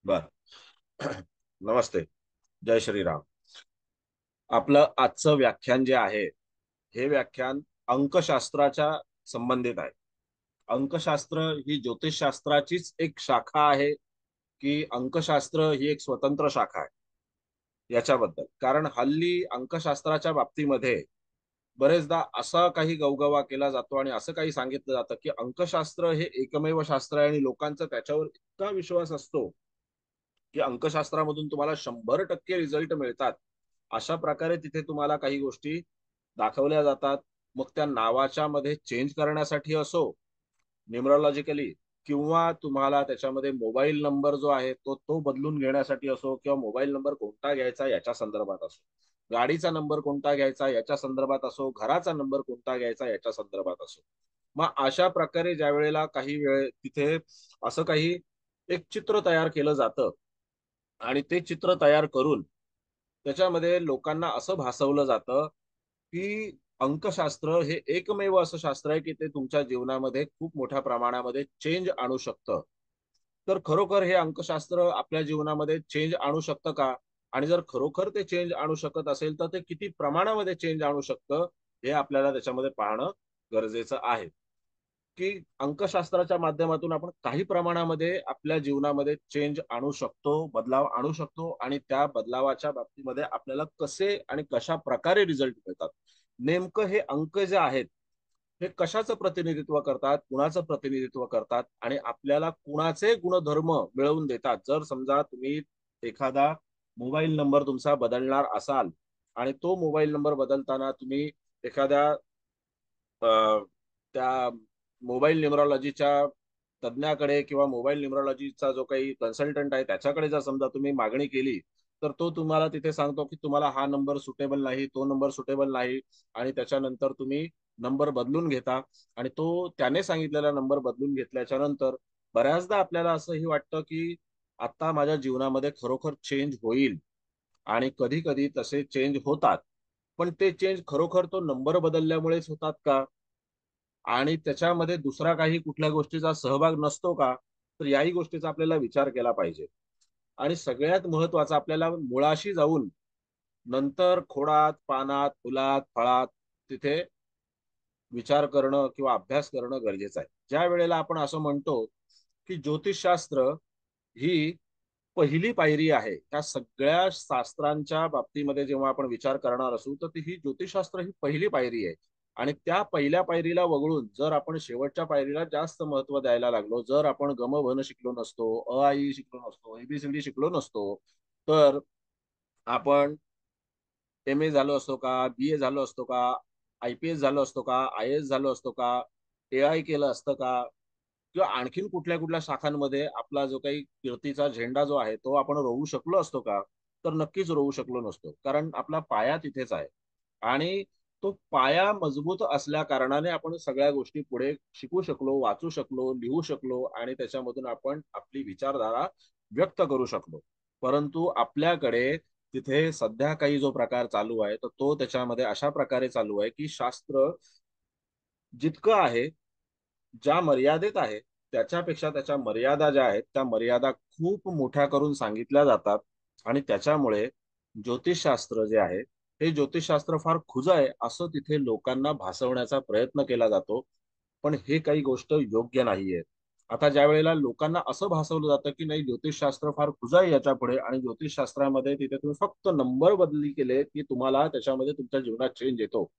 बर. नमस्ते. जय श्रीराम. आपलं आजचं व्याख्यान जे आहे, हे व्याख्यान अंकशास्त्राच्या संबंधित आहे. अंकशास्त्र ही ज्योतिषशास्त्राचीच एक शाखा आहे, की अंकशास्त्र ही एक स्वतंत्र शाखा आहे याच्याबद्दल. कारण हल्ली अंकशास्त्राच्या बाबतीमध्ये बरेचदा असा काही गवगवा केला जातो आणि असं काही सांगितलं जातं, की अंकशास्त्र हे एकमेव शास्त्र आहे आणि लोकांचा त्याच्यावर इतका विश्वास असतो, की अंकशास्त्रामधून तुम्हाला 100% रिझल्ट मिळतात. अशा प्रकारे तिथे तुम्हाला काही गोष्टी दाखवल्या जातात. मग त्या नावाच्या मध्ये चेंज करण्यासाठी असो, न्यूमरॉलॉजिकली, किंवा तुम्हाला त्याच्यामध्ये मोबाईल नंबर जो आहे तो तो बदलून घेण्यासाठी असो, किंवा मोबाईल नंबर कोणता घ्यायचा याच्या संदर्भात असो, गाडीचा नंबर कोणता घ्यायचा याच्या संदर्भात असो, घराचा नंबर कोणता घ्यायचा याच्या संदर्भात असो. मग अशा प्रकारे ज्या वेळेला काही वेळ तिथे असं काही एक चित्र तयार केलं जातं आणि ते चित्र तयार करून त्याच्यामध्ये लोकांना असं भासवलं जातं, की अंकशास्त्र हे एकमेव असं शास्त्र आहे, की ते तुमच्या जीवनामध्ये खूप मोठ्या प्रमाणामध्ये चेंज आणू शकतं. तर खरोखर हे अंकशास्त्र आपल्या जीवनामध्ये चेंज आणू शकतं का? आणि जर खरोखर ते चेंज आणू शकत असेल, तर ते किती प्रमाणामध्ये चेंज आणू शकतं, हे आपल्याला त्याच्यामध्ये पाहणं गरजेचं आहे. की अंकशास्त्राच्या माध्यमातून आपण काही प्रमाणामध्ये आपल्या जीवनामध्ये चेंज आणू शकतो, बदलाव आणू शकतो आणि त्या बदलावाच्या बाबतीमध्ये आपल्याला कसे आणि कशा प्रकारे रिझल्ट मिळतात. नेमकं हे अंक जे आहेत, हे कशाचं प्रतिनिधित्व करतात, कुणाचं प्रतिनिधित्व करतात आणि आपल्याला कुणाचे गुणधर्म मिळवून देतात. जर समजा तुम्ही एखादा मोबाईल नंबर तुमचा बदलणार असाल आणि तो मोबाईल नंबर बदलताना तुम्ही एखाद्या त्या मोबाईल न्यूमरॉलॉजीच्या तज्ञाकडे किंवा मोबाईल न्यूमरॉलॉजीचा जो काही कन्सल्टंट आहे त्याच्याकडे जर समजा तुम्ही मागणी केली, तर तो तुम्हाला तिथे सांगतो की तुम्हाला हा नंबर सुटेबल नाही, तो नंबर सुटेबल नाही, आणि त्याच्यानंतर तुम्ही नंबर बदलून घेता आणि तो त्याने सांगितलेला नंबर बदलून घेतल्याच्या नंतर बऱ्याचदा आपल्याला असंही वाटतं की आता माझ्या जीवनामध्ये खरोखर चेंज होईल, आणि कधी कधी तसे चेंज होतात. पण ते चेंज खरोखर तो नंबर बदलल्यामुळेच होतात का, आणि त्याच्यामध्ये दुसरा काही कुठल्या गोष्टीचा सहभाग नसतो का? तर याही गोष्टीचा आपल्याला विचार केला पाहिजे. आणि सगळ्यात महत्वाचं, आपल्याला मुळाशी जाऊन नंतर खोडात, पानात, फुलात, फळात तिथे विचार करणं किंवा अभ्यास करणं गरजेचं आहे. ज्या वेळेला आपण असं म्हणतो, की ज्योतिषशास्त्र ही पहिली पायरी आहे. त्या सगळ्या शास्त्रांच्या बाबतीमध्ये जेव्हा आपण विचार करणार असू, तर ती ही ज्योतिषशास्त्र ही पहिली पायरी आहे. आणि त्या पहिल्या पायरीला वगळून जर आपण शेवटच्या पायरीला जास्त महत्त्व द्यायला लागलो, जर आपण गम भन शिकलो नसतो, अ, आ, इ शिकलो नसतो, एबीसीडी शिकलो नसतो, तर आपण एम-ए झालो असतो का, बी-ए झालो असतो का, आय-पी-एस झालो असतो का, आय-ए-एस झालो असतो का, ए-आय केलं असतं का, किंवा आणखीन कुठल्या कुठल्या शाखांमध्ये आपला जो काही कीर्तीचा झेंडा जो आहे तो आपण रोवू शकलो असतो का? तर नक्कीच रोवू शकलो नसतो. कारण आपला पाया तिथेच आहे. आणि तो पाया मजबूत असल्या कारणाने आपण सगळ्या गोष्टी पुढे शिकू शकलो, वाचू शकलो, लिहू शकलो आणि त्याच्यामधून आपण आपली विचारधारा व्यक्त करू शकलो. परंतु आपल्याकडे तिथे सध्या काही जो प्रकार चालू आहे, तर तो त्याच्यामध्ये अशा प्रकारे चालू आहे, की शास्त्र जितकं आहे, ज्या मर्यादेत आहे, त्याच्यापेक्षा त्याच्या मर्यादा ज्या आहेत, त्या मर्यादा खूप मोठ्या करून सांगितल्या जातात. आणि त्याच्यामुळे ज्योतिषशास्त्र जे आहे, हे ज्योतिषशास्त्र फार खुजं आहे, असं तिथे लोकांना भासवण्याचा प्रयत्न केला जातो. पण हे काही गोष्ट योग्य नाहीये. आता ज्या वेळेला लोकांना असं भासवलं जातं, की नाही ज्योतिषशास्त्र फार खुजं आहे याच्यापुढे, आणि ज्योतिषशास्त्रामध्ये तिथे तुम्ही फक्त नंबर बदली केले, की तुम्हाला त्याच्यामध्ये तुमच्या जीवनात चेंज येतो.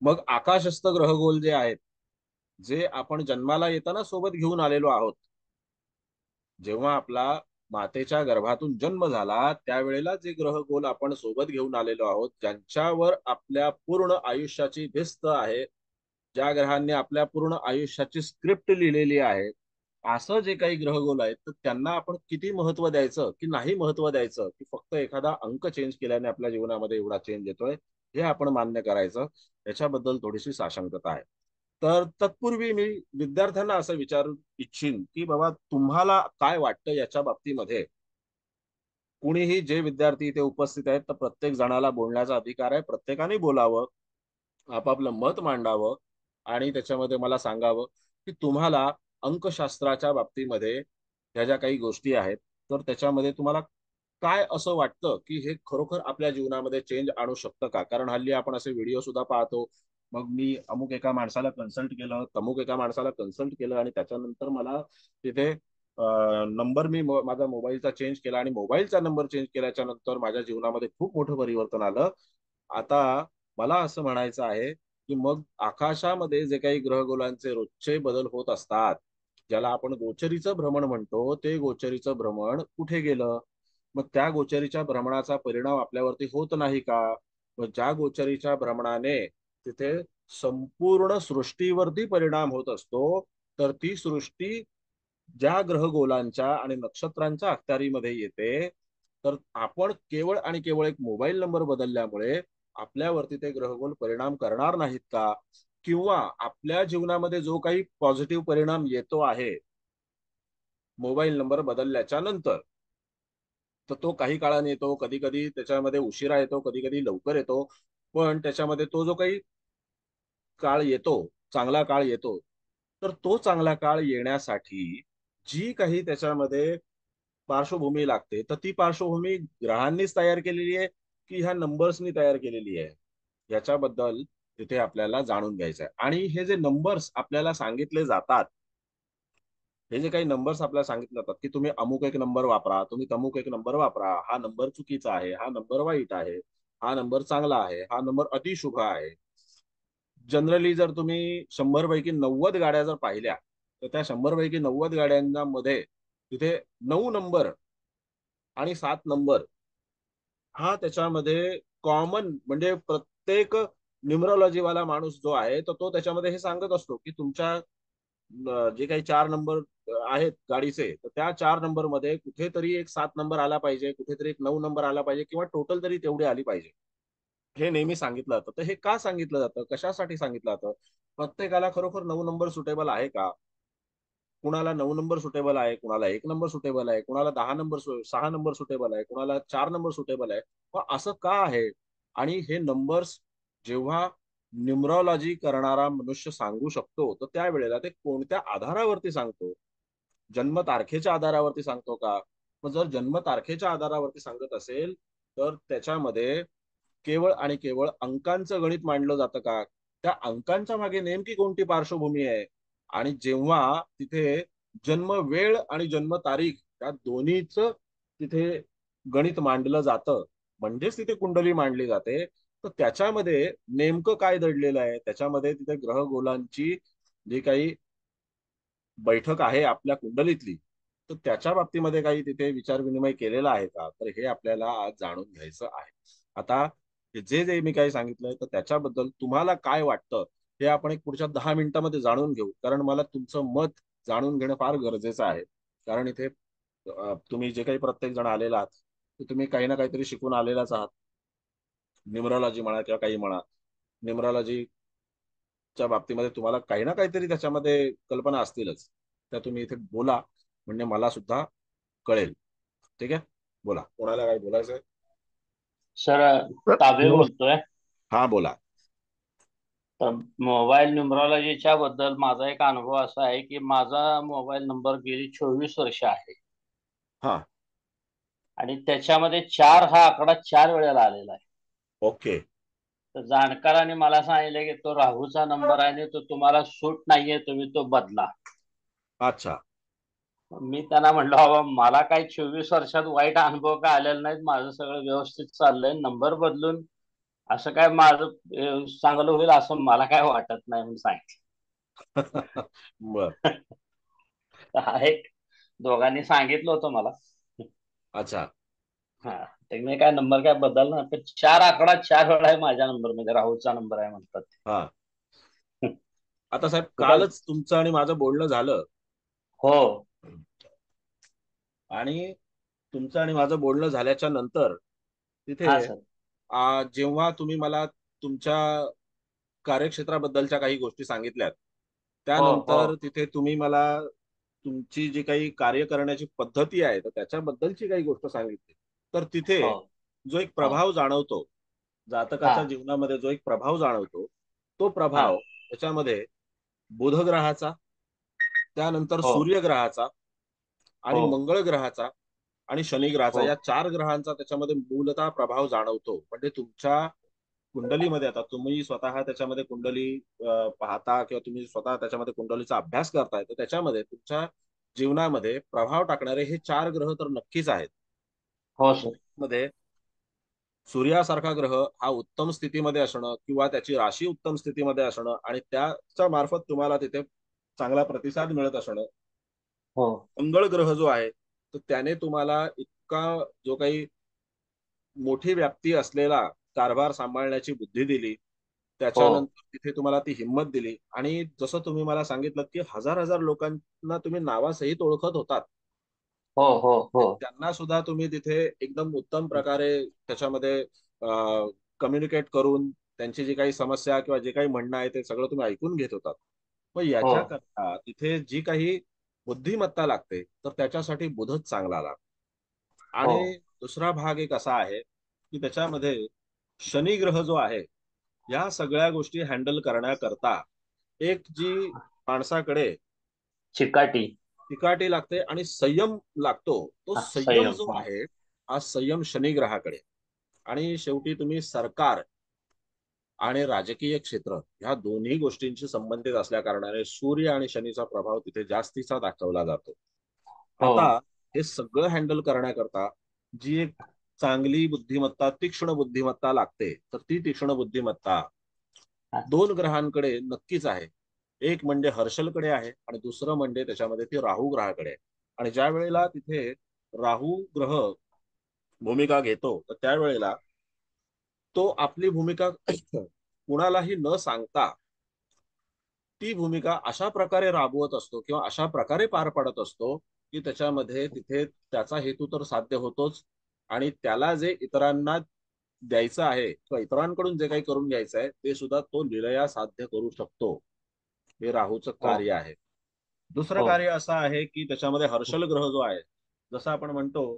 मग आकाशस्थ ग्रहगोल जे आहेत, जे आपण जन्माला येताना सोबत घेऊन आलेलो आहोत, जेव्हा आपला मातेच्या गर्भातून जन्म झाला त्यावेळेला जे ग्रहगोल आपण सोबत घेऊन आलेलो आहोत, ज्यांच्यावर आपल्या पूर्ण आयुष्याची भिस्त आहे, ज्या ग्रहांनी आपल्या पूर्ण आयुष्याची स्क्रिप्ट लिहिलेली आहे, असं जे काही ग्रहगोल आहेत, तर त्यांना आपण किती महत्व द्यायचं की नाही महत्व द्यायचं, की फक्त एखादा अंक चेंज केल्याने आपल्या जीवनामध्ये एवढा चेंज येतोय, हे आपण मान्य करायचं, याच्याबद्दल थोडीशी साशंकता आहे. तर तत्पूर्वी मी विद्यार्थ्यांना असं विचारू इच्छिन, की बाबा तुम्हाला काय वाटतं याच्या बाबतीमध्ये. कुणीही जे विद्यार्थी इथे उपस्थित आहेत, तर प्रत्येक जणाला बोलण्याचा अधिकार आहे. प्रत्येकाने बोलावं, आपापलं मत मांडावं आणि त्याच्यामध्ये मला सांगावं, की तुम्हाला अंकशास्त्राच्या बाबतीमध्ये ह्या ज्या काही गोष्टी आहेत, तर त्याच्यामध्ये तुम्हाला काय असं वाटतं की हे खरोखर आपल्या जीवनामध्ये चेंज आणू शकतं का? कारण हल्ली आपण असे व्हिडिओ सुद्धा पाहतो. मग मी अमुक एका माणसाला कन्सल्ट केलं, तमुक एका माणसाला कन्सल्ट केलं आणि त्याच्यानंतर मला तिथे नंबर माझा मोबाईलचा चेंज केला आणि मोबाईलचा नंबर चेंज केल्याच्या नंतर माझ्या जीवनामध्ये खूप मोठं परिवर्तन आलं. आता मला असं म्हणायचं आहे की मग आकाशामध्ये जे काही ग्रहगोलांचे रोजचे बदल होत असतात, ज्याला आपण गोचरीचं भ्रमण म्हणतो, ते गोचरीचं भ्रमण कुठे गेलं? मग त्या गोचरीच्या भ्रमणाचा परिणाम आपल्यावरती होत नाही का? मग ज्या गोचरीच्या भ्रमणाने तिथे संपूर्ण सृष्टीवरती परिणाम होत असतो, तर ती सृष्टी ज्या ग्रहगोलांच्या आणि नक्षत्रांच्या अखत्यारीमध्ये येते, तर आपण केवळ आणि केवळ एक मोबाईल नंबर बदलल्यामुळे आपल्यावरती ते ग्रहगोल परिणाम करणार नाहीत का? किंवा आपल्या जीवनामध्ये जो काही पॉझिटिव्ह परिणाम येतो आहे मोबाईल नंबर बदलल्याच्या नंतर, तर तो काही काळाने येतो, कधी कधी त्याच्यामध्ये उशिरा येतो, कधी कधी लवकर येतो. पण त्याच्यामध्ये तो जो काही काळ येतो, चांगला काळ येतो, तर तो चांगला काळ येण्यासाठी जी काही त्याच्यामध्ये पार्श्वभूमी लागते, तर ती पार्श्वभूमी ग्रहांनीच तयार केलेली आहे की ह्या नंबर्सनी तयार केलेली आहे, याच्याबद्दल तिथे आपल्याला जाणून घ्यायचं आहे. आणि हे जे नंबर्स आपल्याला सांगितले जातात, हे जे काही नंबर्स आपल्याला सांगितले जातात की तुम्ही अमुक एक नंबर वापरा, तुम्ही तमुक एक नंबर वापरा, हा नंबर चुकीचा आहे, हा नंबर वाईट आहे, हा नंबर चांगला आहे, हा नंबर अतिशुभ आहे. जनरली जर तुम्ही 100 पैकी 90 गाड्या जर पाहिल्या, तर त्या 100 पैकी 90 गाड्यांमध्ये तिथे 9 नंबर आणि 7 नंबर हा त्याच्यामध्ये कॉमन, म्हणजे प्रत्येक न्युमरॉलॉजीवाला माणूस जो आहे, तर तो त्याच्यामध्ये हे सांगत असतो की तुमच्या जे काही 4 नंबर आहेत गाडीचे, तर त्या 4 नंबर मध्ये कुठेतरी एक 7 नंबर आला पाहिजे, कुठेतरी एक 9 नंबर आला पाहिजे किंवा टोटल तरी तेवढी आली पाहिजे. हे नेहमी सांगितलं जातं. तर हे का सांगितलं जातं? कशासाठी सांगितलं जातं? प्रत्येकाला खरोखर 9 नंबर सुटेबल आहे का? कुणाला 9 नंबर सुटेबल आहे, कुणाला 1 नंबर सुटेबल आहे, कुणाला 10 नंबर 6 नंबर सुटेबल आहे, कुणाला 4 नंबर सुटेबल आहे. मग असं का आहे? आणि हे नंबर्स जेव्हा न्युमरॉलॉजी करणारा मनुष्य सांगू शकतो, तर त्यावेळेला ते कोणत्या आधारावरती सांगतो? जन्मतारखेच्या आधारावरती सांगतो का? मग जर जन्मतारखेच्या आधारावरती सांगत असेल, तर त्याच्यामध्ये केवळ आणि केवळ अंकांचं गणित मांडलं जातं का? त्या अंकांच्या मागे नेमकी कोणती पार्श्वभूमी आहे? आणि जेव्हा तिथे जन्म वेळ आणि जन्म तारीख या दोन्हीच तिथे गणित मांडलं जातं, म्हणजेच तिथे कुंडली मांडली जाते. तर त्याच्यामध्ये नेमकं काय दडलेलं आहे? त्याच्यामध्ये तिथे ग्रहगोलांची जी काही बैठक आहे आपल्या कुंडलीतली, तर त्याच्या बाबतीमध्ये काही तिथे विचार-विनिमय केलेला आहे का? तर हे आपल्याला आज जाणून घ्यायचं आहे. आता जे जे मी काही सांगितलंय, तर त्याच्याबद्दल तुम्हाला काय वाटतं? हे आपण एक पुढच्या 10 मिनिटांमध्ये जाणून घेऊ. कारण मला तुमचं मत जाणून घेणं फार गरजेचं आहे. कारण इथे तुम्ही जे काही प्रत्येक जण आलेला आहात, तर तुम्ही काही ना काहीतरी शिकून आलेलाच आहात. न्यूमरॉलॉजी म्हणा किंवा काही म्हणा. न्यूमरॉलॉजीच्या बाबतीमध्ये तुम्हाला काही ना काहीतरी त्याच्यामध्ये कल्पना असतीलच. त्या तुम्ही इथे बोला, म्हणजे मला सुद्धा कळेल. ठीक आहे? बोला. कोणाला काय बोलायचंय? सर, ताबे बोलतोय. हा, बोला. तर मोबाईल न्युमरॉलॉजीच्या बद्दल माझा एक अनुभव असा आहे की माझा मोबाईल नंबर गेली 24 वर्ष आहे हा. आणि त्याच्यामध्ये 4 हा आकडा 4 वेळेला आलेला आहे. ओके. तर जाणकारांनी मला सांगितलं की तो राहूचा नंबर आहे आणि तो तुम्हाला सूट नाहीये, तुम्ही तो बदला. अच्छा. मी त्यांना म्हटलं, बाबा मला काही 24 वर्षात वाईट अनुभव काय आलेला नाहीत, माझं सगळं व्यवस्थित चाललंय, नंबर बदलून असं काय माझं चांगलं होईल असं मला काय वाटत नाही म्हणून सांगितलं. बर. तर हा एक दोघांनी सांगितलं होतं मला. अच्छा. हा. तर मी काय नंबर काय बदलला नाही, पण 4 आकडा 4 वेळा आहे माझ्या नंबर मध्ये, राहुलचा नंबर आहे म्हणतात. हा. आता साहेब, तर काय. कालच तुमचं आणि माझं बोलणं झालं. हो. आणि तुमचं आणि माझं बोलणं झाल्याच्या नंतर तिथे हा सर. जेव्हा तुम्ही मला तुमच्या कार्यक्षेत्राबद्दलच्या काही गोष्टी सांगितल्यात, हो हो त्यानंतर तिथे तुम्ही मला तुमची जी काही कार्य करण्याची पद्धती आहे, तर त्याच्याबद्दलची काही गोष्ट सांगितली. तर तिथे हो जो एक हो. प्रभाव जाणवतो, हा जातकाच्या जीवनामध्ये जो एक प्रभाव जाणवतो, तो हा. प्रभाव त्याच्यामध्ये बुध ग्रहाचा, त्यानंतर हो सूर्य ग्रहाचा आणि हो मंगळ ग्रहाचा आणि शनी ग्रहाचा, हो या 4 ग्रहांचा त्याच्यामध्ये मूलतः प्रभाव जाणवतो. म्हणजे तुमच्या कुंडलीमध्ये, आता तुम्ही स्वतः त्याच्यामध्ये कुंडली पाहता किंवा तुम्ही स्वतः त्याच्यामध्ये कुंडलीचा अभ्यास करताय, तर त्याच्यामध्ये तुमच्या जीवनामध्ये प्रभाव टाकणारे हे 4 ग्रह तर नक्कीच आहेत. हो सर. मध्ये सूर्यासारखा ग्रह हा उत्तम स्थितीमध्ये असणं किंवा त्याची राशी उत्तम स्थितीमध्ये असणं आणि त्याच्या मार्फत तुम्हाला तिथे चांगला प्रतिसाद मिळत असणं. हो मंगळ ग्रह जो आहे, तर त्याने तुम्हाला इतका जो काही मोठी व्याप्ती असलेला कारभार सांभाळण्याची बुद्धी दिली. हो त्याच्यानंतर तिथे तुम्हाला ती हिंमत दिली आणि जसं तुम्ही मला सांगितलं की हजार हजार लोकांना तुम्ही नावासहित ओळखत होतात. हो हो हो त्यांना सुद्धा तुम्ही तिथे एकदम उत्तम प्रकारे त्याच्यामध्ये कम्युनिकेट करून त्यांची जी काही समस्या किंवा जे काही म्हणणं आहे ते सगळं तुम्ही ऐकून घेत होतात. मग हो याच्याकरता तिथे जी काही बुद्धिमत्ता लागते, तर त्याच्यासाठी बुधच चांगला आला. हो आणि दुसरा भाग एक असा आहे की त्याच्यामध्ये शनी ग्रह जो आहे, या सगळ्या गोष्टी हँडल करण्याकरता एक जी माणसाकडे चिकाटी. चिकाटी लागते आणि संयम लागतो, तो हा, संयम संयम. जो हो आहे, हा संयम शनी ग्रहाकडे. आणि शेवटी तुम्ही सरकार आणि राजकीय क्षेत्र ह्या दोन्ही गोष्टींशी संबंधित असल्या कारणाने सूर्य आणि शनीचा प्रभाव तिथे जास्तीचा दाखवला जातो. हो आता हे सगळं हँडल करण्याकरता जी एक चांगली बुद्धिमत्ता, तीक्ष्ण बुद्धिमत्ता लागते, तर ती तीक्ष्ण बुद्धिमत्ता हा, 2 ग्रहांकडे नक्कीच आहे. एक म्हणजे हर्षलकडे आहे आणि दुसरं म्हणजे त्याच्यामध्ये ती राहू ग्रहाकडे आहे. आणि ज्या वेळेला तिथे राहू ग्रह भूमिका घेतो, तर त्यावेळेला तो आपली भूमिका कुणालाही न सांगता ती भूमिका अशा प्रकारे राबवत असतो किंवा अशा प्रकारे पार पाडत असतो की त्याच्यामध्ये तिथे त्याचा हेतू तर साध्य होतोच आणि त्याला जे इतरांना द्यायचं आहे किंवा इतरांकडून जे काही करून घ्यायचं आहे ते सुद्धा तो लिलया साध्य करू शकतो. हे राहूचं हो कार्य आहे. दुसरं हो कार्य असं आहे की त्याच्यामध्ये हर्षल ग्रह जो आहे, जसं आपण म्हणतो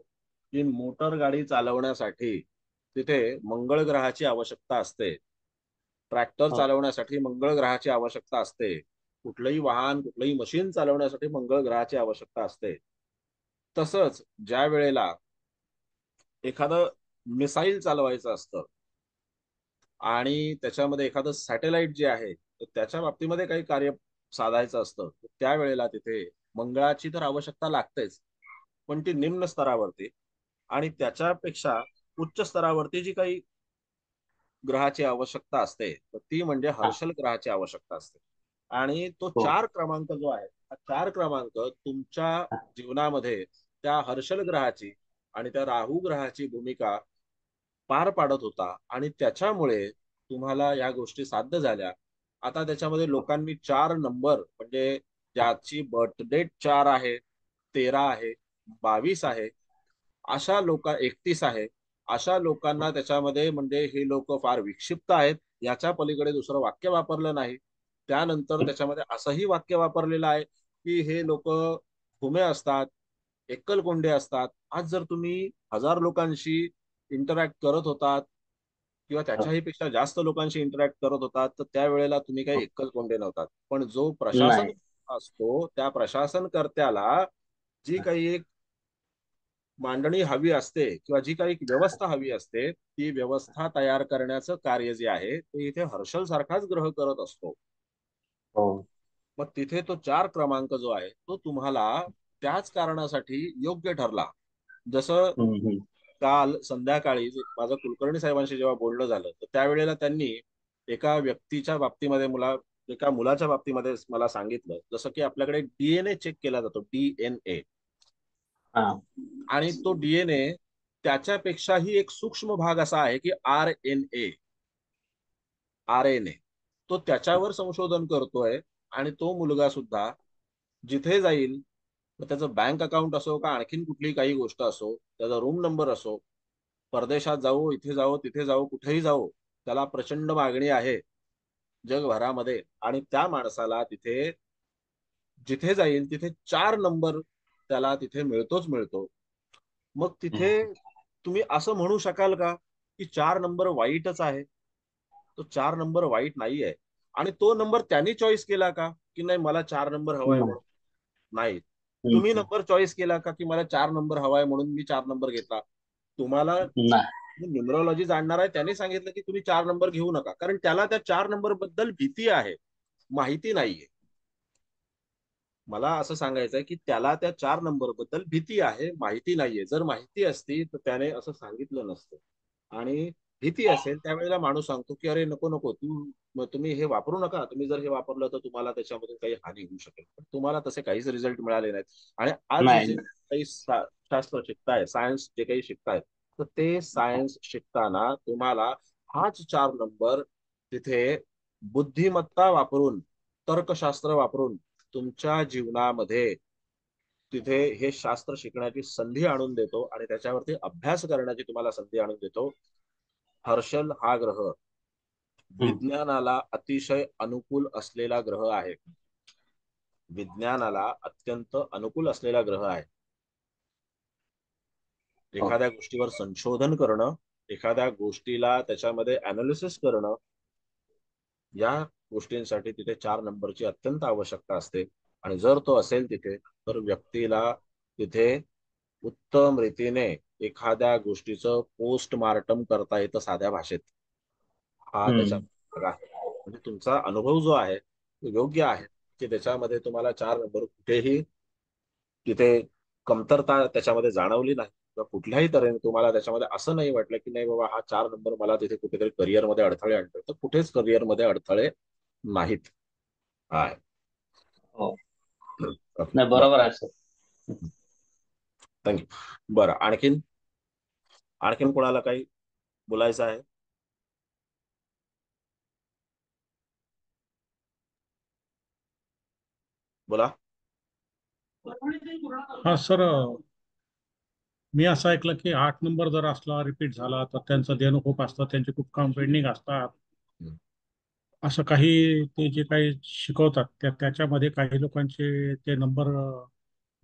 की मोटर गाडी चालवण्यासाठी तिथे मंगळ ग्रहाची आवश्यकता असते. ट्रॅक्टर हो चालवण्यासाठी मंगळ ग्रहाची आवश्यकता असते. कुठलंही वाहन, कुठलंही मशीन चालवण्यासाठी मंगळ ग्रहाची आवश्यकता असते. तसंच ज्या वेळेला एखादं मिसाईल चालवायचं असतं आणि त्याच्यामध्ये एखादं सॅटेलाइट जे आहे, तर त्याच्या बाबतीमध्ये काही कार्य साधायचं असतं, तर त्यावेळेला तिथे मंगळाची तर आवश्यकता लागतेच, पण ती निम्न स्तरावरती आणि त्याच्यापेक्षा उच्च स्तरावरती जी काही ग्रहाची आवश्यकता असते, तर ती म्हणजे हा, हर्षल ग्रहाची आवश्यकता असते. आणि तो हो 4 क्रमांक जो आहे, हा 4 क्रमांक तुमच्या हा, जीवनामध्ये त्या हर्षल ग्रहाची आणि त्या राहू ग्रहाची भूमिका पार पाडत होता आणि त्याच्यामुळे तुम्हाला या गोष्टी साध्य झाल्या. आता त्याच्यामध्ये हो लोकांनी 4 नंबर म्हणजे ज्याची बर्थ डेट 4 आहे, 13 आहे, 22 आहे, अशा 31 आहे, अशा लोकांना त्याच्यामध्ये म्हणजे हे लोक फार विक्षिप्त आहेत, याच्या पलीकडे दुसरं वाक्य वापरलं नाही. त्यानंतर त्याच्यामध्ये असंही वाक्य वापरलेलं आहे की हे लोक भुमे असतात, एकलकोंडे असतात. आज जर तुम्ही हजार लोकांशी इंटरॅक्ट करत होतात किंवा हो. त्याच्याही पेक्षा जास्त लोकांशी इंटरॅक्ट करत होतात, तर त्यावेळेला तुम्ही काही हो. एकलकोंडे नव्हतात. पण जो प्रशासन नाही. असतो, त्या प्रशासनकर्त्याला जी काही एक मांडणी हवी असते किंवा जी काही व्यवस्था हवी असते, ती व्यवस्था तयार करण्याचं कार्य जे आहे ते इथे हर्षल सारखाच ग्रह करत असतो. हो मग तिथे तो 4 क्रमांक जो आहे तो तुम्हाला त्याच कारणासाठी योग्य ठरला. जसं हम्म. काल संध्याकाळी माझं कुलकर्णी साहेबांशी जेव्हा बोलणं झालं, तर त्यावेळेला त्यांनी एका व्यक्तीच्या बाबतीमध्ये एका मुलाच्या बाबतीमध्ये मला सांगितलं, जसं की आपल्याकडे डीएनए चेक केला जातो, डीएनए. हा आणि तो डीएनए त्याच्यापेक्षाही एक सूक्ष्म भाग असा आहे की आरएनए, आरएनए तो त्याच्यावर संशोधन करतोय. आणि तो मुलगा सुद्धा जिथे जाईल, मग त्याचं बँक अकाउंट असो का आणखीन कुठली काही गोष्ट असो, त्याचा रूम नंबर असो, परदेशात जाऊ, इथे जाऊ, तिथे जाऊ, कुठेही जाऊ, त्याला प्रचंड मागणी आहे जगभरामध्ये. आणि त्या माणसाला तिथे जिथे जाईल तिथे 4 नंबर त्याला तिथे मिळतोच मिळतो. मग तिथे हम्म. तुम्ही असं म्हणू शकाल का की 4 नंबर वाईटच आहे? तो 4 नंबर वाईट नाहीये. आणि तो नंबर त्यांनी चॉईस केला का की नाही मला 4 नंबर हवाय नाही. म्हणून? नाही. तुम्ही हम्म. नंबर चॉईस केला का की मला 4 नंबर हवाय म्हणून मी 4 नंबर घेतला? तुम्हाला नाही. न्युमरॉलॉजी जाणणार आहे त्याने सांगितलं की तुम्ही 4 नंबर घेऊ नका, कारण त्याला त्या 4 नंबर बद्दल भीती आहे, माहिती नाहीये. मला असं सांगायचं आहे की त्याला त्या 4 नंबर बद्दल भीती आहे, माहिती नाहीये. जर माहिती असती तर त्याने असं सांगितलं नसतं. आणि भीती असेल त्यावेळेला माणूस सांगतो की अरे नको नको तुम्ही हे वापरू नका, तुम्ही जर हे वापरलं तर तुम्हाला त्याच्यामधून काही हानी होऊ शकेल. पण तुम्हाला तसे काहीच रिझल्ट मिळाले नाहीत. आणि आज नाही. जे काही शास्त्र शिकताय, सायन्स जे काही शिकताय, तर ते सायन्स शिकताना तुम्हाला हाच 4 नंबर तिथे बुद्धिमत्ता वापरून, तर्कशास्त्र वापरून तुमच्या जीवनामध्ये तिथे हे शास्त्र शिकण्याची संधी आणून देतो आणि त्याच्यावरती अभ्यास करण्याची तुम्हाला संधी आणून देतो. हर्षल हा ग्रह हम्म. विज्ञानाला अतिशय अनुकूल असलेला ग्रह आहे. विज्ञानाला अत्यंत अनुकूल असलेला ग्रह आहे. हो. एखाद्या गोष्टीवर संशोधन करणं, एखाद्या गोष्टीला त्याच्यामध्ये अनालिसिस करणं, या गोष्टींसाठी तिथे 4 नंबरची अत्यंत आवश्यकता असते. आणि जर तो असेल तिथे, तर व्यक्तीला तिथे उत्तम रीतीने एखाद्या गोष्टीचं पोस्टमार्टम करता येतं साध्या भाषेत. हा त्याच्या हम्म. भाग आहे. म्हणजे तुमचा अनुभव जो आहे तो योग्य आहे की त्याच्यामध्ये तुम्हाला 4 नंबर कुठेही तिथे कमतरता त्याच्यामध्ये जाणवली नाही, किंवा कुठल्याही तऱ्हेने तुम्हाला त्याच्यामध्ये असं नाही वाटलं की नाही बाबा हा 4 नंबर मला तिथे कुठेतरी करिअरमध्ये अडथळे आणतो. तर कुठेच करिअरमध्ये अडथळे नाहीत. आहे. हो. ओके, नाही, बरं. बरोबर आहे सर. थँक्यू. बरं, आणखीन आणखीन कोणाला काही बोलायचं आहे? बोला. हा सर, मी असं ऐकलं की 8 नंबर जर असला रिपीट झाला तर त्यांचं देणं खूप असतं, त्यांचे खूप काम पेंडिंग असतात. हं. असं काही ते जे काही शिकवतात त्याच्यामध्ये काही लोकांचे ते नंबर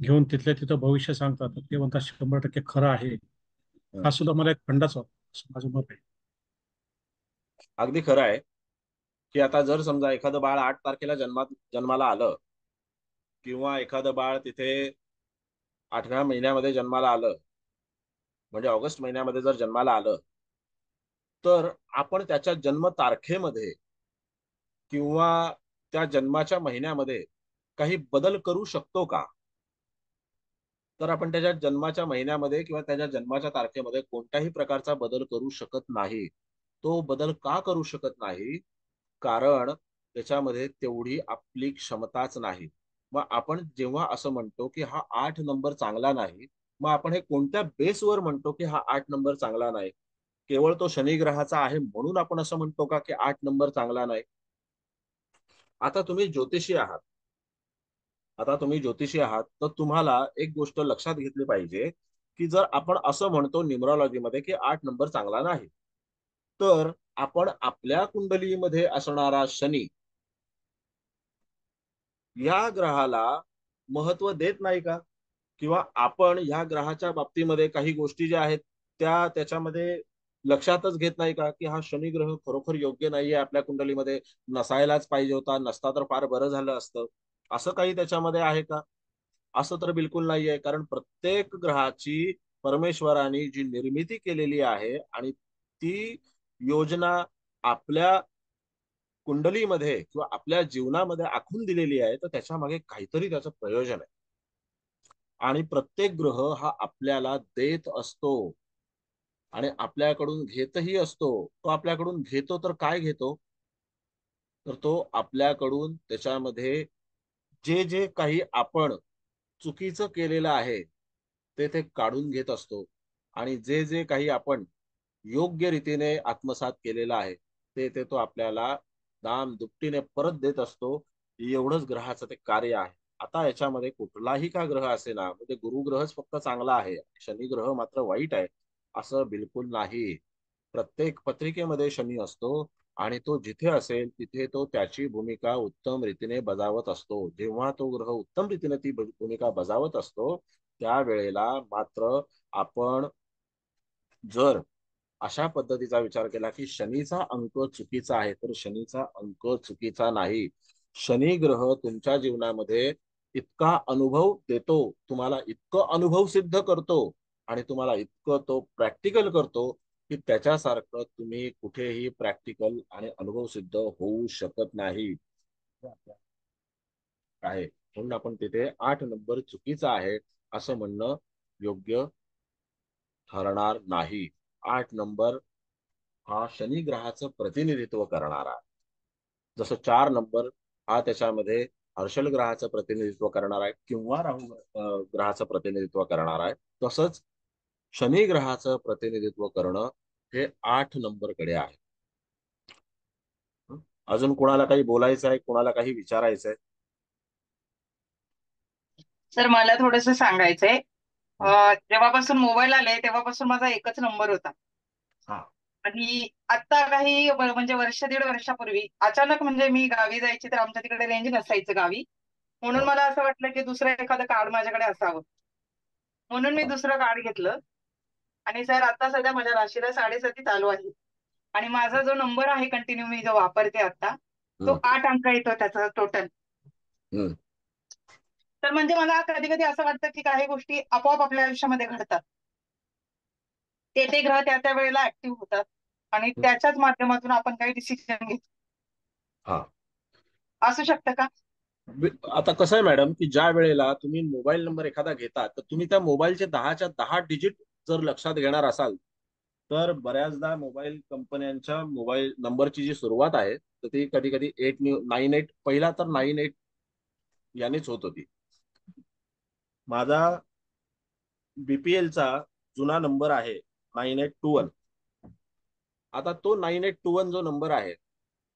घेऊन तिथल्या तिथं भविष्य सांगतात, ते म्हणतात 100% खरं आहे. हं. हा सुद्धा मला एक खंडाच वाटतो, असं माझं मत आहे. अगदी खरं आहे की आता जर समजा एखादं बाळ 8 तारखेला जन्माला आलं, किंवा एखादं बाळ तिथे 8व्या महिन्यामध्ये जन्माला आलं, म्हणजे ऑगस्ट महिन्यामध्ये जर जन्माला आलं, तर आपण त्याच्या जन्म तारखेमध्ये किंवा त्या जन्माच्या महिन्यामध्ये काही बदल करू शकतो का? तर आपण त्याच्या जन्माच्या महिन्यामध्ये किंवा त्याच्या जन्माच्या तारखेमध्ये कोणत्याही प्रकारचा बदल करू शकत नाही. तो बदल का करू शकत नाही? कारण त्याच्यामध्ये तेवढी आपली क्षमताच नाही. मग आपण जेव्हा असं म्हणतो की हा 8 नंबर चांगला नाही, मग आपण हे कोणत्या बेसवर म्हणतो की हा 8 नंबर चांगला नाही? केवळ तो शनी ग्रहाचा आहे म्हणून आपण असं म्हणतो का की 8 नंबर चांगला नाही? आता तुम्ही ज्योतिषी आहात. आता तुम्ही ज्योतिषी आहात, तर तुम्हाला एक गोष्ट लक्षात घेतली पाहिजे की जर आपण असं म्हणतो न्यूमरॉलॉजीमध्ये की 8 नंबर चांगला नाही, तर आपण आपल्या कुंडलीमध्ये असणारा शनी या ग्रहाला महत्व देत नाही का? किंवा आपण ह्या ग्रहाच्या बाबतीमध्ये काही गोष्टी ज्या आहेत त्या त्याच्यामध्ये लक्षातच घेत नाही का की हा शनी ग्रह खरोखर योग्य नाहीये, आपल्या कुंडलीमध्ये नसायलाच पाहिजे होता, नसता तर फार बरं झालं असतं. असं काही त्याच्यामध्ये आहे का? असं तर बिलकुल नाहीये. कारण प्रत्येक ग्रहाची परमेश्वराने जी निर्मिती केलेली आहे आणि ती योजना आपल्या कुंडलीमध्ये किंवा आपल्या जीवनामध्ये आखून दिलेली आहे, तर त्याच्या मागे काहीतरी त्याचं प्रयोजन आहे. आणि प्रत्येक ग्रह हा आपल्याला देत असतो आणि आपल्याकडून घेतही असतो. तो आपल्याकडून घेतो तर काय घेतो? तर तो आपल्याकडून त्याच्यामध्ये जे जे काही आपण चुकीचं केलेलं आहे ते काढून घेत असतो. आणि जे जे काही आपण योग्य रीतीने आत्मसात केलेलं आहे ते तो आपल्याला दाम दुपटीने परत देत असतो. एवढंच ग्रहाचं ते कार्य आहे. आता याच्यामध्ये कुठलाही का ग्रह असे ना, म्हणजे गुरुग्रहच फक्त चांगला आहे, शनी ग्रह मात्र वाईट आहे, असं बिलकुल नाही. प्रत्येक पत्रिकेमध्ये शनी असतो आणि तो जिथे असेल तिथे तो त्याची भूमिका उत्तम रीतीने बजावत असतो. जेव्हा तो ग्रह उत्तम रीतीने ती भूमिका बजावत असतो, त्यावेळेला मात्र आपण जर अशा पद्धतीचा विचार केला की शनीचा अंक चुकीचा आहे, तर शनीचा अंक चुकीचा नाही. शनी ग्रह तुमच्या जीवनामध्ये इतका अनुभव देतो, तुम्हाला इतकं अनुभव सिद्ध करतो आणि तुम्हाला इतकं तो प्रॅक्टिकल करतो की त्याच्यासारखं तुम्ही कुठेही प्रॅक्टिकल आणि अनुभव सिद्ध होऊ शकत नाही आहे. म्हणून आपण तिथे 8 नंबर चुकीचा आहे असं म्हणणं योग्य ठरणार नाही. 8 नंबर हा शनी ग्रहाचं प्रतिनिधित्व करणारा, जसं 4 नंबर हा त्याच्यामध्ये हर्षल ग्रहाचं प्रतिनिधित्व करणार आहे किंवा राहू ग्रहाचं प्रतिनिधित्व करणार आहे, तसंच शनी ग्रहाचं प्रतिनिधित्व करणं हे 8 नंबर कडे आहे. अजून कोणाला काही बोलायचं आहे, कोणाला काही विचारायचं आहे? सर मला थोडस सांगायचंय. हं. जेव्हापासून मोबाईल आले तेव्हापासून माझा एकच नंबर होता. हा. आणि आता काही म्हणजे वर्ष दीड वर्षापूर्वी अचानक म्हणजे मी गावी जायची तर आमच्या तिकडे रेंज नसायचं गावी. म्हणून हो. मला असं वाटलं की दुसरं एखादं कार्ड माझ्याकडे असावं, म्हणून मी हा. दुसरं कार्ड घेतलं. आणि सर आता सध्या माझ्या राशीला 7.7 चालू आहे. आणि माझा जो नंबर आहे कंटिन्यू मी जो वापरते आता, तो हम्म. 8 अंक येतो त्याचा टोटल. हम्म. तर म्हणजे मला कधी कधी असं वाटतं की काही गोष्टी आपोआप आपल्या आयुष्यामध्ये घडतात. ते ग्रह त्या त्या वेळेला ऍक्टिव्ह होतात आणि त्याच्याच माध्यमातून आपण काही डिसिजन घेतो. हा. असू शकतं का? आता कसं आहे मॅडम, की ज्या वेळेला तुम्ही मोबाईल नंबर एखादा घेता तर तुम्ही त्या मोबाईलचे 10च्या 10 डिजिट जर लक्षात घेणार असाल तर बऱ्याचदा मोबाईल कंपन्यांच्या मोबाईल नंबरची जी सुरुवात आहे तर ती कधी कधी 898, पहिला तर 98 यानेच होत होती. माझा बीपीएलचा जुना नंबर आहे 9821. आता तो 9821 जो नंबर आहे,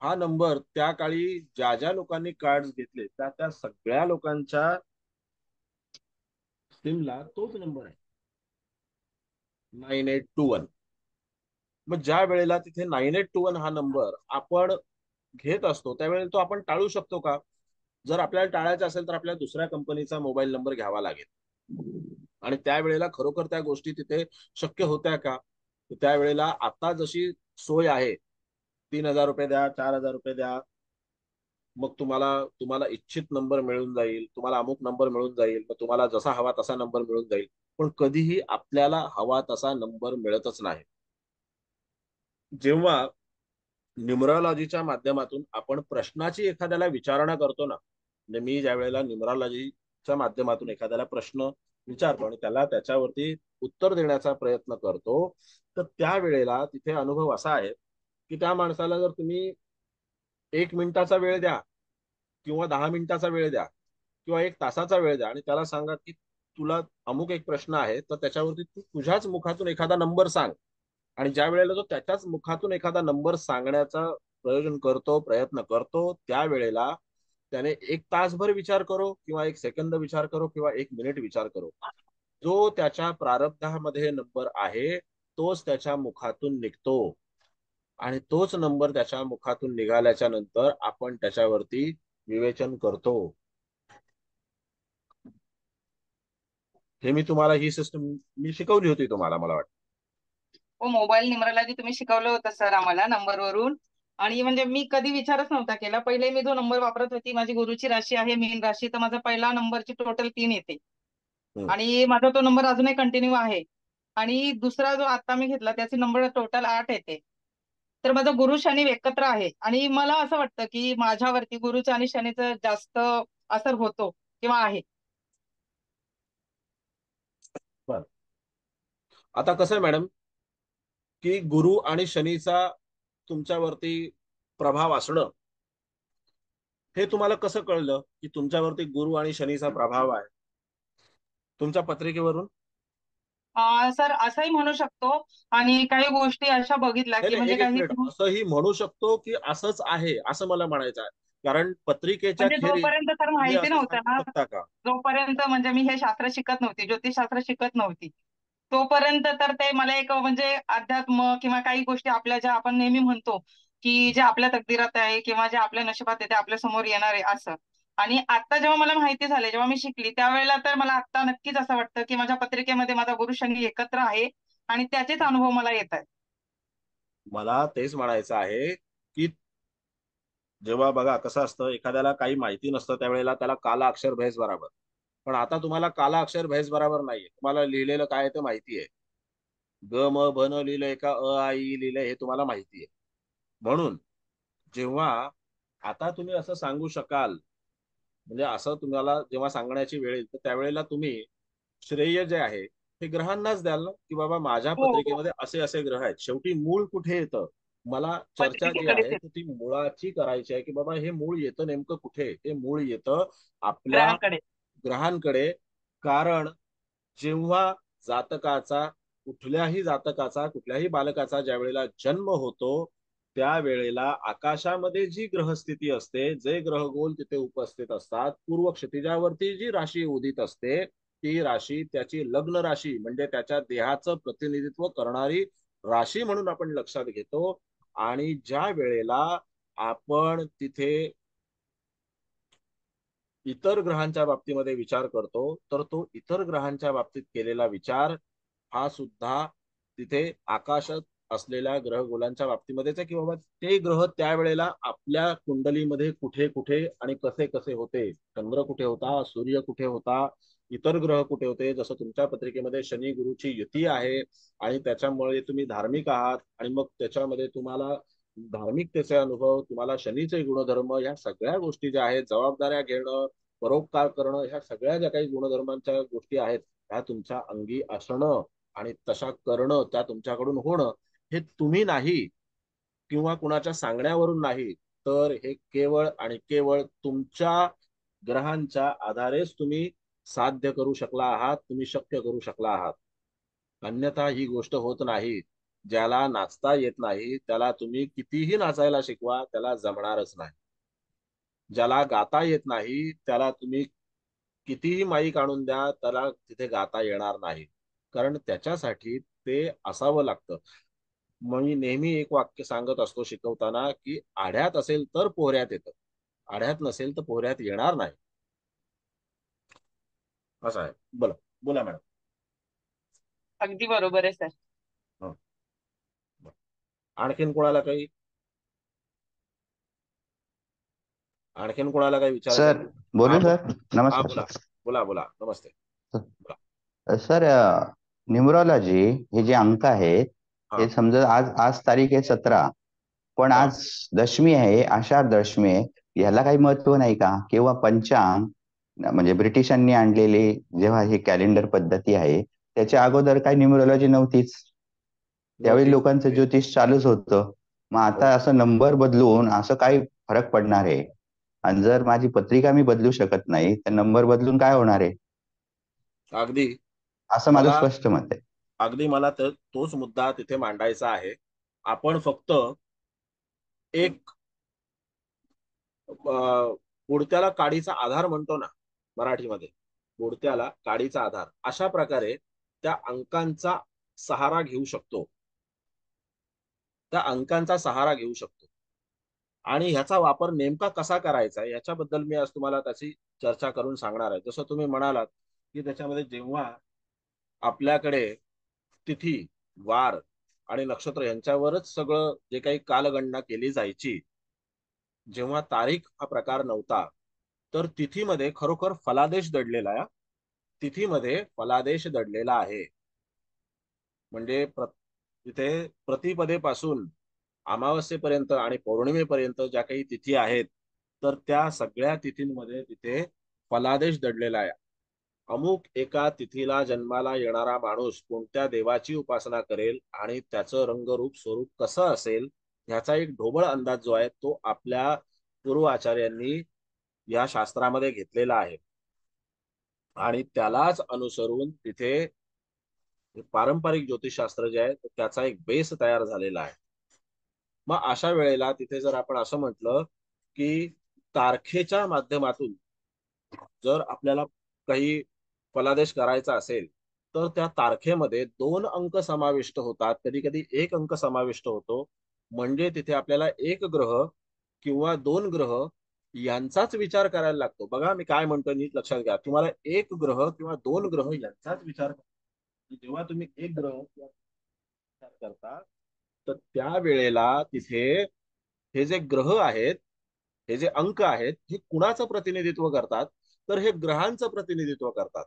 हा नंबर त्या काळी ज्या ज्या लोकांनी कार्ड घेतले त्या त्या सगळ्या लोकांच्या सिमला तोच नंबर आहे 9821. मग ज्या वेळेला तिथे 9821 हा नंबर आपण घेत असतो त्यावेळेला तो आपण टाळू शकतो का? जर आपल्याला टाळायचं असेल तर आपल्याला दुसऱ्या कंपनीचा मोबाईल नंबर घ्यावा लागेल. आणि त्यावेळेला खरोखर त्या गोष्टी तिथे शक्य होत्या का? त्यावेळेला आता जशी सोय आहे, 3,000 रुपये द्या, 4,000 रुपये द्या, मग तुम्हाला तुम्हाला इच्छित नंबर मिळून जाईल, तुम्हाला अमुक नंबर मिळून जाईल, मग तुम्हाला जसा हवा तसा नंबर मिळून जाईल. पण कधीही आपल्याला हवा तसा नंबर मिळतच नाही. जेव्हा न्यूमरॉलॉजीच्या माध्यमातून आपण प्रश्नाची एखाद्याला विचारणा करतो ना, म्हणजे मी ज्या वेळेला न्यूमरॉलॉजीच्या माध्यमातून एखाद्याला प्रश्न विचारतो आणि त्याला त्याच्यावरती उत्तर देण्याचा प्रयत्न करतो, तर त्यावेळेला तिथे अनुभव असा आहे की त्या माणसाला जर तुम्ही 1 मिनिटाचा वेळ द्या किंवा 10 मिनिटाचा वेळ द्या किंवा 1 तासाचा वेळ द्या आणि त्याला सांगा की तुला अमुक एक प्रश्न आहे तर त्याच्यावरती तू तुझ्याच मुखातून एखादा नंबर सांग, आणि ज्या वेळेला तो त्याच्याच मुखातून एखादा नंबर सांगण्याचा प्रयत्न करतो त्यावेळेला त्याने 1 तासभर विचार करो किंवा 1 सेकंद विचार करो किंवा 1 मिनिट विचार करो, जो त्याच्या प्रारब्धामध्ये नंबर आहे तोच त्याच्या मुखातून निघतो. आणि तोच नंबर त्याच्या मुखातून निघाल्याच्या नंतर आपण त्याच्यावरती विवेचन करतो. हे मी तुम्हाला ही सिस्टम मी शिकवली होती तुम्हाला, मला वाटतं. हो, मोबाईल न्यूमरॉलॉजी तुम्ही शिकवलं होतं सर आम्हाला नंबरवरून. आणि म्हणजे मी कधी विचारच नव्हता केला. पहिले मी जो नंबर वापरत होती, माझी गुरुची राशी आहे मीन राशी, तर माझा पहिला नंबरची टोटल 3 येते. हम्म. आणि माझा तो नंबर अजूनही कंटिन्यू आहे. आणि दुसरा जो आता मी घेतला त्याचे नंबर टोटल 8 येते. तर माझा गुरु शनी एकत्र आहे आणि मला असं वाटतं की माझ्यावरती गुरुचं आणि शनीचं जास्त असर होतो किंवा आहे. बरं. आता कसं आहे मॅडम, की गुरु आणि शनीचा तुमच्यावरती प्रभाव असणं हे तुम्हाला कसं कळलं की तुमच्यावरती गुरु आणि शनीचा प्रभाव आहे? तुमच्या पत्रिकेवरून? सर असंही म्हणू शकतो. आणि काही गोष्टी अशा बघितल्या नाही की नाही, म्हणजे एक एक काही मिनिट, असंही म्हणू शकतो की असंच आहे असं मला म्हणायचं आहे, कारण पत्रिकेच्या म्हणजे खेरीज जोपर्यंत तर तुम्ही माहिती असं नव्हतं सांगू ना, शकता का? जोपर्यंत म्हणजे मी हे शास्त्र शिकत नव्हती, ज्योतिषशास्त्र शिकत नव्हती, तोपर्यंत तर ते मला एक म्हणजे अध्यात्म किंवा काही गोष्टी आपल्या ज्या आपण नेहमी म्हणतो की जे आपल्या तकदीरात आहे किंवा जे आपल्या नशिबात आहे ते आपल्या समोर येणार आहे असं. आणि आता जेव्हा मला माहिती झाली, जेव्हा मी शिकली त्यावेळेला तर मला आता नक्कीच असं वाटतं की माझ्या पत्रिकेमध्ये माझा गुरु शनी एकत्र आहे आणि त्याचेच अनुभव मला येत आहेत. मला तेच म्हणायचं आहे की जेव्हा बघा कसं असतं, एखाद्याला काही माहिती नसतं त्यावेळेला त्याला काला अक्षर भैस बराबर. पण आता तुम्हाला काला अक्षर भैस बराबर नाहीये, तुम्हाला लिहिलेलं काय ते माहिती आहे. ग म भ न लिहिलंय का अ आ इ लिहिलंय हे तुम्हाला माहिती आहे. म्हणून जेव्हा आता तुम्ही असं सांगू शकाल, म्हणजे असं तुम्हाला जेव्हा सांगण्याची वेळ येईल तर त्यावेळेला तुम्ही श्रेय जे आहे ते ग्रहांनाच द्याल ना, की बाबा माझ्या हो हो. पत्रिकेमध्ये असे असे ग्रह आहेत. शेवटी मूळ कुठे येतं, मला चर्चा जी पत्रिकेकडेच आहे येत तर ती मुळाची करायची आहे, की बाबा हे मूळ येतं नेमकं कुठे. हे मूळ येतं आपल्या ग्रहांकडे. ग्रहांकडे. कारण जेव्हा जातकाचा, कुठल्याही जातकाचा, कुठल्याही बालकाचा ज्या वेळेला जन्म होतो त्यावेळेला आकाशामध्ये जी ग्रहस्थिती असते, जे ग्रहगोल तिथे उपस्थित असतात, पूर्व क्षितिजावरती जी राशी उदित असते ती राशी त्याची लग्न राशी म्हणजे त्याच्या देहाचं प्रतिनिधित्व करणारी राशी म्हणून आपण लक्षात घेतो. आणि ज्या वेळेला आपण तिथे इतर ग्रहांच्या बाबतीमध्ये विचार करतो तर तो इतर ग्रहांच्या बाबतीत केलेला विचार हा सुद्धा तिथे आकाशात असलेल्या ग्रहगोलांच्या बाबतीमध्येच आहे, की बाबा ते ग्रह त्यावेळेला आपल्या कुंडलीमध्ये कुठे कुठे आणि कसे कसे होते. चंद्र कुठे होता, सूर्य कुठे होता, इतर ग्रह कुठे होते. जसं तुमच्या पत्रिकेमध्ये शनी गुरुची युती आहे आणि त्याच्यामुळे तुम्ही धार्मिक आहात आणि मग त्याच्यामध्ये तुम्हाला धार्मिकतेचे अनुभव, तुम्हाला शनीचे गुणधर्म, ह्या सगळ्या गोष्टी ज्या आहेत, जबाबदाऱ्या घेणं, परोपकार करणं, ह्या सगळ्या ज्या काही गुणधर्मांच्या गोष्टी आहेत त्या तुमच्या अंगी असणं आणि तशा करणं, त्या तुमच्याकडून होणं, हे तुम्ही नाही किंवा कुणाच्या सांगण्यावरून नाही, तर हे केवळ आणि केवळ तुमच्या ग्रहांच्या आधारेच तुम्ही साध्य करू शकला आहात, तुम्ही शक्य करू शकला आहात. अन्यथा ही गोष्ट होत नाही. ज्याला नाचता येत नाही त्याला तुम्ही कितीही नाचायला शिकवा त्याला जमणारच नाही. ज्याला गाता येत नाही त्याला तुम्ही कितीही माईक आणून द्या त्याला तिथे गाता येणार नाही. कारण त्याच्यासाठी ते असावं लागतं. मी नेहमी एक वाक्य सांगत असतो शिकवताना, की आढ्यात असेल तर पोहऱ्यात येतं, आढ्यात नसेल तर पोहऱ्यात येणार नाही. असं आहे. बोला बोला मॅडम. अगदी बरोबर आहे सर. हं. आणखीन कोणाला काही, आणखीन कोणाला काही विचारायचं सर आहे? हा बोलू बोला. सर. हा नमस्कार बोला. सर. बोला बोला. नमस्ते. बोला. सर न्यूमरॉलॉजी हे जे अंक आहेत हा हे समजा आज आज तारीख आहे 17, पण हा. आज दशमी आहे, आषाढ दशमी आहे. ह्याला काही महत्व नाही का? किंवा पंचांग म्हणजे ब्रिटिशांनी आणलेली जेव्हा ही कॅलेंडर पद्धती आहे त्याच्या अगोदर काही न्यूमरॉलॉजी नव्हतीच. त्यावेळी नव्हतीच. लोकांचं ज्योतिष चालूच होतं. मग हो. आता असं नंबर बदलून असं काय फरक पडणार आहे? आणि जर माझी पत्रिका मी बदलू शकत नाही तर नंबर बदलून काय होणार आहे? अगदी असं माझं मला स्पष्ट मत आहे. अगदी मला तर तोच मुद्दा तिथे मांडायचा आहे. आपण फक्त एक बुडत्याला काडीचा आधार म्हणतो ना मराठीमध्ये, बुडत्याला काडीचा आधार, अशा प्रकारे त्या अंकांचा सहारा घेऊ शकतो. त्या अंकांचा सहारा घेऊ शकतो आणि ह्याचा वापर नेमका कसा करायचा याच्याबद्दल मी आज तुम्हाला त्याची चर्चा करून सांगणार आहे. जसं तुम्ही म्हणालात की त्याच्यामध्ये जेव्हा आपल्याकडे तिथी, वार आणि नक्षत्र यांच्यावरच सगळं जे काही कालगणना केली जायची, जेव्हा तारीख हा प्रकार नव्हता तर तिथीमध्ये खरोखर फलादेश दडलेला आहे. तिथीमध्ये फलादेश दडलेला आहे. म्हणजे तिथे प्रतिपदेपासून अमावस्येपर्यंत आणि पौर्णिमेपर्यंत ज्या काही तिथी आहेत तर त्या सगळ्या तिथींमध्ये तिथे फलादेश दडलेला आहे. अमुक एका तिथीला जन्माला येणारा माणूस कोणत्या देवाची उपासना करेल आणि त्याचं रंगरूप स्वरूप कसं असेल ह्याचा एक ढोबळ अंदाज जो आहे तो आपल्या पूर्व आचार्यांनी या शास्त्रामध्ये घेतलेला आहे. आणि त्यालाच अनुसरून तिथे पारंपरिक ज्योतिषशास्त्र जे आहे त्याचा एक बेस तयार झालेला आहे. मग अशा वेळेला तिथे जर आपण असं म्हटलं की तारखेच्या माध्यमातून जर आपल्याला काही फलादेश करायचा असेल तर त्या तारखेमध्ये 2 अंक समाविष्ट होतात, कधी कधी एक अंक समाविष्ट होतो. म्हणजे तिथे आपल्याला एक ग्रह किंवा 2 ग्रह यांचाच विचार करायला लागतो. बघा मी काय म्हणतो नीट लक्षात घ्या. तुम्हाला एक ग्रह किंवा 2 ग्रह यांचाच विचार, जेव्हा तुम्ही एक ग्रह किंवा विचार करता तर त्या वेळेला तिथे हे जे ग्रह आहेत हे जे अंक आहेत हे कुणाचं प्रतिनिधित्व करतात, तर हे ग्रहांचं प्रतिनिधित्व करतात.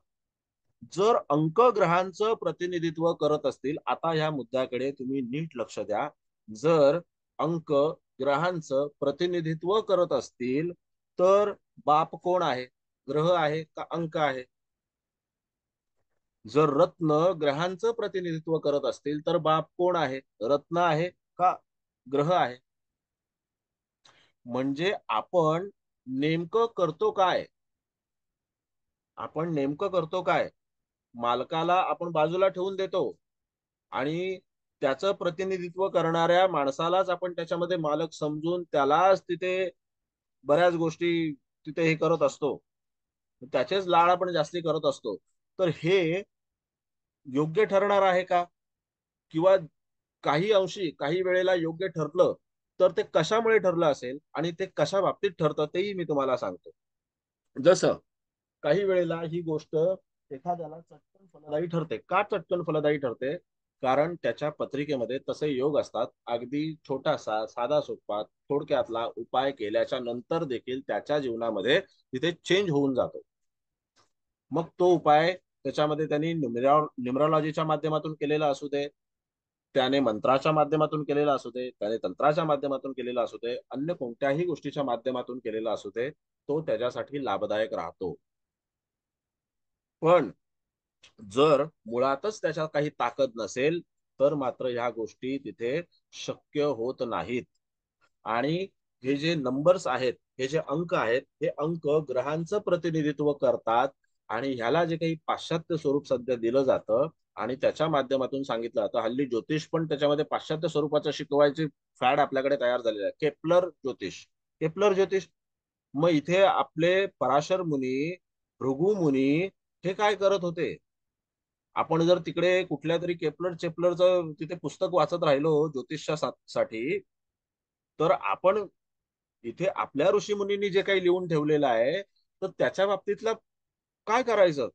जर अंक ग्रहांचं प्रतिनिधित्व करत असतील, आता ह्या मुद्द्याकडे तुम्ही नीट लक्ष द्या, जर अंक ग्रहांचं प्रतिनिधित्व करत असतील तर बाप कोण आहे, ग्रह आहे का अंक आहे? जर रत्न ग्रहांचं प्रतिनिधित्व करत असतील तर बाप कोण आहे, रत्न आहे का ग्रह आहे? म्हणजे आपण नेमकं करतो काय? आपण नेमकं करतो काय? मालकाला आपण बाजूला ठेवून देतो आणि त्याचं प्रतिनिधित्व करणाऱ्या माणसालाच आपण त्याच्यामध्ये मालक समजून त्यालाच तिथे बऱ्याच गोष्टी तिथे हे करत असतो, त्याचेच लाड आपण जास्ती करत असतो. तर हे योग्य ठरणार आहे का? किंवा काही अंशी काही वेळेला योग्य ठरलं तर ते कशामुळे ठरलं असेल आणि ते कशा बाबतीत ठरतं तेही मी तुम्हाला सांगतो. जसं काही वेळेला ही गोष्ट एखाद्याला चटकन फलदायी ठरते. का चटकन फलदायी ठरते? कारण त्याच्या पत्रिकेमध्ये तसे योग असतात. अगदी छोटासा साधा सोपा थोडक्यातला उपाय केल्याच्या नंतर देखील त्याच्या जीवनामध्ये तिथे चेंज होऊन जातो. मग तो उपाय त्याच्यामध्ये त्यांनी न्यूमरॉलॉजीच्या माध्यमातून केलेला असू दे, त्याने मंत्राच्या माध्यमातून केलेला असू दे, त्याने तंत्राच्या माध्यमातून केलेला असू दे, अन्य कोणत्याही गोष्टीच्या माध्यमातून केलेला असू दे, तो त्याच्यासाठी लाभदायक राहतो. पण जर मुळातच त्याच्यात काही ताकद नसेल तर मात्र ह्या गोष्टी तिथे शक्य होत नाहीत. आणि हे जे नंबर्स आहेत, हे जे अंक आहेत, हे अंक ग्रहांचं प्रतिनिधित्व करतात आणि ह्याला जे काही पाश्चात्य स्वरूप सध्या दिलं जातं आणि त्याच्या माध्यमातून सांगितलं जातं, हल्ली ज्योतिष पण त्याच्यामध्ये पाश्चात्य स्वरूपाचं शिकवायची फॅड आपल्याकडे तयार झालेलं आहे. केपलर ज्योतिष, केपलर ज्योतिष. मग इथे आपले पराशर मुनी, भृगु मुनी हे काय करत होते? आपण जर तिकडे कुठल्या तरी केपलर चेपलरचं तिथे पुस्तक वाचत राहिलो ज्योतिषासाठी, तर आपण इथे आपल्या ऋषी मुनींनी जे काही लिहून ठेवलेलं आहे तर त्याच्या बाबतीतलं काय करायचं?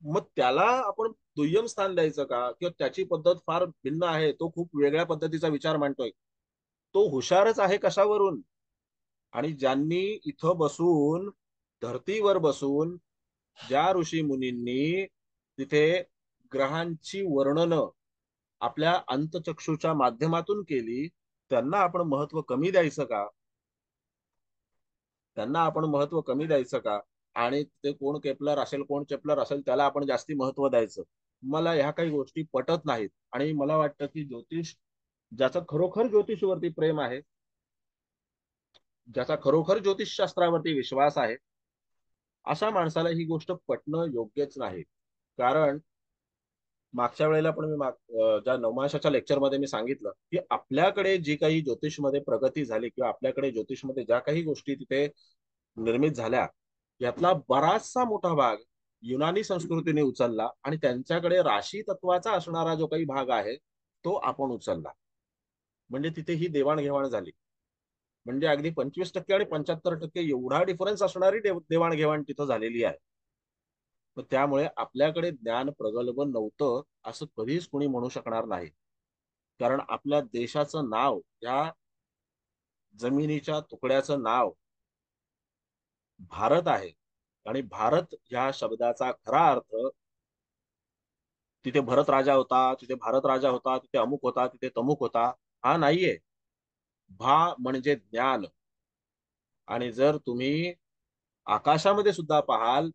मग त्याला आपण दुय्यम स्थान द्यायचं का? किंवा त्याची पद्धत फार भिन्न आहे, तो खूप वेगळ्या पद्धतीचा विचार मांडतोय. तो हुशारच आहे कशावरून? आणि ज्यांनी इथं बसून धरतीवर बसून ज्या ऋषी मुनींनी तिथे ग्रहांची वर्णनं आपल्या अंतचक्षुच्या माध्यमातून केली, त्यांना आपण महत्व कमी द्यायचं का? त्यांना आपण महत्व कमी द्यायचं का? आणि ते कोण केपलर असेल कोण चेपलर असेल त्याला आपण जास्ती महत्व द्यायचं? मला ह्या काही गोष्टी पटत नाहीत. आणि मला वाटतं की ज्योतिष, ज्याचं खरोखर ज्योतिषवरती प्रेम आहे, ज्याचा खरोखर ज्योतिषशास्त्रावरती विश्वास आहे, अशा माणसाला ही गोष्ट पटणं योग्यच नाही. कारण मागच्या वेळेला पण मी ज्या नवमाशाच्या लेक्चरमध्ये मी सांगितलं की आपल्याकडे जी काही ज्योतिषमध्ये प्रगती झाली किंवा आपल्याकडे ज्योतिषमध्ये ज्या काही गोष्टी तिथे निर्मित झाल्या, यातला बराचसा मोठा भाग युनानी संस्कृतीने उचलला आणि त्यांच्याकडे राशी तत्वाचा असणारा जो काही भाग आहे तो आपण उचलला. म्हणजे तिथे ही देवाणघेवाण झाली. म्हणजे अगदी 25% आणि 75% एवढा डिफरन्स असणारी देवाणघेवाण तिथं झालेली आहे. तर त्यामुळे आपल्याकडे ज्ञान प्रगल्भ नव्हतं असं कधीच कोणी म्हणू शकणार नाही. कारण आपल्या देशाचं नाव, या जमिनीच्या तुकड्याचं नाव भारत आहे. आणि भारत ह्या शब्दाचा खरा अर्थ, तिथे भरत राजा होता, तिथे भारत राजा होता, तिथे अमुक होता, तिथे तमुक होता, हा नाहीये. भा म्हणजे ज्ञान. आणि जर तुम्ही आकाशामध्ये सुद्धा पाहाल,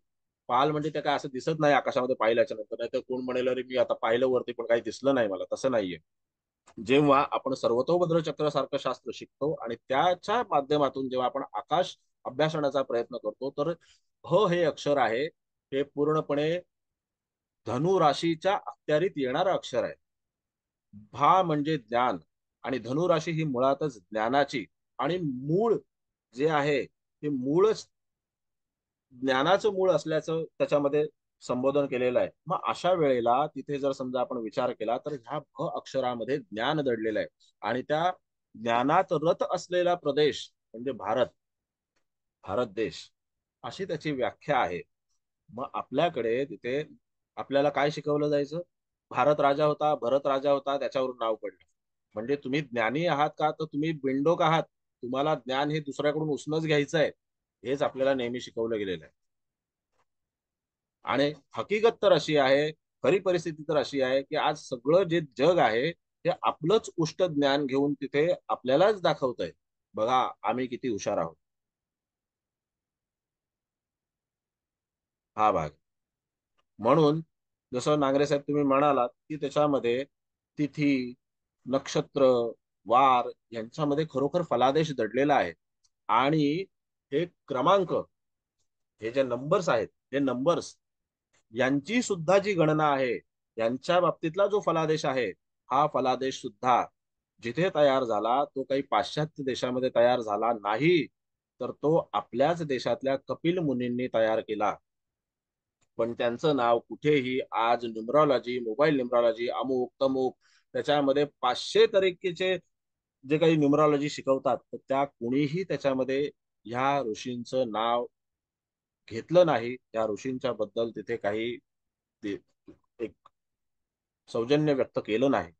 पाहाल म्हणजे ते काय असं दिसत नाही आकाशामध्ये पाहिल्याच्या नंतर, नाही तर कोण म्हणेल अरे मी आता पाहिलं वरती पण काही दिसलं नाही मला, तसं नाहीये. जेव्हा आपण सर्वतोभद्र चक्र सारखं शास्त्र शिकतो आणि त्याच्या माध्यमातून जेव्हा आपण आकाश अभ्यासण्याचा प्रयत्न करतो, तर हे अक्षर आहे, हे पूर्णपणे धनु राशीच्या अखत्यारीत येणारं अक्षर आहे. भा म्हणजे ज्ञान आणि धनु राशी ही मुळातच ज्ञानाची आणि मूळ जे आहे ते मूळच ज्ञानाचं मूळ असल्याचं त्याच्यामध्ये संबोधन केलेलं आहे. मग अशा वेळेला तिथे जर समजा आपण विचार केला तर ह्या भ अक्षरामध्ये ज्ञान दडलेलं आहे आणि त्या ज्ञानात रत असलेला प्रदेश म्हणजे भारत, भारत देश, अशी त्याची व्याख्या आहे. मग आपल्याकडे तिथे आपल्याला काय शिकवलं जायचं? भारत राजा होता, भरत राजा होता, त्याच्यावरून नाव पडलं. म्हणजे तुम्ही ज्ञानी आहात का? तर तुम्ही बिंडोक आहात. तुम्हाला ज्ञान हे दुसऱ्याकडून उसनच घ्यायचं आहे, हेच आपल्याला नेहमी शिकवलं गेलेलं आहे. आणि हकीकत तर अशी आहे, खरी परिस्थिती तर अशी आहे की आज सगळं जे जग आहे ते आपलंच उष्ट ज्ञान घेऊन तिथे आपल्यालाच दाखवतंय, बघा आम्ही किती हुशार आहोत. हा भाग. म्हणून जसं नांगरे साहेब तुम्ही म्हणालात की त्याच्यामध्ये तिथी, नक्षत्र, वार यांच्यामध्ये खरोखर फलादेश दडलेला आहे. आणि हे क्रमांक, हे जे नंबर्स आहेत, हे नंबर्स यांची सुद्धा जी गणना आहे, यांच्या बाबतीतला जो फलादेश आहे, हा फलादेश सुद्धा जिथे तयार झाला तो काही पाश्चात्य देशामध्ये तयार झाला नाही, तर तो आपल्याच देशातल्या कपिल मुनींनी तयार केला. पण त्यांचं नाव कुठेही आज न्यूमरॉलॉजी, मोबाईल न्यूमरॉलॉजी, अमुक तमुक त्याच्यामध्ये 500 तरीकेचे जे काही न्यूमरॉलॉजी शिकवतात, तर त्या कुणीही त्याच्यामध्ये ह्या ऋषींचं नाव घेतलं नाही. त्या ऋषींच्या बद्दल तिथे काही एक सौजन्य व्यक्त केलं नाही.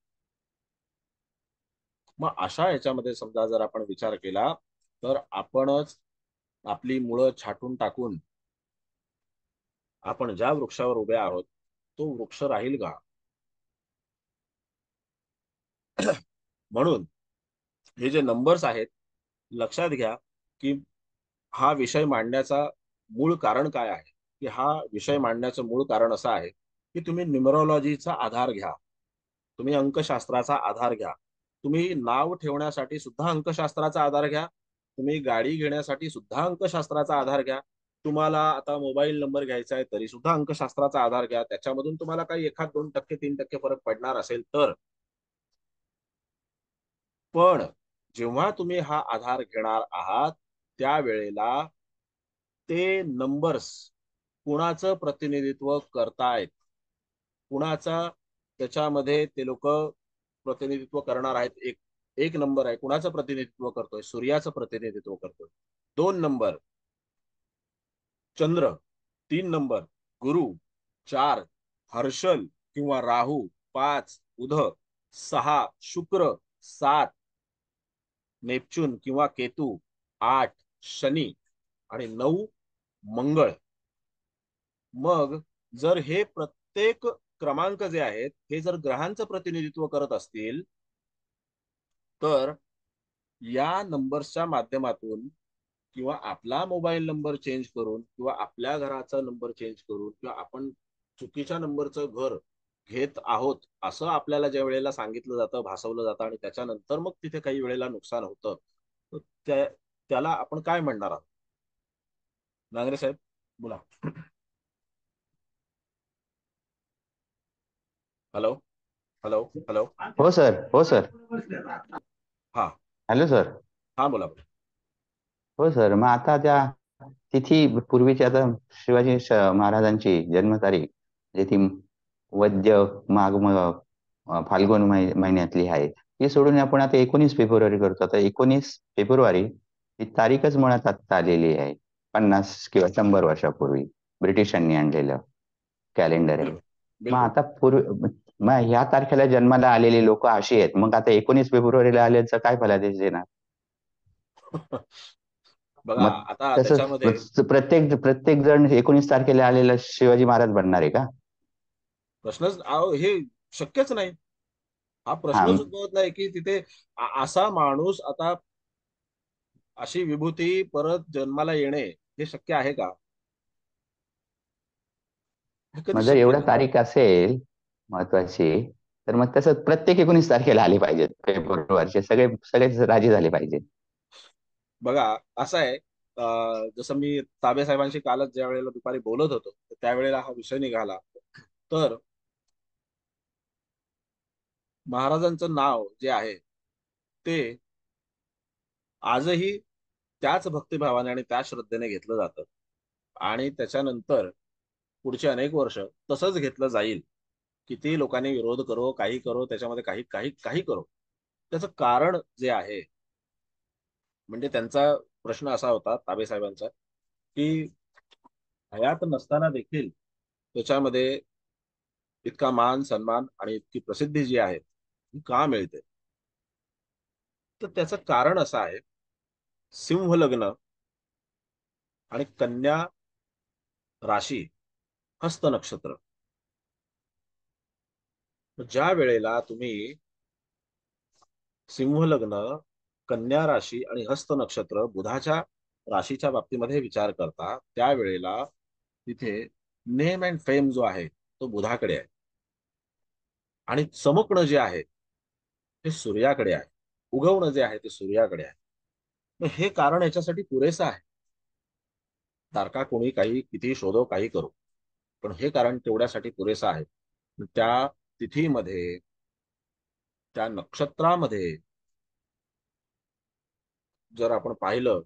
मग अशा याच्यामध्ये समजा जर आपण विचार केला तर आपणच आपली मुळं छाटून टाकून आपण ज्या वृक्षावर उभे आहोत तो वृक्ष राहील का? म्हणून हे जे नंबर्स आहेत, लक्षात घ्या की हा विषय मांडण्याचा मूळ कारण काय आहे, की हा विषय मांडण्याचं मूळ कारण असं आहे की तुम्ही न्यूमरॉलॉजीचा आधार घ्या, तुम्ही अंकशास्त्राचा आधार घ्या, तुम्ही नाव ठेवण्यासाठी सुद्धा अंकशास्त्राचा आधार घ्या, तुम्ही गाडी घेण्यासाठी सुद्धा अंकशास्त्राचा आधार घ्या, तुम्हाला आता मोबाईल नंबर घ्यायचा आहे तरी सुद्धा अंकशास्त्राचा आधार घ्या. त्याच्यामधून तुम्हाला काही 1-2%, 3% फरक पडणार असेल तर, पण जेव्हा तुम्ही हा आधार घेणार आहात त्यावेळेला ते नंबर्स कुणाचं प्रतिनिधित्व करतायत, कुणाचा त्याच्यामध्ये ते लोक प्रतिनिधित्व करणार आहेत. एक एक नंबर आहे, कुणाचं प्रतिनिधित्व करतोय? सूर्याचं प्रतिनिधित्व करतोय. 2 नंबर चंद्र, 3 नंबर गुरु, 4 हर्षल किंवा राहू, 5 बुध, 6 शुक्र, 7 नेपच्यून किंवा केतू, 8 शनी आणि 9 मंगळ. मग जर हे प्रत्येक क्रमांक जे आहेत हे जर ग्रहांचं प्रतिनिधित्व करत असतील, तर या नंबर्सच्या माध्यमातून किंवा आपला मोबाईल नंबर चेंज करून किंवा आपल्या घराचा नंबर चेंज करून किंवा आपण चुकीच्या नंबरचं घर घेत आहोत असं आपल्याला ज्या वेळेला सांगितलं जातं, भासवलं जातं आणि त्याच्यानंतर मग तिथे काही वेळेला नुकसान होतं, तर त्याला आपण काय म्हणणार आहोत? नांगरे साहेब बोला. Hello hello hello. हो सर, हो सर. हा हॅलो सर. हा बोला बोला. हो सर, मग आता त्या तिथी पूर्वीची आता शिवाजी महाराजांची जन्मतारीख जे ती वद्य फाल्गुन महिन्यातली आहे, ती सोडून आपण आता 19 फेब्रुवारी करतो. आता 19 फेब्रुवारी ही तारीखच मुळात आता आलेली आहे. 50 किंवा 100 वर्षापूर्वी ब्रिटिशांनी आणलेलं कॅलेंडर आहे. बिलकुल मग बिलकुल. आता मग ह्या तारखेला जन्माला आलेली लोक अशी आहेत, मग आता 19 फेब्रुवारीला आल्याचं काय फलादेश देणार? बघा मग आता त्याच्यामध्ये तसं प्रत्येक प्रत्येक जण 19 तारखेला आलेला शिवाजी महाराज बनणार आहे का? प्रश्नच हे शक्यच नाही. हा हा. प्रश्नच उद्भवत नाही की तिथे असा माणूस आता अशी विभूती परत जन्माला येणे हे शक्य आहे का? हे मग कधी जर शक्य एवढा नाही. तारीख असेल महत्वाची, तर मग तसं प्रत्येक 19 तारखेला आली पाहिजेत फेब्रुवारीचे. सगळेच राजी झाले पाहिजे. बघा असं आहे, जसं मी ताबे साहेबांशी कालच ज्या वेळेला दुपारी बोलत होतो त्यावेळेला हा विषय निघाला. तर महाराजांचं नाव जे आहे ते आजही त्याच भक्तिभावाने आणि त्या श्रद्धेने घेतलं जातं आणि त्याच्यानंतर पुढचे अनेक वर्ष तसंच घेतलं जाईल. किती लोकांनी विरोध करो, काही करो, त्याच्यामध्ये काही काही काही करो, त्याचं कारण जे आहे, म्हणजे त्यांचा प्रश्न असा होता ताबे साहेबांचा की हयात नसताना देखील त्याच्यामध्ये इतका मान सन्मान आणि इतकी प्रसिद्धी जी आहे ती का मिळते? तर त्याचं कारण असं आहे सिंह लग्न आणि कन्या राशी हस्त नक्षत्र. ज्या वेळेला तुम्ही सिंह लग्न, कन्या राशी आणि हस्त नक्षत्र बुधाच्या राशीच्या बाबतीमध्ये विचार करता, त्यावेळेला तिथे नेम अँड फेम जो आहे तो बुधाकडे आहे आणि चमकणं जे आहे ते सूर्याकडे आहे. उगवणं जे आहे ते सूर्याकडे आहे. मग हे कारण याच्यासाठी पुरेसं आहे. तारका कोणी काही किती शोधो काही करो, पण हे कारण तेवढ्यासाठी पुरेसं आहे. त्या तिथीमध्ये, त्या नक्षत्रामध्ये जर आपण पाहिलं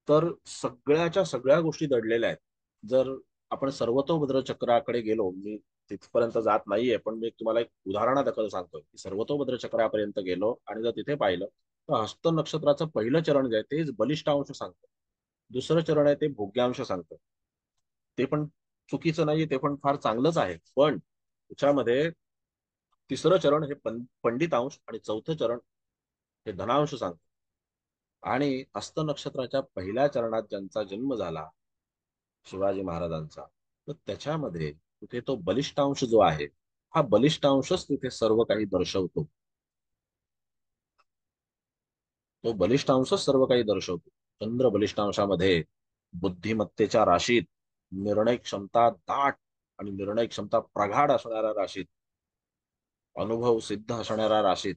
तर सगळ्याच्या सगळ्या गोष्टी दडलेल्या आहेत. जर आपण सर्वतोभद्र चक्राकडे गेलो, मी तिथपर्यंत जात नाहीये, पण मी तुम्हाला एक उदाहरणादाखल सांगतोय की सर्वतोभद्र चक्रापर्यंत गेलो आणि जर तिथे पाहिलं तर हस्त नक्षत्राचं पहिलं चरण जे आहे ते बलिष्ठांश सांगतं. दुसरं चरण आहे ते भोग्यांश सांगतं. ते पण चुकीचं नाहीये, ते पण फार चांगलंच आहे. पण त्याच्यामध्ये तिसरं चरण हे पंडितांश आणि चौथं चरण हे धनांश सांगतं. आणि हस्त नक्षत्राच्या पहिल्या चरणात ज्यांचा जन्म झाला शिवाजी महाराजांचा, तर त्याच्यामध्ये तिथे तो बलिष्ठांश जो आहे, हा बलिष्ठांशच तिथे सर्व काही दर्शवतो. तो बलिष्ठांशच सर्व काही दर्शवतो. चंद्र बलिष्ठांशामध्ये बुद्धिमत्तेच्या राशीत, निर्णय क्षमता दाट आणि निर्णय क्षमता प्रगाढ असणाऱ्या राशीत, अनुभव सिद्ध असणाऱ्या राशीत,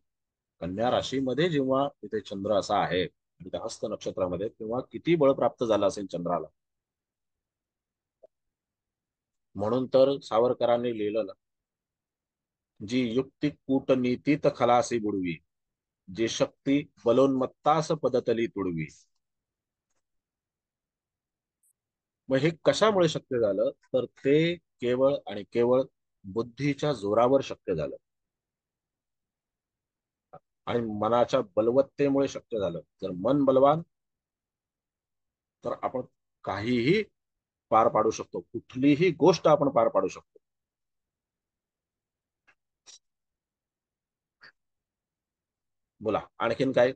कन्या राशीमध्ये जेव्हा तिथे चंद्र असा आहे आणि त्या हस्त नक्षत्रामध्ये, तेव्हा किती बळ प्राप्त झालं असेल चंद्राला. म्हणून तर सावरकरांनी लिहिलं ना, जी युक्ती कूटनीतीत खलासी बुडवी, जे शक्ती बलोन्मत्तास पदतली तुडवी. मग हे कशामुळे शक्य झालं, तर ते केवळ आणि केवळ बुद्धीच्या जोरावर शक्य झालं आणि मनाच्या बलवत्तेमुळे शक्य झालं. जर मन बलवान तर आपण काहीही पार पाडू शकतो, कुठलीही गोष्ट आपण पार पाडू शकतो. बोला आणखीन काय,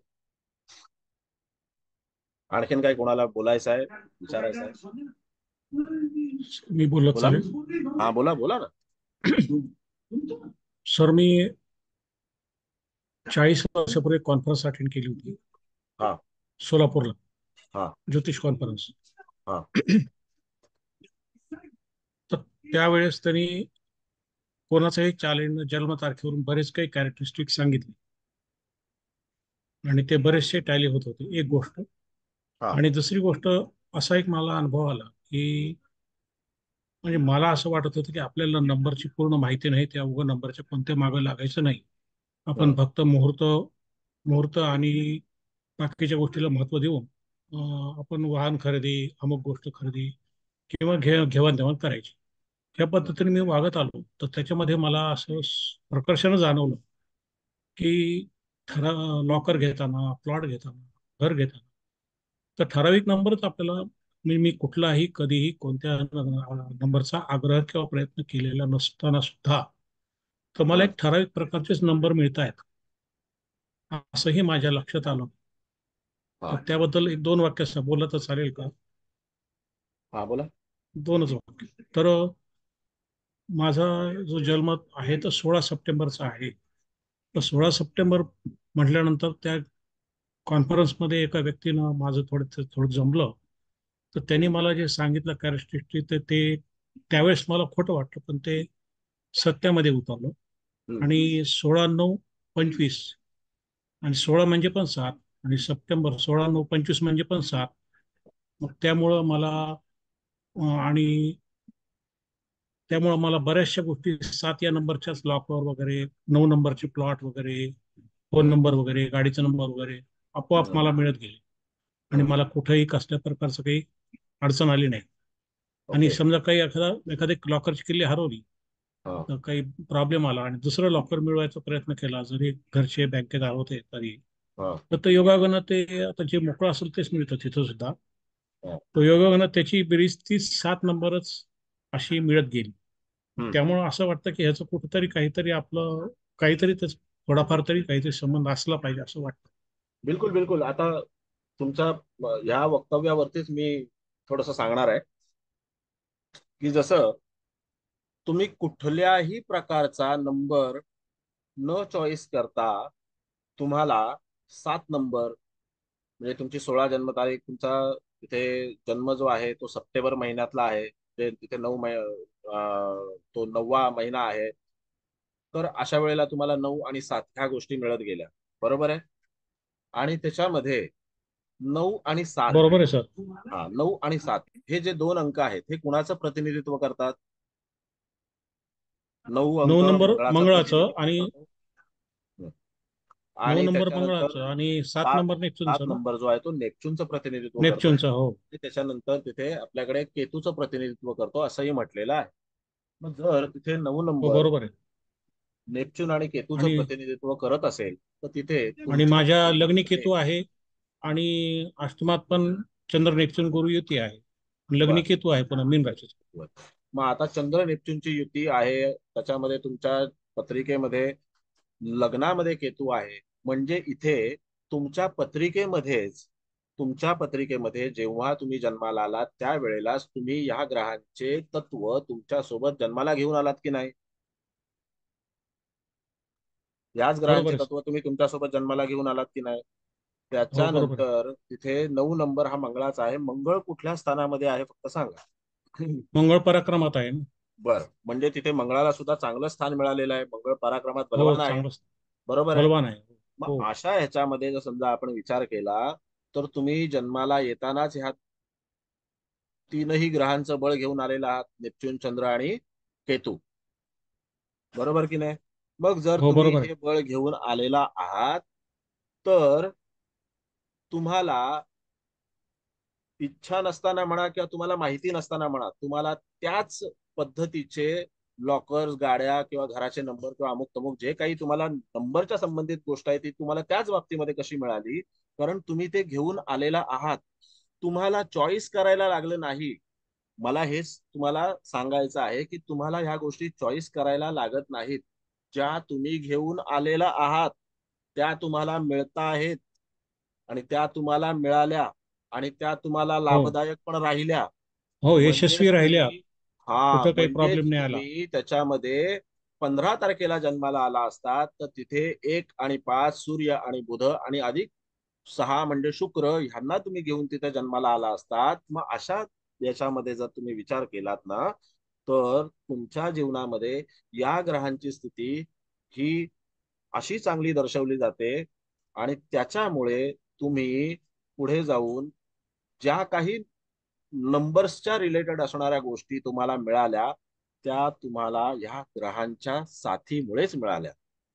आणखीन काय कोणाला बोलायचं आहे, विचारायचं आहे? मी बोलत बोला. चालेल? हा बोला, बोला ना. सर, मी 40 वर्षापूर्वी कॉन्फरन्स अटेंड केली होती हा सोलापूरला, हा ज्योतिष कॉन्फरन्स. हा तर त्यावेळेस त्यांनी कोणाचाही चॅलेंज जन्मतारखेवरून बरेच काही कॅरेक्टरिस्टिक सांगितले आणि ते बरेचसे टॅली होत होते, एक गोष्ट. हा आणि दुसरी गोष्ट, असा एक मला अनुभव आला की म्हणजे मला असं वाटत होतं की आपल्याला नंबरची पूर्ण माहिती नाही, त्या उगा नंबरच्या कोणत्या मागे लागायचं नाही. आपण फक्त मुहूर्त मुहूर्त आणि बाकीच्या गोष्टीला महत्त्व देऊन आपण वाहन खरेदी, अमुक गोष्ट खरेदी किंवा घेवाणदेवाण करायची. ह्या पद्धतीने मी वागत आलो. तर त्याच्यामध्ये मला असं प्रकर्षानं जाणवलं की लॉकर घेताना, प्लॉट घेताना, घर घेताना, तर ठराविक नंबरच आपल्याला, मी कुठलाही कधीही कोणत्या नंबरचा आग्रह किंवा प्रयत्न केलेला नसताना सुद्धा तर मला एक ठराविक प्रकारचेच नंबर मिळत आहेत असंही माझ्या लक्षात आलं. तर हा त्याबद्दल एक दोन वाक्य बोललं तर चालेल का? हा बोला. दोनच वाक्य. तर माझा जो जन्म आहे तो 16 सप्टेंबरचा आहे. तर 16 सप्टेंबर म्हटल्यानंतर त्या कॉन्फरन्समध्ये एका व्यक्तीनं माझं थोडं थोडं जमलं. तर त्यांनी मला जे सांगितलं कॅरेक्टरिस्टिक, तर ते त्यावेळेस मला खोटं वाटलं, पण ते सत्यामध्ये उतरलं. आणि 16/9/25 आणि 16 म्हणजे पण 7 आणि सप्टेंबर 16/9/25 म्हणजे पण 7. मग त्यामुळं मला बऱ्याचशा गोष्टी 7 या नंबरच्याच लॉकवर वगैरे, 9 नंबरचे प्लॉट वगैरे, फोन नंबर वगैरे, गाडीचा नंबर वगैरे आपोआप मला मिळत गेले आणि मला कुठेही कसल्या प्रकारचं काही अडचण आली नाही. आणि ओके. समजा काही एखादी लॉकरची किल्ली हरवली, हा तर काही प्रॉब्लेम आला आणि दुसरं लॉकर मिळवायचा प्रयत्न केला, जरी घरचे बँकेत होते तरी, हा तर ते योगायोगानं ते आता जे मोकळं असेल तेच मिळतं तिथं सुद्धा. हा. तो योगायोगानं त्याची बेरीज ती 7 नंबरच अशी मिळत गेली. त्यामुळं असं वाटतं की ह्याचं कुठंतरी काहीतरी आपलं काहीतरी थोडाफार तरी काहीतरी संबंध असला पाहिजे असं वाटतं. बिलकुल बिलकुल. आता तुमच्या ह्या वक्तव्यावरतीच मी थोडस सांगणार आहे की जसं तुम्ही कुठल्याही प्रकारचा नंबर न चॉईस करता तुम्हाला 7 नंबर, म्हणजे तुमची 16 जन्मतारीख, तुमचा तिथे जन्म जो आहे तो सप्टेंबर महिन्यातला आहे, ते तिथे तो 9वा महिना आहे. तर अशा वेळेला तुम्हाला 9 आणि 7 ह्या गोष्टी मिळत गेल्या, बरोबर आहे. आणि त्याच्यामध्ये 9 आणि 7, बरोबर आहे सर. हा 9 आणि 7 हे जे 2 अंक आहेत हे कुणाचं प्रतिनिधित्व करतात? 9 अंक 9 नंबर मंगळाचं मंगळाचं प्रतिनिधित्व आणि करतो. 9 आणि नंबर त्याच्यानंतर मंगळाचं आणि 7 सात नंबर सात नेपच्यूनचं ना. नंबर जो आहे तो नेपच्यूनचं प्रतिनिधित्व करतो. नेपच्यूनचा, हो. त्याच्यानंतर तिथे आपल्याकडे केतूचं प्रतिनिधित्व करतो असंही म्हटलेलं आहे. मग जर तिथे 9 हो, नंबर बरोबर आहे. नेपच्यून आणि केतूचं आणि प्रतिनिधित्व करत असेल तर तिथे आणि तुमच्या माझ्या लग्नी जीवनामध्ये केतू आहे आणि अष्टमात पण चंद्र नेपच्यून गुरु युती आहे. लग्नी बर केतू आहे पुन्हा मीन राशीचा. बर. मग आता चंद्र नेपच्यूनची युती आहे, त्याच्यामध्ये तुमच्या पत्रिकेमध्ये लग्नामध्ये केतू आहे, म्हणजे इथे तुमच्या पत्रिकेमध्येच तुमच्या पत्रिकेमध्ये जेव्हा तुम्ही जन्माला आलात त्यावेळेलाच तुम्ही या ग्रहांचे तत्व तुमच्या सोबत जन्माला घेऊन आलात की नाही? याच बरोबर ग्रहांचे आहे सर. तत्व तुम्ही तुमच्यासोबत जन्माला घेऊन आलात की नाही? हो, बरोबर आहे. त्याच्यानंतर तिथे 9 नंबर हा मंगळाचा आहे. मंगळ कुठल्या स्थानामध्ये आहे फक्त सांगा. मंगळ पराक्रमात आहे ना. बर, म्हणजे तिथे मंगळाला सुद्धा चांगलं स्थान मिळालेलं आहे, मंगळ पराक्रमात हो, बलवान आहे, चांगलं. बरोबर आहे. बलवान आहे. मग हो. अशा ह्याच्यामध्ये जर समजा आपण विचार केला तर तुम्ही जन्माला येतानाच ह्या 3ही ग्रहांचं बळ घेऊन आलेला आहात, नेपच्यून, चंद्र आणि केतू, बरोबर की नाही? मग जर हो, तुम्ही बरोबर आहे. हे बळ घेऊन आलेला आहात तर तुम्हाला इच्छा नसताना म्हणा किंवा तुम्हाला माहिती नसताना म्हणा, तुम्हाला त्याच पद्धतीचे लॉकर्स, गाड्या किंवा घराचे नंबर किंवा अमुक तमुक जे काही तुम्हाला नंबरच्या संबंधित गोष्ट आहे ती तुम्हाला त्याच बाबतीमध्ये कशी मिळाली? कारण तुम्ही ते घेऊन आलेला आहात, तुम्हाला चॉईस करायला लागलं नाही. मला हेच तुम्हाला सांगायचं आहे की तुम्हाला ह्या गोष्टी चॉईस करायला लागत नाहीत. ज्या तुम्ही घेऊन आलेला आहात त्या तुम्हाला मिळत आहेत आणि त्या तुम्हाला मिळाल्या आणि त्या तुम्हाला हो, लाभदायक पण राहिल्या. हो, यशस्वी म्हणजेच राहिल्या. तुम्ही हा कुठं काही म्हणजेच प्रॉब्लेम नाही आला. तुम्ही त्याच्यामध्ये 15 तारखेला जन्माला आला असतात तर तिथे 1 आणि 5 सूर्य आणि बुध आणि अधिक 6 म्हणजे शुक्र ह्यांना तुम्ही घेऊन तिथे जन्माला आला असतात. मग अशा याच्यामध्ये जर तुम्ही विचार केलात ना तर तुमच्या जीवनामध्ये या ग्रहांची स्थिती ही अशी चांगली दर्शवली जाते आणि त्याच्यामुळे तुम्ही पुढे जाऊन ज्या काही नंबर्सच्या रिलेटेड असणाऱ्या गोष्टी तुम्हाला मिळाल्या त्या तुम्हाला ह्या ग्रहांच्या साथीमुळेच मिळाल्या.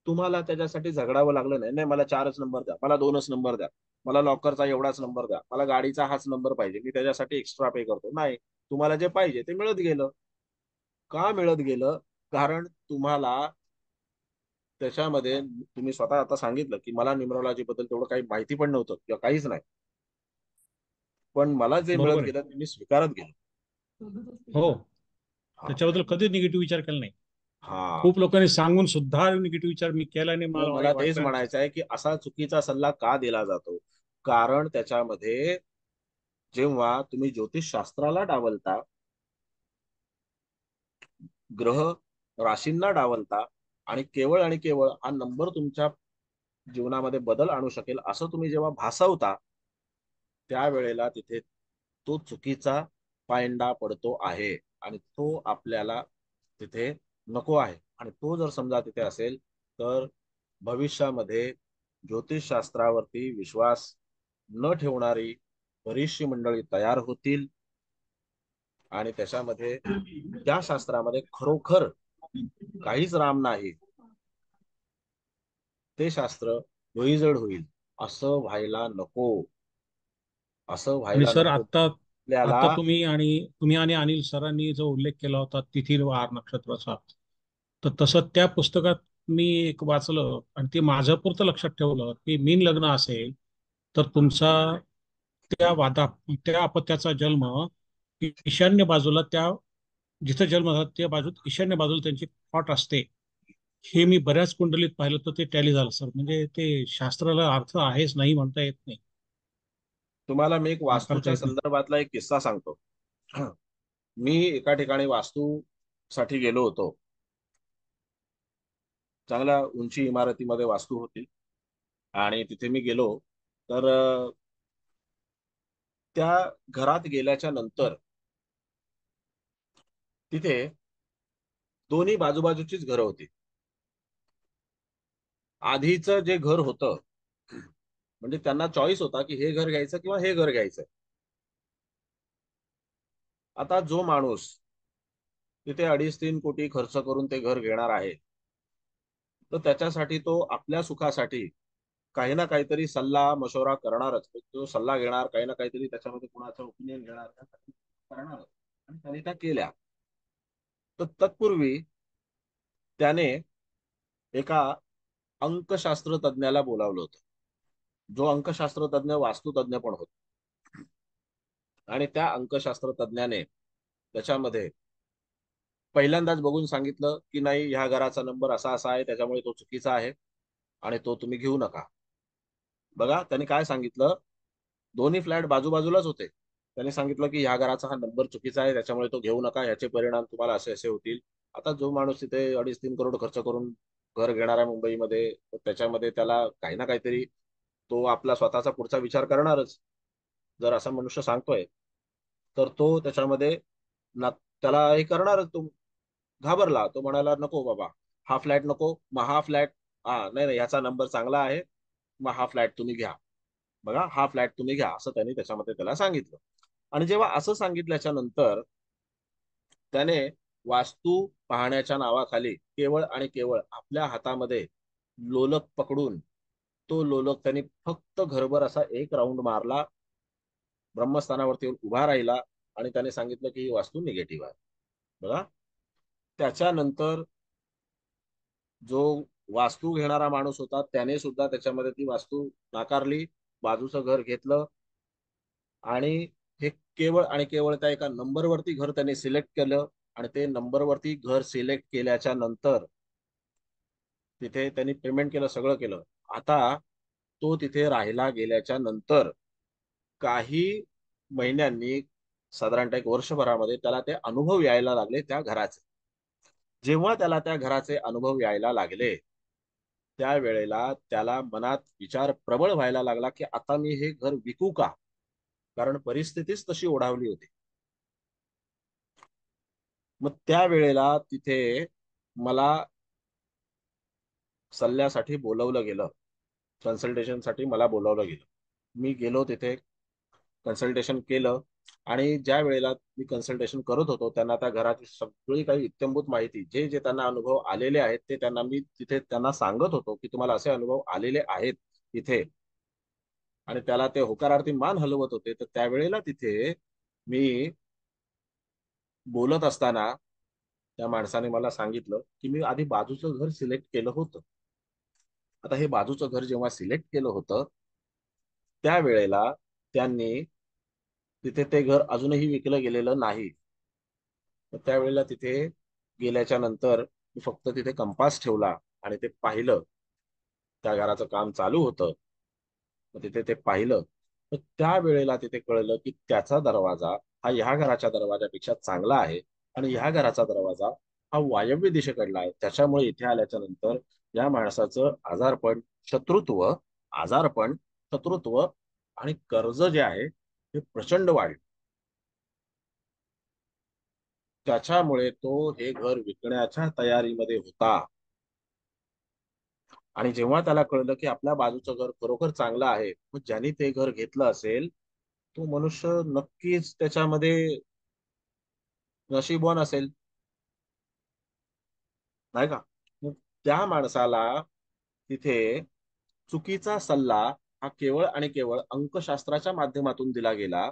तुम्हाला त्याच्यासाठी झगडावं लागलं नाही. नाही मला 4च नंबर द्या, मला 2च नंबर द्या, मला लॉकरचा एवढाच नंबर द्या, मला गाडीचा हाच नंबर पाहिजे, मी त्याच्यासाठी एक्स्ट्रा पे करतो. नाही, तुम्हाला जे पाहिजे ते मिळत गेलं. का मिळत गेलं? कारण तुम्हाला त्याच्यामध्ये तुम्ही स्वतः आता सांगितलं की मला न्यूमरोलॉजी बद्दल तेवढं काही माहिती पण नव्हतं किंवा काहीच नाही, पण मला जे मिळत बरोबर आहे. गेलं ते मी स्वीकारत गेलो. हो, हा त्याच्याबद्दल कधीच निगेटिव्ह विचार केला नाही. हा खूप लोकांनी सांगून सुद्धा निगेटिव्ह विचार मी केला नाही, मग मला मला वाईट तेच वाटलं नाही. म्हणायचं आहे की असा चुकीचा सल्ला का दिला जातो? कारण त्याच्यामध्ये जेव्हा तुम्ही ज्योतिषशास्त्राला डावलता, ग्रह राशींना डावलता आणि केवळ हा नंबर तुमच्या जीवनामध्ये बदल आणू शकेल असं तुम्ही जेव्हा भासवता त्यावेळेला तिथे तो चुकीचा पायंडा पडतो आहे आणि तो आपल्याला तिथे नको आहे. आणि तो जर समजा तिथे असेल तर भविष्यामध्ये ज्योतिषशास्त्रावरती विश्वास न ठेवणारी बरीचशी मंडळी तयार होतील आणि त्याच्यामध्ये त्या शास्त्रामध्ये खरोखर काहीच राम नाही, ते शास्त्र धुळीजड होईल. असं व्हायला नको, असं आणि व्हायला सर, नको. आता आपल्याला आता तुम्ही आणि अनिल सरांनी जो उल्लेख केला होता तिथी वार नक्षत्राचा, तर तसं त्या पुस्तकात मी एक वाचलं आणि ते माझं पुरतं लक्षात ठेवलं की मीन लग्न असेल तर तुमचा त्या अपत्याचा जन्म ईशान्य बाजूला, त्या जिथं जन्म झाला त्या बाजूत ईशान्य बाजूला त्यांची खाट असते. हे मी बऱ्याच कुंडलीत पाहिलं तर ते टॅली झालं सर. म्हणजे ते शास्त्राला अर्थ आहेच नाही म्हणता येत नाही. तुम्हाला मी एक नाकारता वास्तूच्या येत नाही. संदर्भातला एक किस्सा सांगतो. मी एका ठिकाणी वास्तूसाठी गेलो होतो. चांगल्या उंची इमारतीमध्ये वास्तू होती आणि तिथे मी गेलो. तर त्या घरात गेल्याच्या नंतर तिथे दोन्ही बाजूबाजूचीच घरं होती. आधीचं जे घर होतं, म्हणजे त्यांना चॉईस होता की हे घर घ्यायचं किंवा हे घर घ्यायचं. आता जो माणूस तिथे 2.5-3 कोटी खर्च करून ते घर घेणार आहे, तर त्याच्यासाठी तो आपल्या सुखासाठी काही ना काहीतरी सल्ला मशवरा करणारच. तो सल्ला घेणार, काही ना काहीतरी त्याच्यामध्ये कुणाचं ओपिनियन घेणार, त्यासाठी करणारच. आणि त्याने त्या केल्या. तर तत्पूर्वी त्याने एका अंकशास्त्र तज्ञाला बोलावलं होतं, जो अंकशास्त्र तज्ञ वास्तुतज्ञ पण होता. आणि त्या अंकशास्त्र तज्ञाने त्याच्यामध्ये पहिल्यांदाच बघून सांगितलं की नाही, ह्या घराचा नंबर असा असा आहे, त्याच्यामुळे तो चुकीचा आहे आणि तो तुम्ही घेऊ नका. बघा त्यांनी काय सांगितलं. दोन्ही फ्लॅट बाजूबाजूलाच होते. त्यांनी सांगितलं की ह्या घराचा हा नंबर चुकीचा आहे, त्याच्यामुळे तो घेऊ नका, ह्याचे परिणाम तुम्हाला असे असे होतील. आता जो माणूस तिथे 2.5-3 करोड खर्च करून घर घेणार आहे मुंबईमध्ये, तर त्याच्यामध्ये त्याला काही ना काहीतरी तो आपला स्वतःचा पुढचा विचार करणारच. जर असा मनुष्य सांगतोय तर तो त्याच्यामध्ये ना, त्याला हे करणारच. तो घाबरला. तो म्हणाला नको बाबा, हा फ्लॅट नको, मग हा फ्लॅट, हा नाही नाही ह्याचा नंबर चांगला आहे, मग हा फ्लॅट तुम्ही घ्या. बघा हा फ्लॅट तुम्ही घ्या, असं त्यांनी त्याच्यामध्ये त्याला सांगितलं. आणि जेव्हा असं सांगितल्याच्या नंतर त्याने वास्तू पाहण्याच्या नावाखाली केवळ आणि केवळ आपल्या हातामध्ये लोलक पकडून तो लोलक त्यांनी फक्त घरभर असा एक राऊंड मारला, ब्रह्मस्थानावरती येऊन उभा राहिला आणि त्याने सांगितलं की ही वास्तू निगेटिव्ह आहे. बघा त्याच्यानंतर जो वास्तू घेणारा माणूस होता त्याने सुद्धा त्याच्यामध्ये ती वास्तू नाकारली, बाजूचं घर घेतलं आणि हे केवळ आणि केवळ त्या एका नंबरवरती घर त्याने सिलेक्ट केलं. आणि ते नंबरवरती घर सिलेक्ट केल्याच्या नंतर तिथे त्यांनी पेमेंट केलं, सगळं केलं. आता तो तिथे राहायला गेल्याच्या नंतर काही महिन्यांनी, साधारणतः 1 वर्षभरामध्ये त्याला ते अनुभव यायला लागले त्या घराचे. जेव्हा त्याला त्या घराचे अनुभव यायला लागले त्यावेळेला त्याला मनात विचार प्रबळ व्हायला लागला की आता मी हे घर विकू का, कारण परिस्थितीच तशी ओढावली होती. मग त्यावेळेला तिथे मला सल्ल्यासाठी बोलवलं गेलं, कन्सल्टेशनसाठी मला बोलवलं गेलं. मी गेलो तिथे, कन्सल्टेशन केलं. आणि ज्या वेळेला मी कन्सल्टेशन करत होतो त्यांना त्या घराची सगळी काही इत्यंभूत माहिती, जे जे त्यांना अनुभव आलेले आहेत ते त्यांना मी तिथे त्यांना सांगत होतो की तुम्हाला असे अनुभव आलेले आहेत तिथे. आणि त्याला ते होकारार्थी मान हलवत होते. तर त्यावेळेला तिथे मी बोलत असताना त्या माणसाने मला सांगितलं की मी आधी बाजूचं घर सिलेक्ट केलं होतं. आता हे बाजूचं घर जेव्हा सिलेक्ट केलं होतं त्यावेळेला त्यांनी तिथे ते घर अजूनही विकलं गेलेलं नाही. तर त्यावेळेला तिथे गेल्याच्या नंतर मी फक्त तिथे कंपास ठेवला आणि ते पाहिलं. त्या घराचं काम चालू होतं. मग तिथे ते पाहिलं. तर त्यावेळेला तिथे कळलं की त्याचा दरवाजा हा ह्या घराच्या दरवाजापेक्षा चांगला आहे आणि ह्या घराचा दरवाजा हा वायव्य दिशेकडला आहे. त्याच्यामुळे इथे आल्याच्या नंतर या माणसाचं शत्रुत्व आजारपण शत्रुत्व आणि कर्ज जे आहे ते प्रचंड वाढलं. त्याच्यामुळे तो हे घर विकण्याच्या तयारीमध्ये होता. आणि जेव्हा त्याला कळलं की आपल्या बाजूचं घर खरोखर चांगलं आहे, मग ज्यांनी ते घर घेतलं असेल तो मनुष्य नक्कीच त्याच्यामध्ये नशीबवान असेल, नाही का. मग त्या माणसाला तिथे चुकीचा सल्ला हा केवळ आणि केवळ अंकशास्त्राच्या माध्यमातून दिला गेला.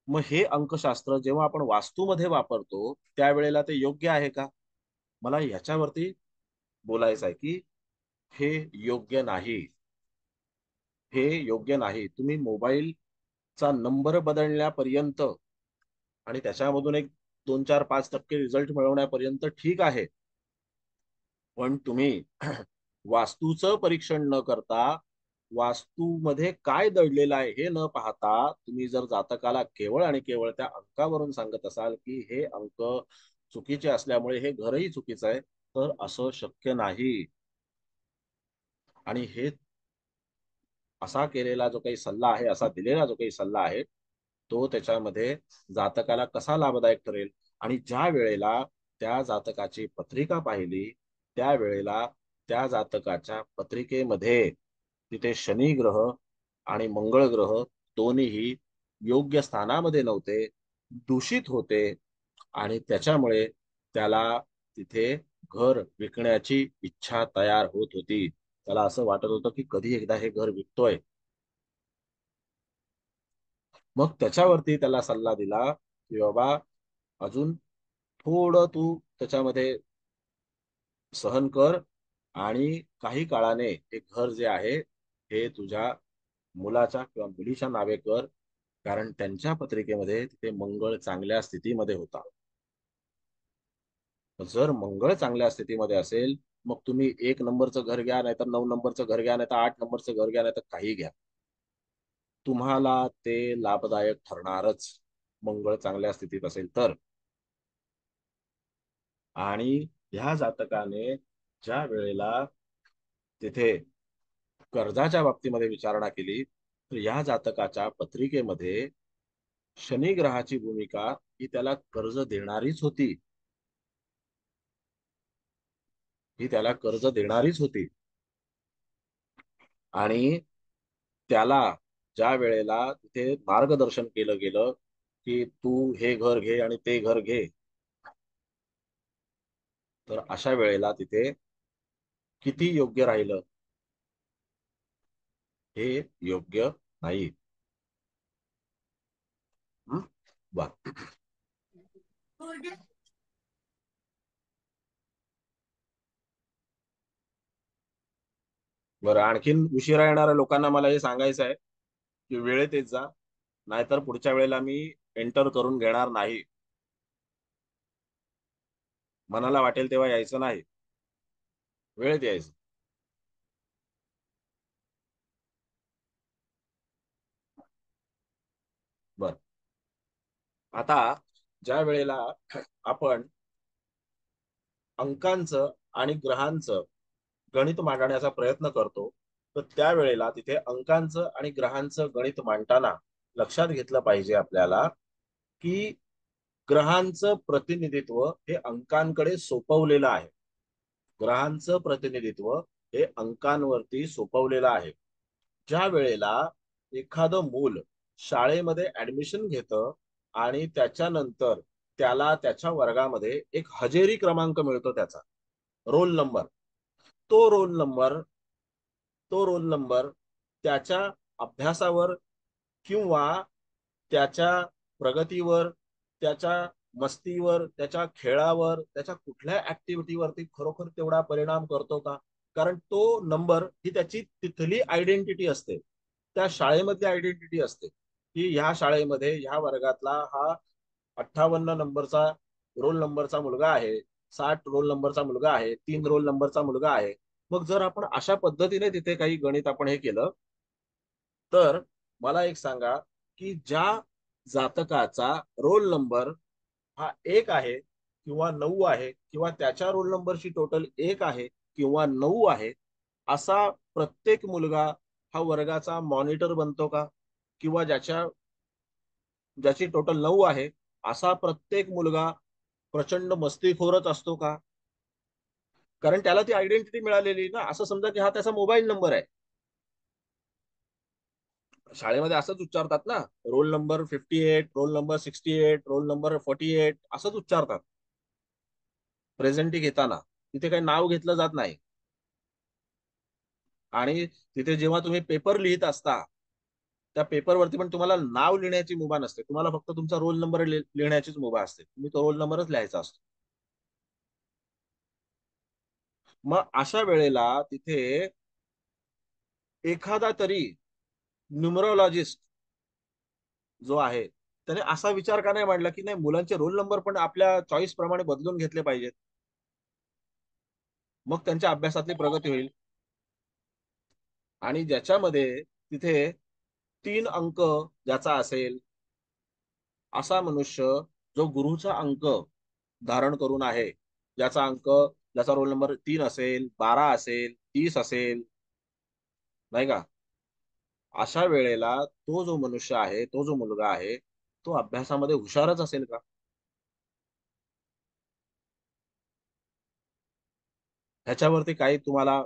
मग हे अंकशास्त्र जेव्हा आपण वास्तूमध्ये वापरतो त्यावेळेला ते योग्य आहे का? मला याच्यावरती बोलायचं आहे की हे योग्य नाही. हे योग्य नाही. तुम्ही मोबाईलचा नंबर बदलण्यापर्यंत आणि त्याच्यामधून एक 2-4-5% रिझल्ट मिळवण्यापर्यंत ठीक आहे. पण तुम्ही वास्तूचं परीक्षण न करता वास्तूमध्ये काय दडलेलं आहे हे न पाहता तुम्ही जर जातकाला केवळ आणि केवळ त्या अंकावरून सांगत असाल की हे अंक चुकीचे असल्यामुळे हे घरही चुकीचं आहे, तर असं शक्य नाही. आणि हे असा केलेला जो काही सल्ला आहे, असा दिलेला जो काही सल्ला आहे, तो त्याच्यामध्ये जातकाला कसा लाभदायक ठरेल. आणि ज्या वेळेला त्या जातकाची पत्रिका पाहिली, त्यावेळेला त्या जातकाच्या पत्रिकेमध्ये तिथे शनी ग्रह आणि मंगळ ग्रह दोन्हीही योग्य स्थानामध्ये नव्हते, दूषित होते. आणि त्याच्यामुळे त्याला तिथे घर विकण्याची इच्छा तयार होत होती. त्याला असं वाटत होतं की कधी एकदा हे घर विकतोय. मग त्याच्यावरती त्याला सल्ला दिला की बाबा अजून थोडं तू त्याच्यामध्ये सहन कर आणि काही काळाने हे घर जे आहे हे तुझ्या मुलाच्या किंवा मुलीच्या नावे कर, कारण त्यांच्या पत्रिकेमध्ये तिथे मंगळ चांगल्या स्थितीमध्ये होता. जर मंगळ चांगल्या स्थितीमध्ये असेल, मग तुम्ही 1 नंबरचं घर घ्या, नाहीतर 9 नंबरचं घर घ्या, नाहीतर 8 नंबरचं घर घ्या, नाहीतर काही घ्या, तुम्हाला ते लाभदायक ठरणारच, मंगळ चांगल्या स्थितीत असेल तर. आणि ह्या जातकाने ज्या वेळेला तिथे कर्जाच्या बाबतीमध्ये विचारणा केली, तर या जातकाच्या पत्रिकेमध्ये शनी ग्रहाची भूमिका ही त्याला कर्ज देणारीच होती. ही त्याला कर्ज देणारीच होती. आणि त्याला ज्या वेळेला तिथे मार्गदर्शन केलं गेलं की तू हे घर घे आणि ते घर घे, तर अशा वेळेला तिथे किती योग्य राहिलं? हे योग्य नाही. बर. बरं, आणखीन उशिरा येणाऱ्या लोकांना मला हे सांगायचं आहे की वेळेत येत जा, नाहीतर पुढच्या वेळेला मी एंटर करून घेणार नाही. मनाला वाटेल तेव्हा यायचं नाही, वेळेत यायचं. बर. आता ज्या वेळेला आपण अंकांचं आणि ग्रहांचं गणित मांडण्याचा प्रयत्न करतो, तर त्यावेळेला तिथे अंकांचं आणि ग्रहांचं गणित मांडताना लक्षात घेतलं पाहिजे आपल्याला की ग्रहांचं प्रतिनिधित्व हे अंकांकडे सोपवलेलं आहे. ग्रहांचं प्रतिनिधित्व हे अंकांवरती सोपवलेलं आहे. ज्या वेळेला एखादं मूल शाळेमध्ये ऍडमिशन घेतं आणि त्याच्यानंतर त्याला त्याच्या वर्गामध्ये एक हजेरी क्रमांक मिळतो, त्याचा रोल नंबर. तो रोल नंबर तो रोल नंबर त्याच्या अभ्यासावर किंवा त्याच्या प्रगतीवर, त्याच्या मस्तीवर, त्याच्या खेळावर, त्याच्या कुठल्या ऍक्टिव्हिटीवरती खरोखर तेवढा परिणाम करतो का? कारण तो नंबर ही त्याची तिथली आयडेंटिटी असते, त्या शाळेमधली आयडेंटिटी असते की ह्या शाळेमध्ये ह्या वर्गातला हा 58 नंबरचा रोल नंबरचा मुलगा आहे, 60 रोल नंबरचा मुलगा आहे, 3 रोल नंबरचा मुलगा आहे. मग जर आपण अशा पद्धतीने तिथे काही गणित आपण हे केलं, तर मला एक सांगा की ज्या जातकाचा रोल नंबर हा 1 आहे किंवा 9 आहे, किंवा त्याच्या रोल नंबरची टोटल 1 आहे किंवा 9 आहे, असा प्रत्येक मुलगा हा वर्गाचा मॉनिटर बनतो का? किंवा ज्याची टोटल 9 आहे असा प्रत्येक मुलगा प्रचंड मस्तीखोरच असतो का? कारण त्याला ती आयडेंटिटी मिळालेली ना. असं समजा की हा त्याचा मोबाईल नंबर आहे. शाळेमध्ये असंच उच्चारतात ना, roll number 58, roll number 68, roll number 48, असंच उच्चारतात प्रेझेंटी घेताना. तिथे काही नाव घेतलं जात नाही. आणि तिथे जेव्हा तुम्ही पेपर लिहित असता, त्या पेपरवरती पण तुम्हाला नाव लिहिण्याची मुभा नसते, तुम्हाला फक्त तुमचा रोल नंबर लिहिण्याचीच मुभा असते. तुम्ही तो रोल नंबरच लिहायचा असतो. मग अशा वेळेला तिथे एखादा तरी न्यूमरोलॉजिस्ट जो आहे त्याने असा विचार का नाही मांडला की नाही, मुलांचे रोल नंबर पण आपल्या चॉईस प्रमाणे बदलून घेतले पाहिजेत, मग त्यांच्या अभ्यासातली प्रगती होईल. आणि ज्याच्यामध्ये तिथे 3 अंक ज्याचा असेल असा मनुष्य जो गुरुचा अंक धारण करून आहे, ज्याचा रोल नंबर 3 असेल, 12 असेल, 30 असेल, नाही का, अशा वेळेला तो जो मनुष्य आहे, तो जो मुलगा आहे, तो अभ्यासामध्ये हुशारच असेल का? ह्याच्यावरती काही तुम्हाला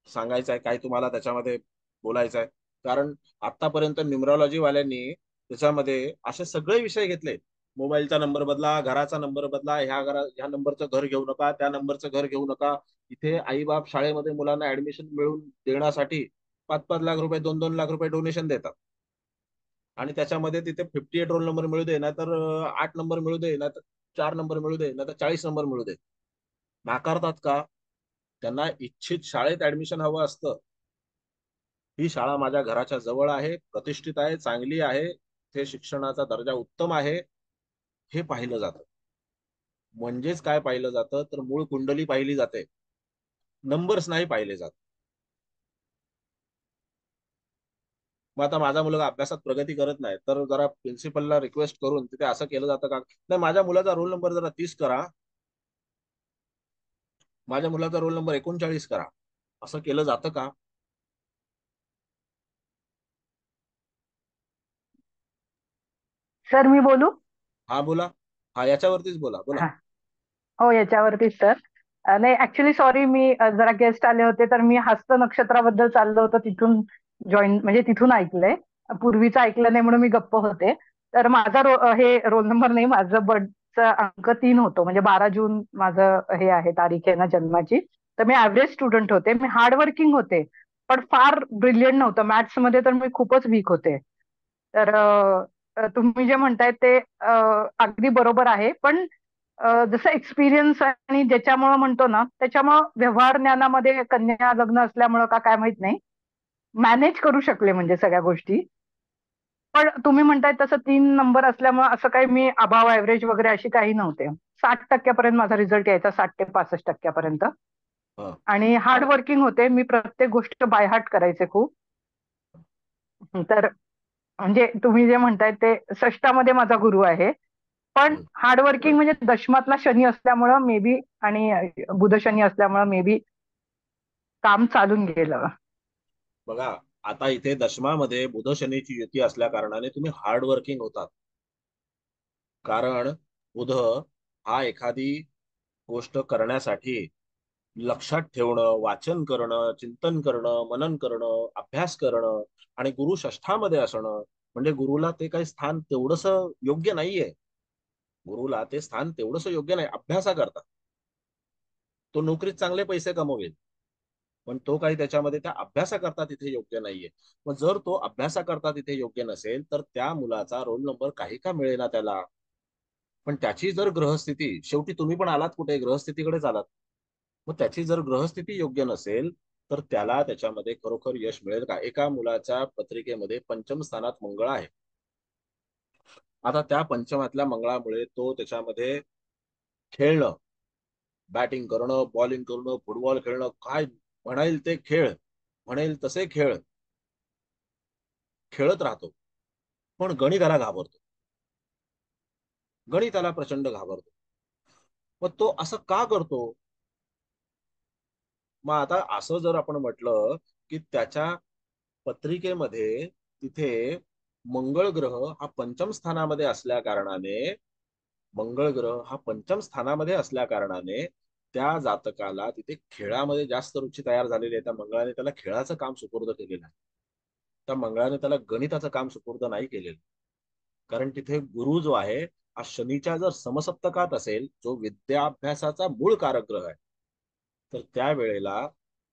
सांगायचं आहे, काही तुम्हाला त्याच्यामध्ये बोलायचं आहे? कारण आतापर्यंत न्यूमरॉलॉजी वाल्यांनी त्याच्यामध्ये असे सगळे विषय घेतले. मोबाईलचा नंबर बदला, घराचा नंबर बदला, ह्या नंबरचं घर घेऊ नका, त्या नंबरचं घर घेऊ नका. इथे आई बाप शाळेमध्ये मुलांना ऍडमिशन मिळवून देण्यासाठी 5-5 लाख रुपये, 2-2 लाख रुपये डोनेशन देतात. आणि त्याच्यामध्ये तिथे 58 रोल नंबर मिळू दे, नाहीतर 8 नंबर मिळू दे, नाहीतर 4 नंबर मिळू दे, नाहीतर 40 नंबर मिळू दे, नाकारतात का? त्यांना इच्छित शाळेत ऍडमिशन हवं असतं. ही शाळा माझ्या घराच्या जवळ आहे, प्रतिष्ठित आहे, चांगली आहे, ते शिक्षणाचा दर्जा उत्तम आहे, हे पाहिलं जातं. म्हणजेच काय पाहिलं जातं तर मूळ कुंडली पाहिली जाते, नंबर्स नाही पाहिले जात. मग आता माझा मुलगा अभ्यासात प्रगती करत नाही तर जरा प्रिन्सिपलला रिक्वेस्ट करून तिथे असं केलं जातं का, नाही माझ्या मुलाचा रोल नंबर जरा 30 करा, माझ्या मुलाचा रोल नंबर 39 करा, असं केलं जातं का? सर मी बोलू? हा बोला. हा याच्यावरतीच बोला बोला. हा. हो, याच्यावरतीच सर. नाही ऍक्च्युली सॉरी, मी जरा गेस्ट आले होते तर मी हस्त नक्षत्राबद्दल चाललं होतं, तिथून जॉईन म्हणजे तिथून ऐकलंय. पूर्वीचं ऐकलं नाही म्हणून मी गप्प होते. तर माझा हे रोल नंबर नाही, माझं बर्थचा अंक 3 होतो, म्हणजे 12 जून माझं हे आहे, तारीख आहे ना जन्माची. तर मी ऍव्हरेज स्टुडंट होते, मी हार्डवर्किंग होते, पण फार ब्रिलियंट नव्हतं. मॅथ्स मध्ये तर मी खूपच वीक होते. तर तुम्ही जे म्हणताय ते अगदी बरोबर आहे, पण जसं एक्सपिरियन्स आणि ज्याच्यामुळं म्हणतो ना, त्याच्यामुळं व्यवहार ज्ञानामध्ये कन्या लग्न असल्यामुळं का काय माहित नाही, मॅनेज करू शकले म्हणजे सगळ्या गोष्टी. पण तुम्ही म्हणताय तसं 3 नंबर असल्यामुळे असं काही मी अभाव ऍव्हरेज वगैरे अशी काही नव्हते. 60% माझा रिझल्ट यायचा, 60 ते 65%. हा. आणि हार्ड वर्किंग होते, मी प्रत्येक गोष्ट बाय हार्ट करायचे खूप. तर म्हणजे तुम्ही जे म्हणताय ते षष्टामध्ये माझा गुरु आहे, पण हम्म. हार्डवर्किंग म्हणजे दशमातला शनी असल्यामुळं मे बी, आणि बुध शनी असल्यामुळं मे बी काम चालून गेलं. बघा, आता इथे दशमामध्ये बुध शनीची युती असल्या कारणाने तुम्ही हार्ड वर्किंग होतात. कारण बुध हा एखादी गोष्ट करण्यासाठी लक्षात ठेवणं, वाचन करणं, चिंतन करणं, मनन करणं, अभ्यास करणं, आणि गुरु षष्ठामध्ये असणं म्हणजे गुरुला ते काही स्थान तेवढंस योग्य नाहीये. गुरुला ते स्थान तेवढंस योग्य नाही अभ्यासाकरता. तो नोकरीत चांगले पैसे कमवेल, पण तो काही त्याच्यामध्ये त्या अभ्यासाकरता तिथे योग्य नाहीये. मग जर तो अभ्यासाकरता तिथे योग्य नसेल तर त्या मुलाचा रोल नंबर काही का मिळेना त्याला. पण त्याची जर ग्रहस्थिती, शेवटी तुम्ही पण आलात कुठे, ग्रहस्थितीकडेच आलात. मग त्याची जर ग्रहस्थिती योग्य नसेल तर त्याला त्याच्यामध्ये खरोखर यश मिळेल का? एका मुलाच्या पत्रिकेमध्ये पंचम स्थानात मंगळ आहे. आता त्या पंचमातल्या मंगळामुळे तो त्याच्यामध्ये खेळणं, बॅटिंग करणं, बॉलिंग करणं, फुटबॉल खेळणं, काय म्हणाईल ते खेळ, म्हणेल तसे खेळ खेळत राहतो. पण गणिताला घाबरतो, गणिताला प्रचंड घाबरतो. मग तो असं का करतो? मग आता असं जर आपण म्हटलं की त्याच्या पत्रिकेमध्ये तिथे मंगळ ग्रह हा पंचम स्थानामध्ये असल्या कारणाने, मंगळ ग्रह हा पंचम स्थानामध्ये असल्या कारणाने त्या जातकाला तिथे खेळामध्ये जास्त रुची तयार झालेली आहे. त्या मंगळाने त्याला खेळाचं काम सुपूर्द केलेलं आहे, त्या मंगळाने त्याला गणिताचं काम सुपूर्द नाही केलेलं. कारण तिथे गुरु जो आहे हा शनीच्या जर समसप्तकात असेल, जो विद्याभ्यासाचा मूळ कारक ग्रह आहे, तर त्यावेळेला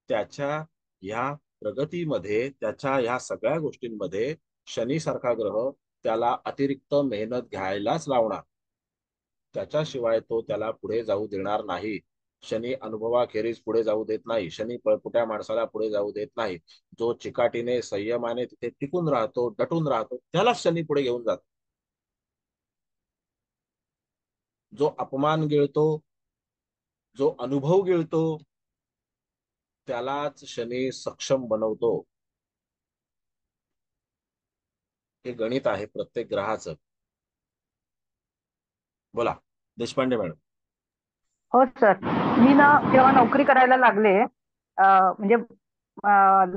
त्याच्या ह्या प्रगतीमध्ये, त्याच्या ह्या सगळ्या गोष्टींमध्ये शनी सारखा ग्रह त्याला अतिरिक्त मेहनत घ्यायलाच लावणार. त्याच्याशिवाय तो त्याला पुढे जाऊ देणार नाही. शनी अनुभवाखेरीज पुढे जाऊ देत नाही. शनी पळपुट्या माणसाला पुढे जाऊ देत नाही. जो चिकाटीने, संयमाने तिथे टिकून राहतो, डटून राहतो, त्यालाच शनी पुढे घेऊन जातो. जो अपमान गिळतो, जो अनुभव गिळतो, त्यालाच शनी सक्षम बनवतो. हे गणित आहे प्रत्येक ग्रहाचं. बोला देशपांडे मॅडम. हो सर. मी ना जेव्हा नोकरी करायला लागले, म्हणजे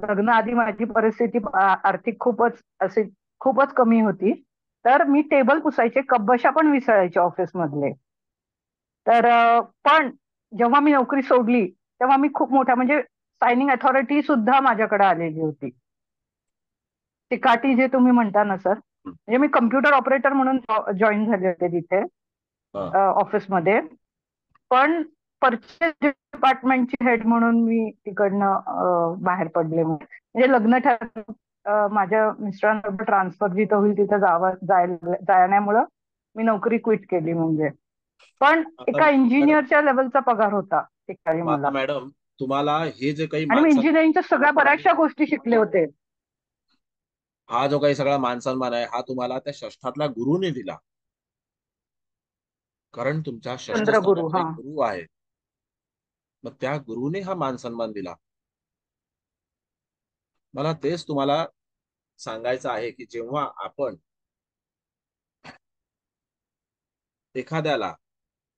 लग्न आधी माझी परिस्थिती आर्थिक खूपच कमी होती. तर मी टेबल पुसायचे, कपबशा पण विसरायचे ऑफिस मधले. तर पण जेव्हा मी नोकरी सोडली तेव्हा मी खूप मोठ्या, म्हणजे सायनिंग अथॉरिटी सुद्धा माझ्याकडे आलेली होती. चिकाटी जे तुम्ही म्हणता ना सर, म्हणजे मी कम्प्युटर ऑपरेटर म्हणून जॉईन झाले होते तिथे हा. ऑफिसमध्ये. पण परचेस डिपार्टमेंटची हेड म्हणून मी तिकडनं बाहेर पडले. म्हणजे लग्न ठरलं, माझ्या मिस्टरांबरोबर ट्रान्सफर जिथं होईल तिथं जाण्यामुळं मी नोकरी क्विट केली. म्हणजे पण आता एका मॅडम इंजिनियरच्या लेवलचा पगार होता त्यावेळी मला. मॅडम तुम्हाला हे जे काही आणि मी इंजिनिअरिंगच्या सगळ्या बऱ्याचशा गोष्टी शिकले होते. हा जो काही सगळा मान सन्मान आहे हा तुम्हाला त्या षष्ठातल्या गुरुने दिला. कारण तुमच्या षष्ठ चंद्रगुरु. स्थानात हा. एक गुरु आहे. मग त्या गुरुने हा मान सन्मान दिला. मला तेच तुम्हाला सांगायचं आहे की जेव्हा आपण एखाद्याला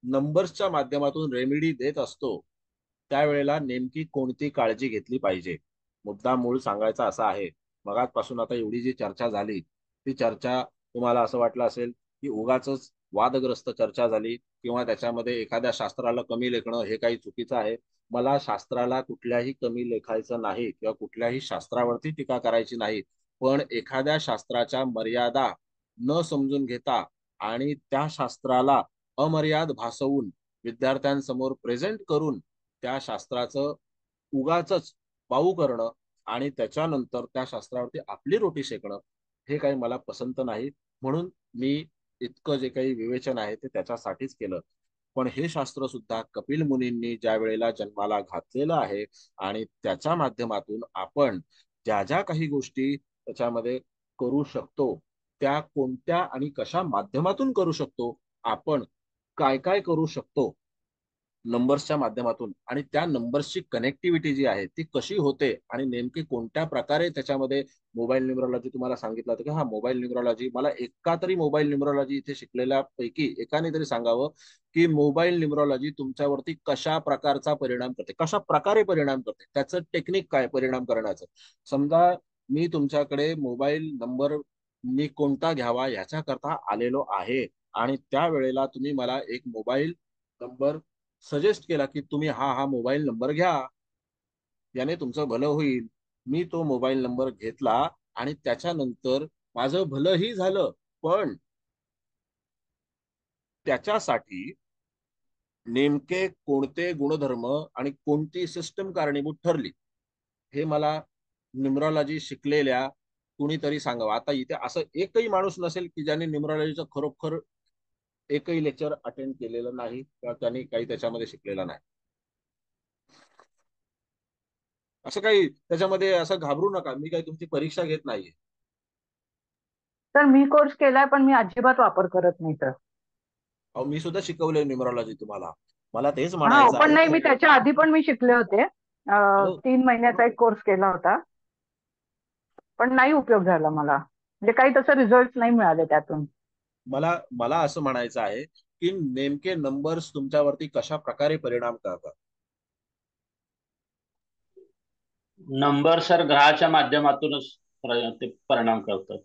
नंबर्सच्या माध्यमातून रेमेडी देत असतो त्यावेळेला नेमकी कोणती काळजी घेतली पाहिजे. मुद्दा मूळ सांगायचा असा आहे, मगाचपासून आता एवढी जी चर्चा झाली ती चर्चा तुम्हाला असं वाटलं असेल की उगाचच वादग्रस्त चर्चा झाली किंवा त्याच्यामध्ये एखाद्या शास्त्राला कमी लेखणं हे काही चुकीचं आहे. मला शास्त्राला कुठल्याही कमी लेखायचं नाही किंवा कुठल्याही शास्त्रावरती टीका करायची नाही. पण एखाद्या शास्त्राच्या मर्यादा न समजून घेता आणि त्या शास्त्राला अमर्याद भासवून विद्यार्थ्यांसमोर प्रेझेंट करून त्या शास्त्राचं उगाचच बाऊ करणं आणि त्याच्यानंतर त्या शास्त्रावरती आपली रोटी शेकणं हे काही मला पसंत नाही. म्हणून मी इतकं जे काही विवेचन आहे ते त्याच्यासाठीच केलं. पण हे शास्त्र सुद्धा कपिल मुनींनी ज्या वेळेला जन्माला घातलेलं आहे आणि त्याच्या माध्यमातून आपण ज्या ज्या काही गोष्टी त्याच्यामध्ये करू शकतो त्या कोणत्या आणि कशा माध्यमातून करू शकतो, आपण काय काय करू शकतो नंबर्सच्या माध्यमातून आणि त्या नंबर्सची कनेक्टिव्हिटी जी आहे ती कशी होते आणि नेमकी कोणत्या प्रकारे त्याच्यामध्ये मोबाईल न्यूमरॉलॉजी तुम्हाला सांगितलं होतं की हा मोबाईल न्यूमरॉलॉजी मला एका तरी मोबाईल न्यूमरॉलॉजी इथे शिकलेल्या पैकी एकाने तरी सांगावं की मोबाईल न्यूमरॉलॉजी तुमच्यावरती कशा प्रकारचा परिणाम करते, कशा प्रकारे परिणाम करते, त्याचं टेक्निक काय परिणाम करण्याचं. समजा मी तुमच्याकडे मोबाईल नंबर मी कोणता घ्यावा याच्याकरता आलेलो आहे आणि त्या वेळेला तुम्ही मला एक मोबाईल नंबर सजेस्ट केला की तुम्ही हा हा मोबाईल नंबर घ्या, याने तुमचं भलं होईल. मी तो मोबाईल नंबर घेतला आणि त्याच्यानंतर माझं भलंही झालं. पण त्याच्यासाठी नेमके कोणते गुणधर्म आणि कोणती सिस्टम कारणीभूत ठरली हे मला न्यूमरॉलॉजी शिकलेल्या कुणीतरी सांगावं. आता इथे असं एकही माणूस नसेल की ज्याने न्यूमरॉलॉजीचं खरोखर एकही लेक्चर अटेंड केलेलं नाही किंवा त्यांनी काही त्याच्यामध्ये शिकलेलं नाही. असं काही त्याच्यामध्ये असं घाबरू नका, मी काही तुमची परीक्षा घेत नाहीये. तर मी कोर्स केलाय पण मी अजिबात वापर करत नाही सर. अहो मी सुद्धा शिकवलंय न्यूमरॉलॉजी तुम्हाला. मला तेच हा, म्हणायचं पण आहे नाही, की मी त्याच्या आधी पण मी शिकले होते. अहो 3 महिन्याचा एक कोर्स केला होता, पण नाही उपयोग झाला मला. म्हणजे काही तसं रिझल्ट नाही मिळाले त्यातून. मला मला असं म्हणायचं आहे की नेमके नंबर्स तुमच्यावरती कशा प्रकारे परिणाम करतात. नंबर सर ग्रहाच्या माध्यमातूनच ते परिणाम करतात.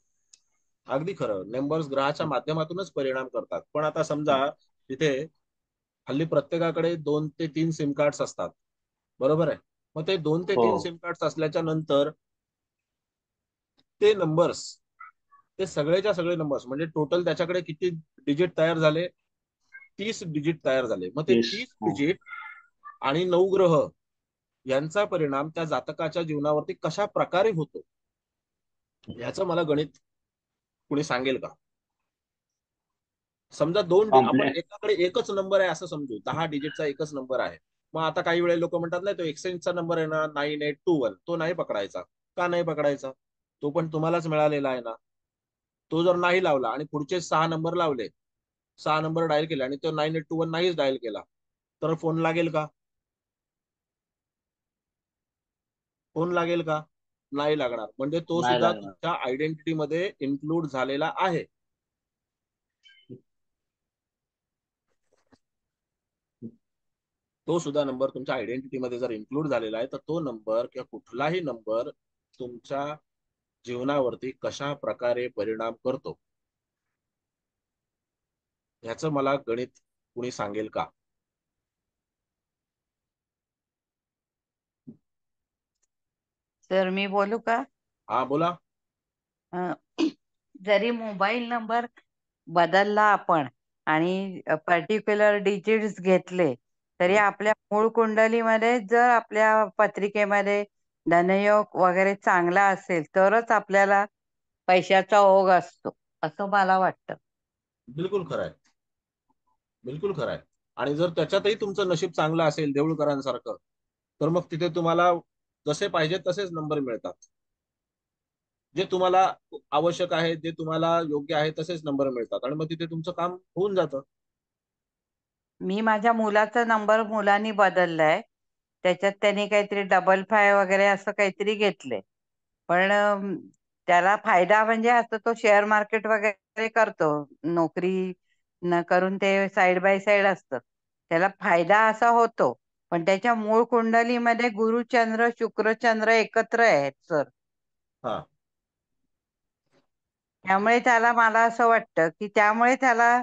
अगदी खरं, नंबर्स ग्रहाच्या माध्यमातूनच परिणाम करतात. पण आता समजा तिथे हल्ली प्रत्येकाकडे 2 ते 3 सिम कार्ड्स असतात, बरोबर आहे. मग ते 2 ते 3 हो. सिम कार्ड्स असल्याच्या नंतर ते नंबर्स, ते सगळेच्या सगळे नंबर्स म्हणजे टोटल त्याच्याकडे किती डिजिट तयार झाले, 30 डिजिट तयार झाले. मग ते तीस. 30 डिजिट आणि 9 ग्रह यांचा परिणाम त्या जातकाच्या जीवनावरती कशा प्रकारे होतो ह्याचं मला गणित कुणी सांगेल का. समजा आपण कॉम्प्लेक्स. एकाकडे एकच नंबर आहे असं समजू, 10 डिजिटचा एकच नंबर आहे. मग आता काही वेळे लोक म्हणतात नाही तो एक्सचेंजचा नंबर आहे ना 9821, तो नाही पकडायचा. का नाही पकडायचा, तो पण तुम्हालाच मिळालेला आहे ना. तो जर नाही लावला आणि पुढचे 6 नंबर लावले, 6 नंबर डायल केले आणि तो 9821 नाहीच डायल केला तर फोन लागेल का. फोन लागेल का? नाही लागणार. म्हणजे तो नाही सुद्धा लागणार. तुमच्या आयडेंटिटी मध्ये इन्क्लूड झालेला आहे. तो सुद्धा नंबर तुमच्या आयडेंटिटी मध्ये जर इन्क्लूड झालेला आहे, तर तो नंबर किंवा कुठलाही नंबर तुमच्या जीवनावरती कशा प्रकारे परिणाम करतो ह्याचं मला गणित कुणी सांगेल का? सर मी बोलू का? हा बोला. अं, जरी मोबाईल नंबर बदलला आपण आणि पर्टिक्युलर डिजिट्स घेतले तरी आपल्या मूळ कुंडलीमध्ये जर आपल्या पत्रिकेमध्ये धनयोग वगैरे चांगला असेल तरच आपल्याला पैशाचा ओघ असतो असं मला वाटतं. बिलकुल खरं आहे. बिलकुल खरं आहे. आणि जर त्याच्यातही तुमचं नशीब चांगलं असेल देऊळकरांसारखं, तर मग तिथे तुम्हाला जसे पाहिजे तसेच नंबर मिळतात. जे तुम्हाला आवश्यक आहे, जे तुम्हाला योग्य आहे तसेच नंबर मिळतात आणि मग तिथे तुमचं काम होऊन जातं. मी माझ्या मुलाचा नंबर मुलांनी बदललाय. त्याच्यात त्यांनी काहीतरी 55 वगैरे असं काहीतरी घेतलंय. पण त्याला फायदा म्हणजे असं तो शेअर मार्केट वगैरे करतो. नोकरी न करून ते साइड बाय साइड असतं. त्याला फायदा असा होतो. पण त्याच्या मूळ कुंडलीमध्ये गुरु चंद्र, शुक्र चंद्र एकत्र आहेत सर. हा. त्यामुळे त्याला मला असं वाटतं की त्यामुळे त्याला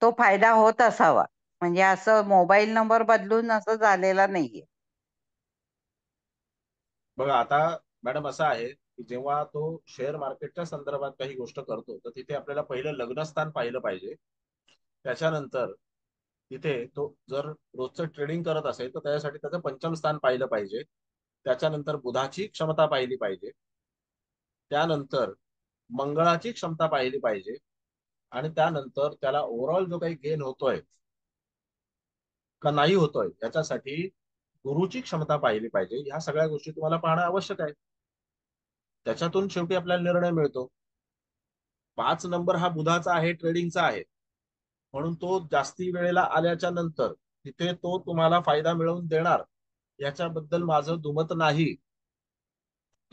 तो फायदा होत असावा. म्हणजे असं मोबाईल नंबर बदलून असं झालेला नाहीये. बघा आता मॅडम असं आहे की जेव्हा तो शेअर मार्केटच्या संदर्भात काही गोष्ट करतो, तर तिथे आपल्याला पहिलं लग्नस्थान पाहिलं पाहिजे. त्याच्यानंतर तिथे तो जर रोजचं ट्रेडिंग करत असेल तर त्याच्यासाठी त्याचं पंचम स्थान पाहिलं पाहिजे. त्याच्यानंतर बुधाची क्षमता पाहिली पाहिजे. त्यानंतर मंगळाची क्षमता पाहिली पाहिजे. आणि त्यानंतर त्याला ओव्हरऑल जो काही गेन होतोय का नाही होतोय याच्यासाठी गुरुची क्षमता पाहिली पाहिजे. ह्या सगळ्या गोष्टी तुम्हाला पाहणं आवश्यक आहे. त्याच्यातून शेवटी आपल्याला निर्णय मिळतो. 5 नंबर हा बुधाचा आहे, ट्रेडिंगचा आहे, म्हणून तो जास्ती वेळेला आल्याच्या नंतर तिथे तो तुम्हाला फायदा मिळवून देणार याच्याबद्दल माझं दुमत नाही.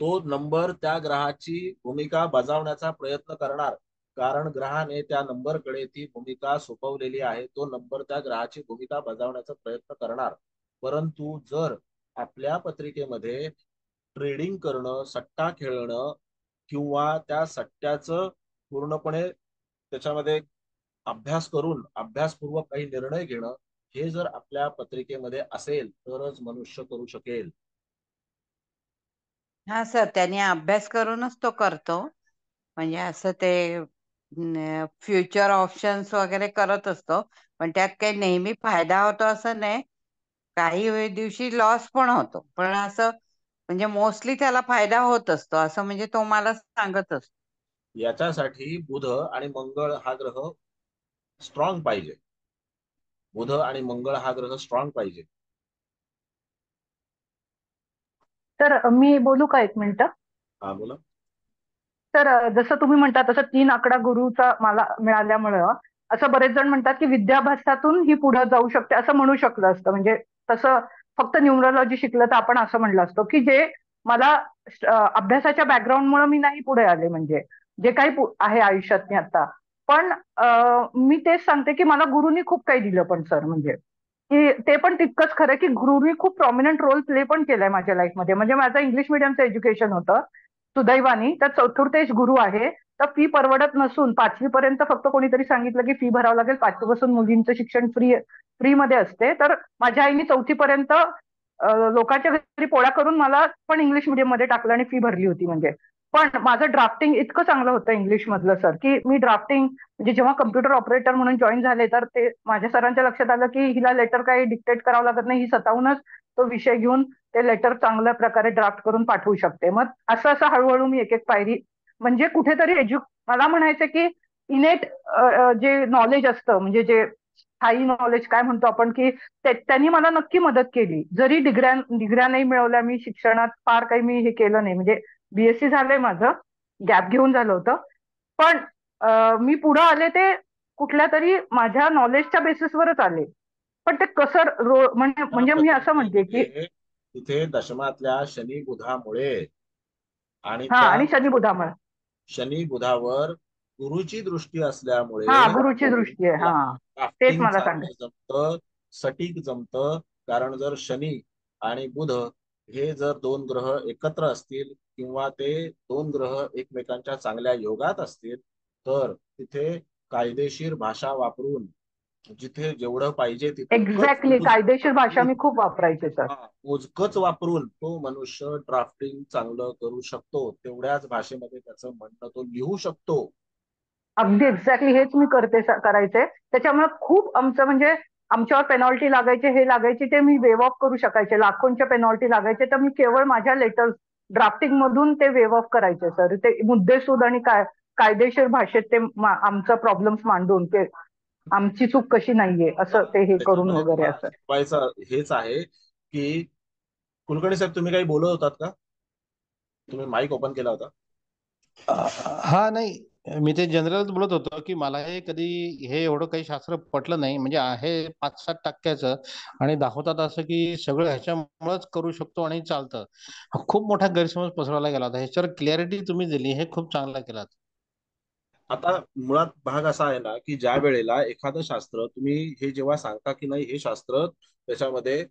तो नंबर त्या ग्रहाची भूमिका बजावण्याचा प्रयत्न करणार, कारण ग्रहाने त्या नंबरकडे ती भूमिका सोपवलेली आहे. तो नंबर त्या ग्रहाची भूमिका बजावण्याचा प्रयत्न करणार. परंतु जर आपल्या पत्रिकेमध्ये ट्रेडिंग करणं, सट्टा खेळणं किंवा त्या सट्ट्याचं पूर्णपणे त्याच्यामध्ये अभ्यास करून अभ्यासपूर्वक काही निर्णय घेणं हे जर आपल्या पत्रिकेमध्ये असेल तरच मनुष्य करू शकेल. हा सर, त्याने अभ्यास करूनच तो करतो. म्हणजे असं ते फ्युचर ऑप्शन्स वगैरे करत असतो. पण त्यात काही नेहमी फायदा होतो असं नाही. काही दिवशी लॉस पण होतो. पण असं म्हणजे मोस्टली त्याला फायदा होत असतो असं म्हणजे तो मला सांगत असतो. याच्यासाठी बुध आणि मंगळ हा ग्रह स्ट्रॉंग पाहिजे. बुध आणि मंगळ हा ग्रह स्ट्रॉंग पाहिजे. तर मी बोलू का 1 मिनिट? हा बोला. तर जसं तुम्ही म्हणता तसं 3 आकडा गुरुचा मला मिळाल्यामुळं असं बरेच जण म्हणतात की विद्याभ्यासातून ही पुढे जाऊ शकते असं म्हणू शकलं असतं. म्हणजे तसं फक्त न्यूमरॉलॉजी शिकलं तर आपण असं म्हणलं असतो की जे मला अभ्यासाच्या बॅकग्राऊंडमुळे मी नाही पुढे आले, म्हणजे जे काही आहे आयुष्यात मी आता. पण मी तेच सांगते की मला गुरुनी खूप काही दिलं पण सर, म्हणजे की ते पण तितकंच खरं की गुरुनी खूप प्रॉमिनंट रोल प्ले पण केलाय माझ्या लाईफमध्ये. म्हणजे माझं इंग्लिश मिडियमचं एज्युकेशन होतं. सुदैवानी तर चतुर्थेश गुरु आहे. तर फी परवडत नसून 5वी पर्यंत फक्त कोणीतरी सांगितलं की फी भरावं लागेल, 5वी पासून मुलींचं शिक्षण फ्री मध्ये असते. तर माझ्या आईने 4थी पर्यंत लोकांच्या घरी पोळ्या करून मला पण इंग्लिश मिडियम मध्ये टाकलं आणि फी भरली होती. म्हणजे पण माझं ड्राफ्टिंग इतकं चांगलं होतं इंग्लिश मधलं सर, की मी ड्राफ्टिंग म्हणजे जेव्हा कम्प्युटर ऑपरेटर म्हणून जॉईन झाले तर ते माझ्या सरांच्या लक्षात आलं की हिला लेटर काही डिक्टेट करावं लागत नाही, ही स्वतःहूनच तो विषय घेऊन ते लेटर चांगल्या प्रकारे ड्राफ्ट करून पाठवू शकते. मग असं असं हळूहळू मी एक एक पायरी म्हणजे कुठेतरी मला म्हणायचं की इनेट जे नॉलेज असतं, म्हणजे जे स्थायी नॉलेज काय म्हणतो आपण, की त्यांनी मला नक्की मदत केली. जरी डिग्र्या नाही मिळवल्या, मी शिक्षणात फार काही मी हे केलं नाही. म्हणजे बीएससी झालंय माझं, गॅप घेऊन झालं होतं. पण मी पुढे आले ते कुठल्या तरी माझ्या नॉलेजच्या बेसिसवरच आले. पण ते कसं म्हणजे त्या म्हणजे मी असं म्हणते की पत्रिकेमध्ये तिथे दशमातल्या शनी बुधामुळे आणि हा, त्या आणि शनी बुधामुळे. शनी बुधावर गुरुची दृष्टी हा, असल्यामुळे गुरुची दृष्टी आहे. हा, तेच ड्राफ्टिंग मला चांगलं सांगायचं. जमतं, सटीक जमतं. कारण जर शनी आणि बुध हे जर दोन ग्रह एकत्र असतील किंवा ते दोन ग्रह एकमेकांच्या चांगल्या योगात असतील तर तिथे कायदेशीर भाषा वापरून जिथे जेवढं पाहिजे तितकंच एक्झॅक्टली, कायदेशीर भाषा मी खूप वापरायचे सर. मोजकच वापरून तो मनुष्य ड्राफ्टिंग चांगलं करू शकतो. तेवढ्याच भाषेमध्ये त्याचं म्हणणं तो लिहू शकतो. अगदी एक्झॅक्टली हेच मी करायचे. त्याच्यामुळे खूप आमचं म्हणजे आमच्यावर पेनॉल्टी लागायचे, हे लागायची, ते मी वेव ऑफ करू शकायचे. लाखोंच्या पेनॉल्टी लागायचे, तर मी केवळ माझ्या लेटर्स ड्राफ्टिंग मधून ते वेव ऑफ करायचे सर. ते मुद्देसूद आणि कायदेशीर भाषेत ते आमचा प्रॉब्लेम्स मांडून ते आमची चूक कशी नाहीये असं ते हे करून त्याच्यामध्ये वगैरे तुम्हाला असं. शिकवायचं हेच आहे की कुलकर्णी साहेब तुम्ही काही बोलत होतात का? तुम्ही माईक ओपन केला होता. हा, नाही, मी ते जनरलच बोलत होतो की मला हे कधी हे एवढं काही शास्त्र पटलं नाही. म्हणजे आहे 5-7% आणि दाखवतात असं की सगळं ह्याच्यामुळेच करू शकतो आणि चालतं. खूप मोठा गैरसमज पसरवला गेला होता. ह्याच्यावर क्लॅरिटी तुम्ही दिली, हे खूप चांगला केलात. आता मुळात भाग असा आहे ना की ज्या वेळेला एखादं शास्त्र तुम्ही हे जेव्हा सांगता की नाही हे शास्त्र त्याच्यामध्ये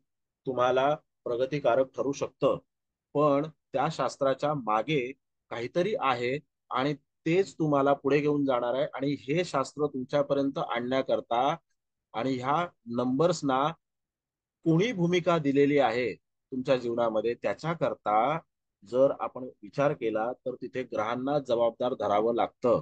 तुम्हाला प्रगतिकारक ठरू शकतं, पण त्या शास्त्राच्या मागे काहीतरी आहे आणि तेच तुम्हाला पुढे घेऊन जाणार आहे आणि हे शास्त्र तुमच्यापर्यंत आणण्याकरता आणि ह्या नंबर्सना कोणी भूमिका दिलेली आहे तुमच्या जीवनामध्ये त्याच्याकरता जर आपण विचार केला तर तिथे ग्रहांना जबाबदार धरावं लागतं.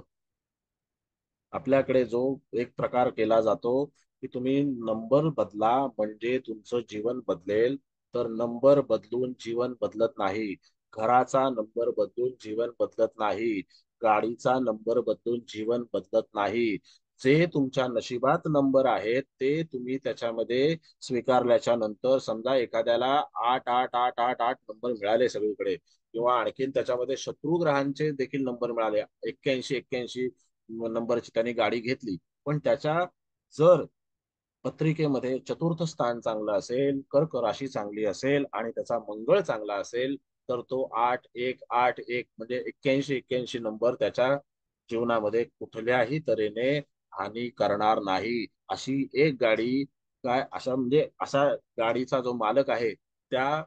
आपल्याकडे जो एक प्रकार केला जातो की तुम्ही नंबर बदला म्हणजे तुमचं जीवन बदलेल, तर नंबर बदलून जीवन बदलत नाही. घराचा नंबर बदलून जीवन बदलत नाही. गाडीचा नंबर बदलून जीवन बदलत नाही. जे तुमच्या नशिबात नंबर आहेत ते तुम्ही त्याच्यामध्ये स्वीकारल्याच्या नंतर समजा एखाद्याला 8 8 8 8 8 नंबर मिळाले सगळीकडे किंवा आणखीन त्याच्यामध्ये शत्रू ग्रहांचे देखील नंबर मिळाले 81 81 नंबरची त्याने गाडी घेतली, पण त्याच्या जर पत्रिकेमध्ये चतुर्थ स्थान चांगलं असेल, कर्क राशी चांगली असेल आणि त्याचा मंगळ चांगला असेल तर तो 8 1 8 1 म्हणजे 81 81 नंबर त्याच्या जीवनामध्ये कुठल्याही तऱ्हेने हानी करणार नाही. अशी एक गाडी काय अशा म्हणजे असा गाडीचा जो मालक आहे त्या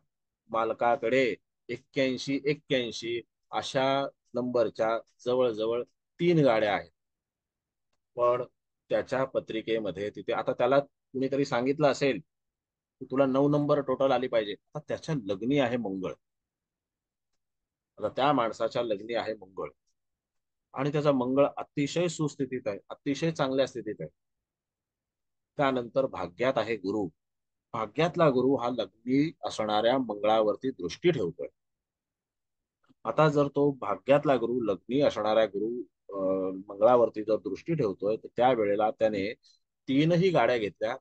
मालकाकडे 81 81 अशा नंबरच्या जवळजवळ 3 गाड्या आहेत. पण त्याच्या पत्रिकेमध्ये तिथे आता त्याला कुणीतरी सांगितलं असेल की तुला 9 नंबर टोटल आली पाहिजे. आता त्याच्या लग्नी आहे मंगळ. आता त्या माणसाच्या लग्नी आहे मंगळ आणि त्याचा मंगळ अतिशय सुस्थितीत आहे, अतिशय चांगल्या स्थितीत आहे. त्यानंतर भाग्यात आहे गुरु. भाग्यातला गुरु हा लग्नी असणाऱ्या मंगळावरती दृष्टी ठेवतोय. आता जर तो भाग्यातला गुरु लग्नी असणाऱ्या गुरु मंगळावरती जर दृष्टी ठेवतोय तर त्या वेळेला त्याने 3ही गाड्या घेतल्या.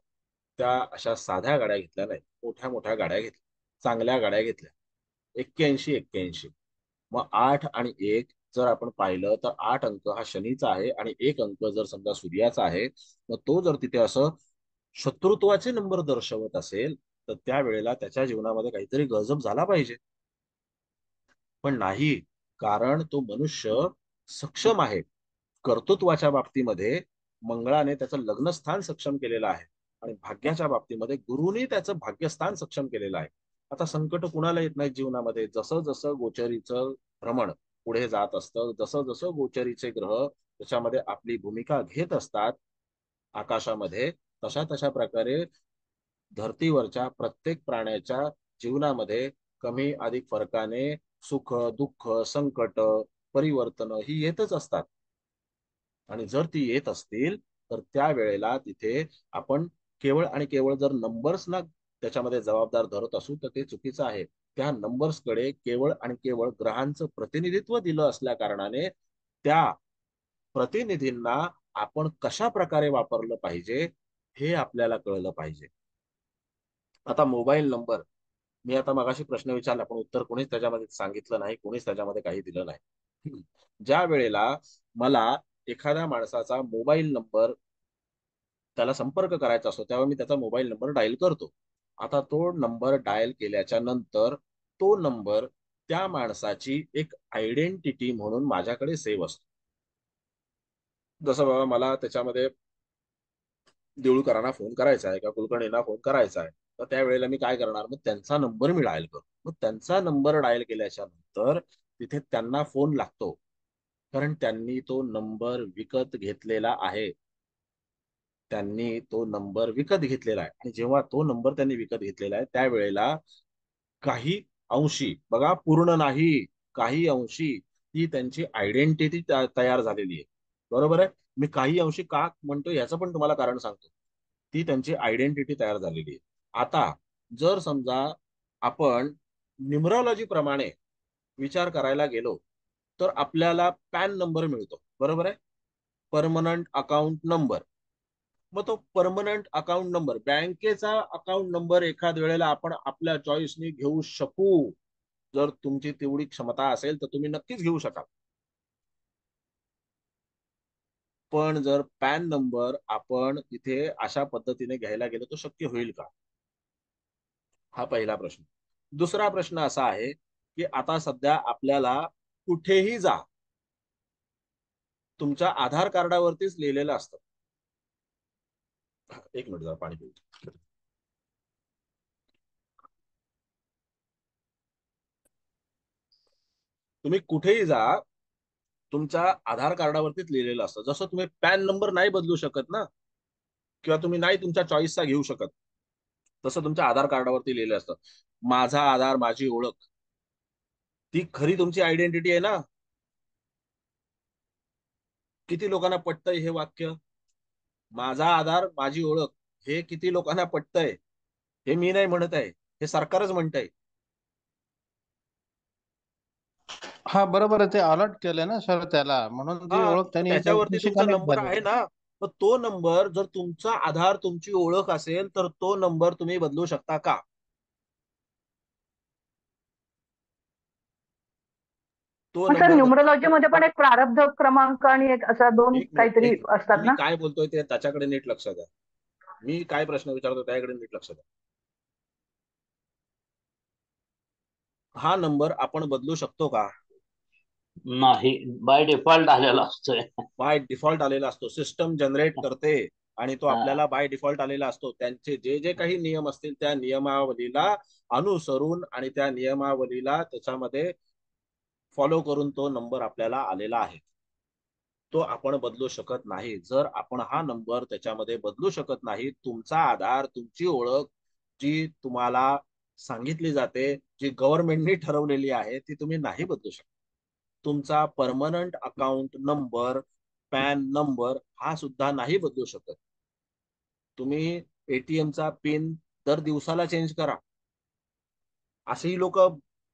त्या अशा साध्या गाड्या घेतल्या नाही, मोठ्या मोठ्या गाड्या घेतल्या, चांगल्या गाड्या घेतल्या. 81 81 मग 8 आणि 1 जर आपण पाहिलं तर 8 अंक हा शनीचा आहे आणि 1 अंक जर समजा सूर्याचा आहे, मग तो जर तिथे असं शत्रुत्वाचे नंबर दर्शवत असेल तर त्या वेळेला त्याच्या जीवनामध्ये काहीतरी गजब झाला पाहिजे, पण नाही. कारण तो मनुष्य सक्षम आहे. कर्तृत्वाच्या बाबतीमध्ये मंगळाने त्याचं लग्नस्थान सक्षम केलेलं आहे आणि भाग्याच्या बाबतीमध्ये गुरुनी त्याचं भाग्यस्थान सक्षम केलेलं आहे. आता संकट कुणाला येत नाही जीवनामध्ये. जसं जसं गोचरीचं भ्रमण पुढे जात असतं, जसं जसं गोचरीचे ग्रह त्याच्यामध्ये आपली भूमिका घेत असतात आकाशामध्ये, तशा तशा प्रकारे धर्तीवरच्या प्रत्येक प्राण्याच्या जीवनामध्ये कमी अधिक फरकाने सुख दुःख संकट परिवर्तन ही येतच असतात. आणि जर ती येत असतील तर त्या वेळेला तिथे आपण केवळ आणि केवळ जर नंबर्सना त्याच्यामध्ये जबाबदार धरत असू तर ते चुकीचं आहे. त्या नंबर्सकडे केवळ आणि केवळ ग्रहांचं प्रतिनिधित्व दिलं असल्या कारणाने त्या प्रतिनिधींना आपण कशा प्रकारे वापरलं पाहिजे हे आपल्याला कळलं पाहिजे. आता मोबाईल नंबर मी आता मगाशी प्रश्न विचारला पण उत्तर कोणीच त्याच्यामध्ये सांगितलं नाही, कोणीच त्याच्यामध्ये काही दिलं नाही. ज्या वेळेला मला एखाद्या माणसाचा मोबाईल नंबर त्याला संपर्क करायचा असतो तेव्हा मी त्याचा मोबाईल नंबर डायल करतो. आता तो नंबर डायल केल्याच्या नंतर तो नंबर त्या माणसाची एक आयडेंटिटी म्हणून माझ्याकडे सेव्ह असतो. जसं बाबा मला त्याच्यामध्ये देऊळकरांना फोन करायचा आहे, का कुलकर्णींना फोन करायचा आहे, तर त्यावेळेला मी काय करणार, मग त्यांचा नंबर मी डायल करतो. मग त्यांचा नंबर डायल केल्याच्या नंतर तिथे त्यांना फोन लागतो, कारण त्यांनी तो नंबर विकत घेतलेला आहे. त्यांनी तो नंबर विकत घेतलेला आहे, आणि जेव्हा तो नंबर त्यांनी विकत घेतलेला आहे त्यावेळेला काही अंशी, बघा पूर्ण नाही, काही अंशी ती त्यांची आयडेंटिटी तयार झालेली आहे. बरोबर आहे. मी काही अंशी का म्हणतो याचं पण तुम्हाला कारण सांगतो. ती त्यांची आयडेंटिटी तयार झालेली आहे. आता जर समजा आपण न्युमरॉलॉजी प्रमाणे विचार करायला गेलो तर आपल्याला पॅन नंबर मिळतो. बरोबर आहे. Permanent account number. मग तो परमनंट अकाउंट नंबर, बँकेचा अकाउंट नंबर एखाद वेळेला आपण आपल्या चॉईसनी घेऊ शकू. जर तुमची तेवढी क्षमता असेल तर तुम्ही नक्कीच घेऊ शकाल. पण जर पॅन नंबर आपण तिथे अशा पद्धतीने घ्यायला गेलो तर शक्य होईल का? हा पहिला प्रश्न. दुसरा प्रश्न असा आहे की आता सध्या आपल्याला कुठेही जा, तुमच्या आधार कार्डावरतीच लिहिलेलं असतं. एक मिनिट, जरा पाणी पिऊ. तुम्ही कुठेही जा, तुमच्या आधार कार्डावरतीच लिहिलेलं असतं. जसं तुम्ही पॅन नंबर नाही बदलू शकत ना, किंवा तुम्ही नाही तुमच्या चॉईसचा घेऊ शकत, तसं तुमच्या आधार कार्डावरती लिहिलेलं असतं. माझा आधार माझी ओळख, ती खरी तुमची आयडेंटिटी आहे ना. किती लोकांना पटतंय हे वाक्य? माझा आधार माझी ओळख, हे किती लोकांना पटतंय? हे मी नाही म्हणत आहे, हे सरकारच म्हणतंय. हा बरोबर आहे, ते अलर्ट केलंय ना सर त्याला, म्हणून ती हा, ओळख त्यांनी त्याच्यावरती चौकशी का तुमचा नाही नंबर आहे झाली? ना. मग तो नंबर, जर तुमचा आधार तुमची ओळख असेल तर तो नंबर तुम्ही बदलू शकता का? तो मग सर नंबर न्यूमरोलॉजी मध्ये पण एक प्रारब्ध क्रमांक आणि एक असा दोन एक मिनिट, काहीतरी एक मिनिट. असतात मी ना? काय बोलतोय ते त्याच्याकडे नीट लक्ष द्या. मी काय प्रश्न विचारतो त्याकडे नीट लक्ष द्या. हा नंबर आपण बदलू शकतो का? नाही, बाय डिफॉल्ट आलेला असतोय. बाय डिफॉल्ट आलेला असतो. सिस्टम जनरेट करते आणि तो हा. आपल्याला बाय डिफॉल्ट आलेला असतो. त्यांचे जे जे काही नियम असतील त्या नियमावलीला अनुसरून आणि त्या नियमावलीला त्याच्यामध्ये फॉलो करून तो नंबर आपल्याला आलेला आहे. तो आपण बदलू शकत नाही. जर आपण हा नंबर त्याच्यामध्ये बदलू शकत नाही, तुमचा आधार तुमची ओळख जी तुम्हाला सांगितली जाते, जी गव्हर्नमेंटनी ठरवलेली आहे, ती तुम्ही नाही बदलू शकत. तुमचा permanent account number, pan number हा सुद्धा नाही बदलू शकत. तुम्ही एटीएमचा पिन दर दिवसाला चेंज करा, असेही लोक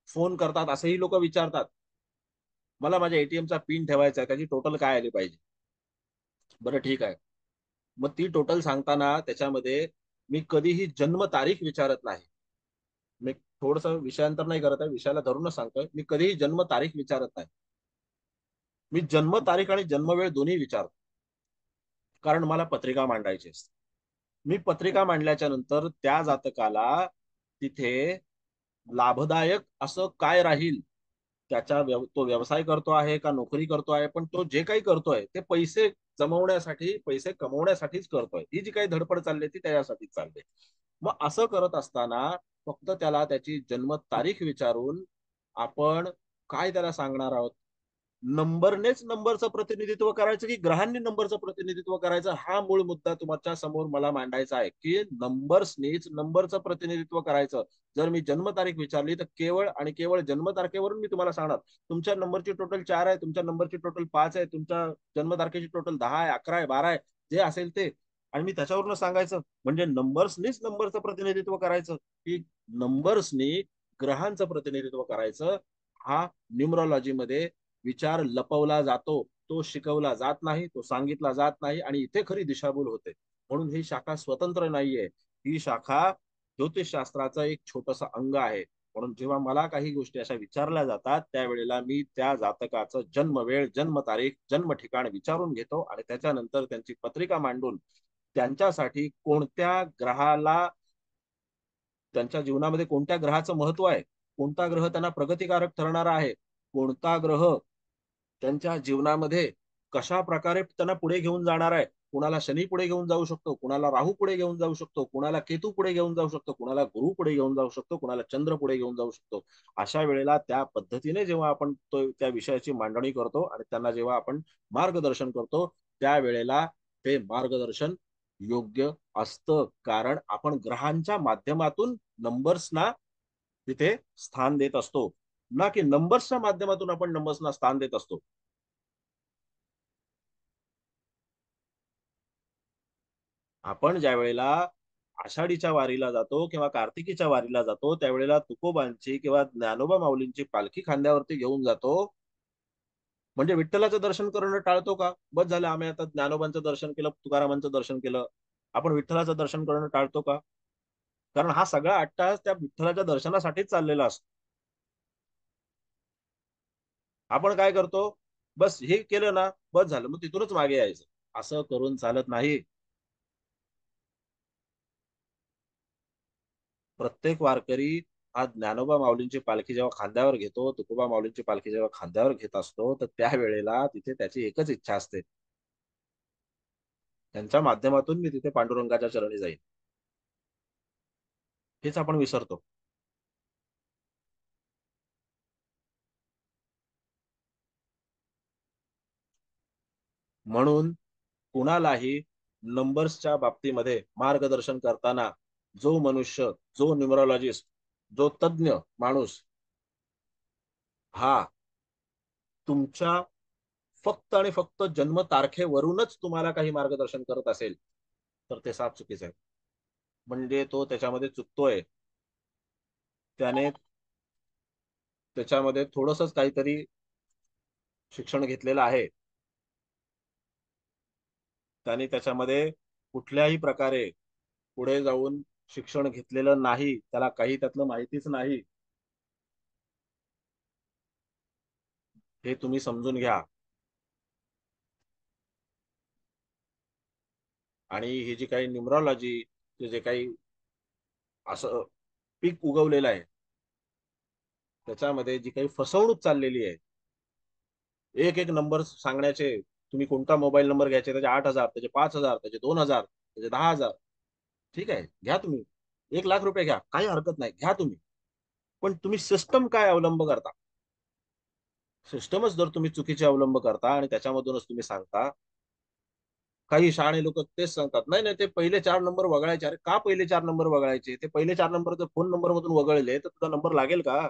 फोन करतात, असेही लोक विचारतात, मला माझ्या एटीएमचा पिन ठेवायचा आहे, त्याची टोटल काय आली पाहिजे. बरं ठीक आहे, मग ती टोटल सांगताना त्याच्यामध्ये मी कधीही जन्म तारीख विचारत नाही. मी थोडस विषयांतर नाही करत आहे, विषयाला धरूनच सांगतोय. मी कधीही जन्म तारीख विचारत नाही. मी जन्म तारीख आणि जन्मवेळ दोन्ही विचारतो, कारण मला पत्रिका मांडायची असते. मी पत्रिका मांडल्याच्या नंतर त्या जातकाला तिथे लाभदायक असं काय राहील, तो व्यवसाय करतो आहे का नोकरी करतो आहे, पण तो जे काही करतोय ते पैसे जमवण्यासाठी, पैसे कमवण्यासाठीच करतोय. ही जी काही धडपड चालली ती त्याच्यासाठीच चालते. मग असं करत असताना फक्त त्याला त्याची जन्म तारीख विचारून आपण काय त्याला सांगणार आहोत? नंबरनेच नंबरचं प्रतिनिधित्व करायचं की ग्रहांनी नंबरचं प्रतिनिधित्व करायचं, हा मूळ मुद्दा तुमच्या समोर मला मांडायचा आहे. की नंबर्सनीच नंबरचं प्रतिनिधित्व करायचं. जर मी जन्मतारीख विचारली तर केवळ आणि केवळ जन्मतारखेवरून मी तुम्हाला सांगणार, तुमच्या नंबरची टोटल 4 आहे, तुमच्या नंबरची टोटल 5 आहे, तुमच्या जन्मतारखेची टोटल 10 आहे, 11 आहे, 12 आहे, जे असेल ते, आणि मी त्याच्यावरून सांगायचं. म्हणजे नंबर्सनीच नंबरचं प्रतिनिधित्व करायचं की नंबर्सनी ग्रहांचं प्रतिनिधित्व करायचं. हा न्यूमरॉलॉजी मध्ये विचार लपवला जातो, तो शिकवला जात नाही, तो सांगितला जात नाही, आणि इथे खरी दिशाभूल होते. म्हणून ही शाखा स्वतंत्र नाहीये, ही शाखा ज्योतिषशास्त्राचं एक छोटस अंग आहे. म्हणून जेव्हा मला काही गोष्टी अशा विचारल्या जातात त्यावेळेला मी त्या जातकाचं जन्मवेळ, जन्मतारीख, जन्म ठिकाण विचारून घेतो आणि त्याच्यानंतर त्यांची पत्रिका मांडून त्यांच्यासाठी कोणत्या ग्रहाला त्यांच्या जीवनामध्ये कोणत्या ग्रहाचं महत्व आहे, कोणता ग्रह त्यांना प्रगतिकारक ठरणारा आहे, कोणता ग्रह त्यांच्या जीवनामध्ये कशा प्रकारे त्यांना पुढे घेऊन जाणार आहे. कुणाला शनी पुढे घेऊन जाऊ शकतो, कुणाला राहू पुढे घेऊन जाऊ शकतो, कुणाला केतू पुढे घेऊन जाऊ शकतो, कुणाला गुरु पुढे घेऊन जाऊ शकतो, कुणाला चंद्र पुढे घेऊन जाऊ शकतो. अशा वेळेला त्या पद्धतीने जेव्हा आपण त्या विषयाची मांडणी करतो आणि त्यांना जेव्हा आपण मार्गदर्शन करतो, त्यावेळेला ते मार्गदर्शन योग्य असतं. कारण आपण ग्रहांच्या माध्यमातून नंबर्सना तिथे स्थान देत असतो, ना की नंबर्सच्या माध्यमातून आपण नंबर्सना स्थान देत असतो. आपण ज्या वेळेला आषाढीच्या वारीला जातो किंवा कार्तिकीच्या वारीला जातो, त्यावेळेला तुकोबांची किंवा ज्ञानोबा माऊलींची पालखी खांद्यावरती घेऊन जातो. म्हणजे विठ्ठलाचं दर्शन करणं टाळतो का? बस झालं, आम्ही आता ज्ञानोबांचं दर्शन केलं, तुकारामांचं दर्शन केलं, आपण विठ्ठलाचं दर्शन करणं टाळतो का? कारण हा सगळा अट्टाहास त्या विठ्ठलाच्या दर्शनासाठीच चाललेला असतो. आपण काय करतो, बस हे केलं ना बस झालं, मग तिथूनच मागे यायचं. असं करून चालत नाही. प्रत्येक वारकरी हा ज्ञानोबा माऊलींची पालखी जेव्हा खांद्यावर घेतो, तुकोबा माऊलींची पालखी जेव्हा खांद्यावर घेत असतो, तर त्यावेळेला तिथे त्याची एकच इच्छा असते, त्यांच्या माध्यमातून मी तिथे पांडुरंगाच्या चरणी जाईन. हेच आपण विसरतो. म्हणून कुणालाही नंबर्सच्या बाबतीमध्ये मार्गदर्शन करताना जो मनुष्य, जो न्यूमरोलॉजिस्ट, जो तज्ञ माणूस हा तुमच्या फक्त आणि फक्त जन्म तारखेवरूनच तुम्हाला काही मार्गदर्शन करत असेल, तर ते साफ चुकीचं आहे. म्हणजे तो त्याच्यामध्ये चुकतोय. त्याने त्याच्यामध्ये थोडंसंच काहीतरी शिक्षण घेतलेलं आहे, त्याने त्याच्यामध्ये कुठल्याही प्रकारे पुढे जाऊन शिक्षण घेतलेलं नाही, त्याला काही त्यातलं माहितीच नाही, हे तुम्ही समजून घ्या. आणि ही जी काही न्यूमरॉलॉजी, जे काही असं पीक उगवलेलं आहे, त्याच्यामध्ये जी काही फसवणूक चाललेली आहे, एक एक नंबर सांगण्याचे, तुम्ही कोणता मोबाईल नंबर घ्यायचे, त्याचे 8,000, त्याचे 5,000, त्याचे 2,000, त्याचे 10,000, ठीक आहे घ्या तुम्ही, 1,00,000 रुपये घ्या, काही हरकत नाही, घ्या तुम्ही. पण तुम्ही सिस्टम काय अवलंब करता? सिस्टमच जर तुम्ही चुकीचे अवलंब करता आणि त्याच्यामधूनच तुम्ही सांगता, काही शहाणे लोक तेच सांगतात, नाही नाही ते पहिले 4 नंबर वगळायचे. अरे का पहिले 4 नंबर वगळायचे? ते पहिले 4 नंबर जर फोन नंबर मधून वगळले तर तुझा नंबर लागेल का?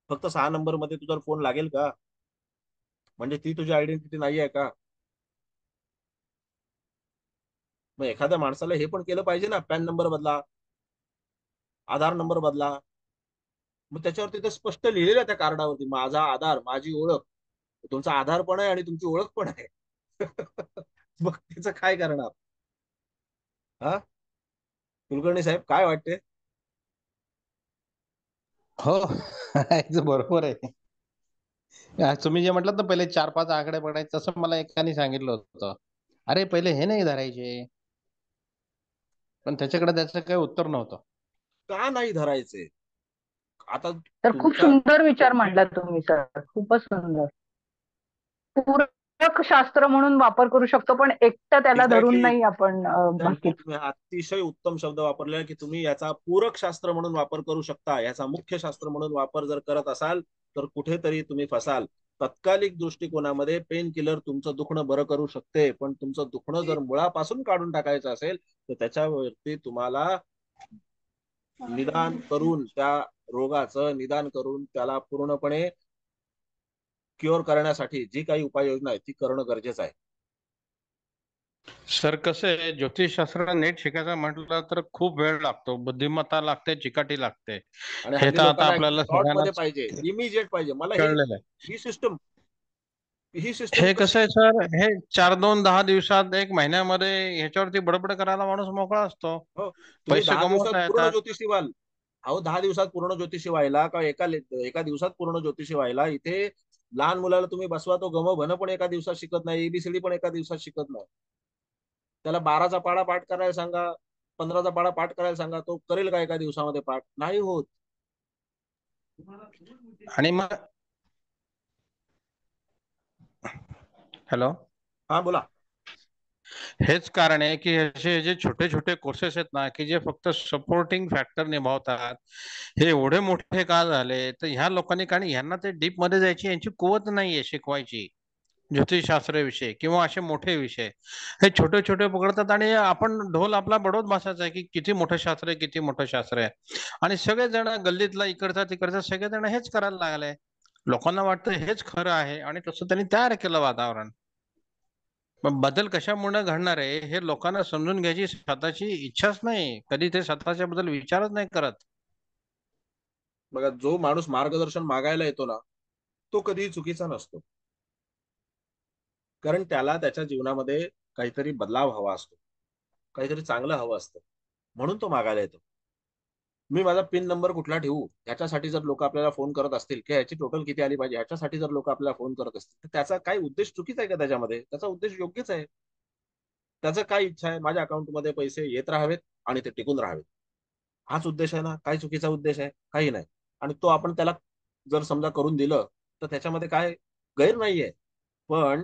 फक्त 6 नंबर मध्ये तुझा फोन लागेल का? म्हणजे ती तुझी आयडेंटिटी नाही आहे का? मग एखाद्या माणसाला हे पण केलं पाहिजे ना, पॅन नंबर बदला, आधार नंबर बदला. मग त्याच्यावरती ते स्पष्ट लिहिलेलं आहे त्या कार्डावरती, माझा आधार, माझी ओळख. तुमचा आधार पण आहे आणि तुमची ओळख पण आहे. मग त्याचं काय करणार? हा, कुलकर्णी साहेब काय वाटते? हो. बरोबर आहे. तुम्ही जे म्हटलं ना पहिले 4-5 आकडे पडायचे, तसं मला एकाने सांगितलं होतं. अरे पहिले हे नाही धरायचे, पण त्याच्याकडे त्याचं काही उत्तर नव्हतं. का नाही धरायचे? आता तर खूप तुमचा सुंदर विचार मांडला तुम्ही सर, खूपच सुंदर. पूरक शास्त्र म्हणून वापर करू शकतो, पण एकटं त्याला धरून एक्झॅक्टली नाही आपण एक्झॅक्टली बाकी. तुम्ही अतिशय उत्तम शब्द वापरले की तुम्ही याचा पूरक शास्त्र म्हणून वापर करू शकता. याचा मुख्य शास्त्र म्हणून वापर जर करत असाल तर कुठेतरी तुम्ही फसाल. तत्कालिक दृष्टिकोनामध्ये पेन किलर तुमचं दुखणं बरं करू शकते, पण तुमचं दुखणं जर मुळापासून काढून टाकायचं असेल तर त्याच्यावरती तुम्हाला निदान करून, त्या रोगाचं निदान करून त्याला पूर्णपणे क्युअर करण्यासाठी जी काही उपाययोजना आहे ती करणं गरजेचं आहे. सर कसं आहे, ज्योतिषशास्त्र नीट शिकायचं म्हटलं तर खूप वेळ लागतो, बुद्धिमत्ता लागते, चिकाटी लागते. आणि हे हल्ली तर आता लोकांना आपल्याला स्पॉट मध्ये सगळ्यांनाच पाहिजे, इमिजिएट पाहिजे. मला ही कळलेलं आहे. ही सिस्टम ही सिस्टम हे कसं कशी? आहे सर, हे 4-2-10 दिवसात, 1 महिन्यामध्ये ह्याच्यावरती बडबड करायला माणूस मोकळा असतो. हो, तुम्ही पैसे 10 दिवसात कमवता पूर्ण येतात. ज्योतिषी व्हाल. अहो 10 दिवसात पूर्ण ज्योतिषी व्हायला का एका दिवसात पूर्ण ज्योतिषी व्हायला, इथे लहान मुलाला तुम्ही बसवा, तो गम भन पण एका दिवसात शिकत नाही, एबीसीडी पण एका दिवसात शिकत नाही. त्याला 12चा पाढा पाठ करायला सांगा, 15चा पाढा पाठ करायला सांगा, तो करेल का एका दिवसामध्ये पाठ? नाही होत. आणि मग हॅलो, हा बोला. हेच कारण आहे की असे जे छोटे छोटे कोर्सेस आहेत ना, की जे फक्त सपोर्टिंग फॅक्टर निभावतात, हे एवढे मोठे का झाले? तर ह्या लोकांनी, कारण ह्यांना ते डीप मध्ये जायची यांची कुवत नाहीये शिकवायची. ज्योतिषशास्त्र विषय किंवा असे मोठे विषय हे छोटे छोटे पकडतात, आणि आपण ढोल आपला बडवत बसायचा आहे की किती मोठं शास्त्र आहे, किती मोठं शास्त्र आहे. आणि सगळेजण गल्लीतला इकडचा तिकडचा सगळेजण हेच करायला लागले. लोकांना वाटतं हेच खरं आहे, आणि तसं त्यांनी तयार केलं वातावरण. मग बदल कशामुळे घडणार आहे हे लोकांना समजून घ्यायची स्वतःची इच्छाच नाही, कधी ते स्वतःच्या बद्दल विचारच नाही करत. बघा, जो माणूस मार्गदर्शन मागायला येतो ना, तो कधीही चुकीचा नसतो. कारण त्याला त्याच्या जीवनामध्ये काहीतरी बदलाव हवा असतो, काहीतरी चांगलं हवं असतं, म्हणून तो मागायला येतो. मी माझा पिन नंबर कुठला ठेवू ह्याच्यासाठी जर लोक आपल्याला फोन करत असतील, की ह्याची टोटल किती आली पाहिजे ह्याच्यासाठी जर लोक आपल्याला फोन करत असतील, तर त्याचा काही उद्देश चुकीचा आहे का? त्याच्यामध्ये त्याचा उद्देश योग्यच आहे. त्याचं काय इच्छा आहे? माझ्या अकाउंटमध्ये पैसे येत राहावेत आणि ते टिकून राहावेत, हाच उद्देश आहे ना. काय चुकीचा उद्देश आहे? काही नाही. आणि तो आपण त्याला जर समजा करून दिलं, तर त्याच्यामध्ये काय गैर नाहीये. पण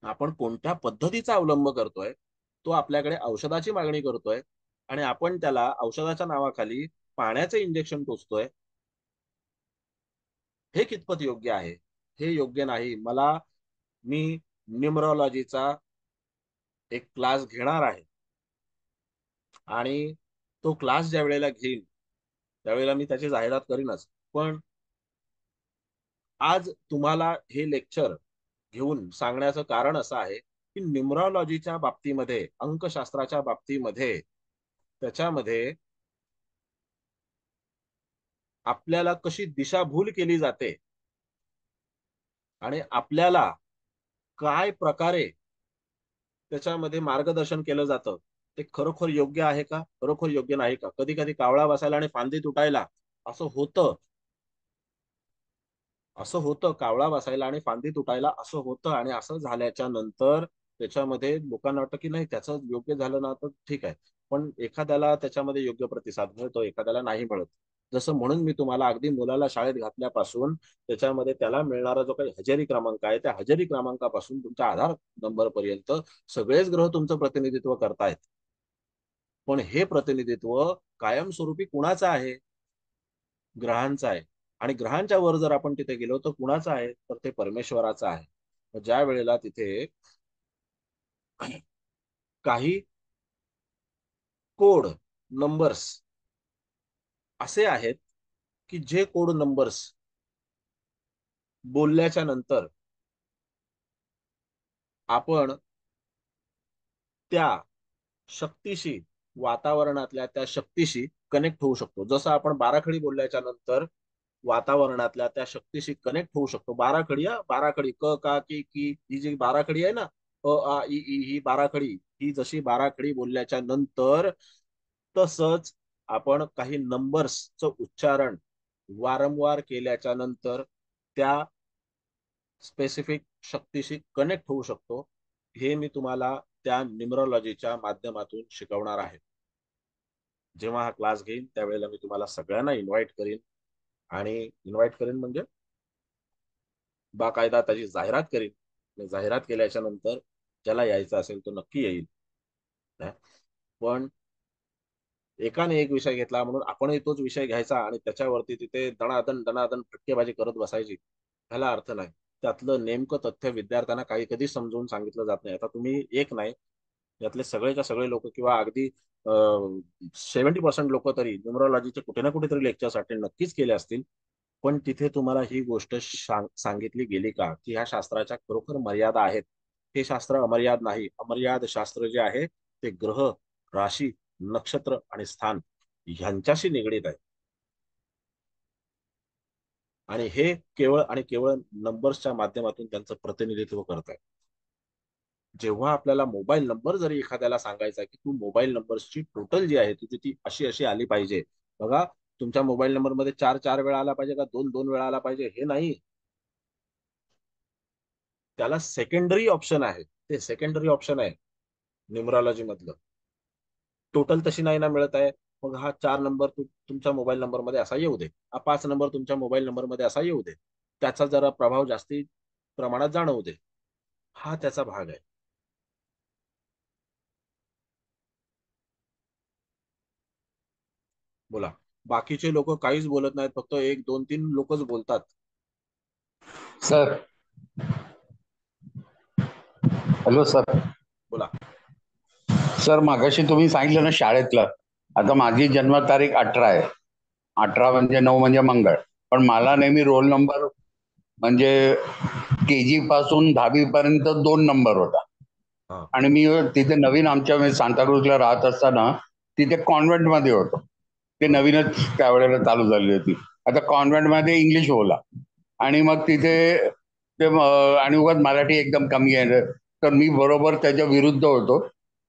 आपण कोणत्या पद्धतीचा अवलंब करतोय, तो आपल्याकडे औषधाची मागणी करतोय आणि आपण त्याला औषधाच्या नावाखाली पाण्याचे इंजेक्शन टोचतोय, हे कितपत योग्य आहे? हे योग्य नाही. मी न्यूमरॉलॉजीचा एक क्लास घेणार आहे, आणि तो क्लास ज्या वेळेला घेईन त्यावेळेला मी त्याची जाहिरात करीनच. पण आज तुम्हाला हे लेक्चर घेऊन सांगण्याचं कारण असं आहे की न्यूमरॉलॉजीच्या बाबतीमध्ये, अंकशास्त्राच्या बाबतीमध्ये, त्याच्यामध्ये आपल्याला कशी दिशाभूल केली जाते आणि आपल्याला काय प्रकारे त्याच्यामध्ये मार्गदर्शन केलं जातं, ते खरोखर योग्य आहे का, खरोखर योग्य नाही का? कधी कधी कावळा बसायला आणि फांदी तुटायला, असं होतं. असं होतं, कावळा बसायला आणि फांदी तुटायला असं होतं. आणि असं झाल्याच्या नंतर त्याच्यामध्ये लोकांना वाटतं की नाही, त्याचं योग्य झालं ना तर ठीक आहे. पण एखाद्याला त्याच्यामध्ये योग्य प्रतिसाद मिळतो, एखाद्याला नाही मिळत. जसं म्हणून मी तुम्हाला अगदी मुलाला शाळेत घातल्यापासून त्याच्यामध्ये त्याला मिळणारा जो काही हजेरी क्रमांक आहे, त्या हजेरी क्रमांकापासून तुमच्या आधार नंबर पर्यंत सगळेच ग्रह तुमचं प्रतिनिधित्व करतायत. पण हे प्रतिनिधित्व कायमस्वरूपी कुणाचं आहे? ग्रहांचा आहे. आणि ग्रहांच्या वर जर आपण तिथे गेलो तर कुणाचा आहे? तर ते परमेश्वराचा आहे. ज्या वेळेला तिथे काही कोड नंबर्स असे आहेत की जे कोड नंबर्स बोलल्याच्या नंतर आपण त्या शक्तीशी, वातावरणातल्या त्या शक्तीशी कनेक्ट होऊ शकतो. जसं आपण बाराखडी बोलल्याच्या नंतर वातावरणातल्या त्या शक्तीशी कनेक्ट होऊ शकतो. बाराखडी, बाराखडी, क का की की, ही जी बाराखडी आहे ना, अ आ इ ई, ही बाराखडी, ही जशी बाराखडी बोलल्याच्या नंतर तसंच आपण काही नंबर्सचं उच्चारण वारंवार केल्याच्या नंतर त्या स्पेसिफिक शक्तीशी कनेक्ट होऊ शकतो. हे मी तुम्हाला त्या न्यूमरॉलॉजीच्या माध्यमातून शिकवणार आहे. जेव्हा हा क्लास घेईन त्यावेळेला मी तुम्हाला सगळ्यांना इन्व्हाइट करीन, आणि इन्व्हाइट करीन म्हणजे बाकायदा त्याची जाहिरात करीन. जाहिरात केल्याच्या नंतर ज्याला यायचं असेल तो नक्की येईल. पण एकाने एक विषय घेतला म्हणून आपणही तोच विषय घ्यायचा आणि त्याच्यावरती तिथे दणादण दणादण फटकेबाजी करत बसायची, ह्याला अर्थ नाही. त्यातलं नेमकं तथ्य विद्यार्थ्यांना काही कधी समजून सांगितलं जात नाही. आता तुम्ही एक नाही, यातले सगळेच्या सगळे लोक किंवा अगदी 70% लोक तरी न्यूमरॉलॉजीचे कुठे ना कुठेतरी लेक्चर्स अटेंड नक्कीच केले असतील. पण तिथे तुम्हाला ही गोष्ट सांगितली गेली का की ह्या शास्त्राच्या खरोखर मर्यादा आहेत? हे शास्त्र अमर्याद नाही. अमर्याद शास्त्र जे आहे ते ग्रह, राशी, नक्षत्र आणि स्थान ह्यांच्याशी निगडीत आहे. आणि हे केवळ आणि केवळ नंबर्सच्या माध्यमातून त्यांचं प्रतिनिधित्व करत आहे. जेव्हा आपल्याला मोबाईल नंबर जरी एखाद्याला सांगायचा की तू मोबाईल नंबर्सची टोटल जी आहे तुझी ती अशी अशी आली पाहिजे, बघा तुमच्या मोबाईल नंबर मध्ये 4 वेळा आला पाहिजे का 2 वेळा आला पाहिजे, हे नाही. त्याला सेकंडरी ऑप्शन आहे, ते सेकंडरी ऑप्शन आहे न्यूमरॉलॉजी मधलं. टोटल तशी नाही ना मिळत आहे, मग हा 4 नंबर तुमच्या मोबाईल नंबर मध्ये असा येऊ दे, हा 5 नंबर तुमच्या मोबाईल नंबर मध्ये असा येऊ दे, त्याचा जरा प्रभाव जास्ती प्रमाणात जाणवू दे. हा त्याचा भाग आहे. बोला. बाकीचे लोक काहीच बोलत नाहीत, फक्त 1 2 3 लोकच बोलतात. Sir, hello sir. बोला. सर, मागाशी तुम्ही सांगितलं ना शाळेतलं, आता माझी जन्मतारीख 18 आहे. 18 म्हणजे 9 म्हणजे मंगळ. पण मला नेहमी रोल नंबर म्हणजे KG पासून 10वी पर्यंत 2 नंबर होता. हा. आणि मी तिथे नवीन आमच्या सांताक्रूजला राहत असताना तिथे कॉन्व्हेंट मध्ये होतो. ते नवीनच त्यावेळेला चालू झाली होती. आता कॉन्व्हेंट मध्ये इंग्लिश बोला आणि मग तिथे ते आणि उगाच मराठी एकदम कमी आहे, तर मी बरोबर त्याच्या विरुद्ध होतो.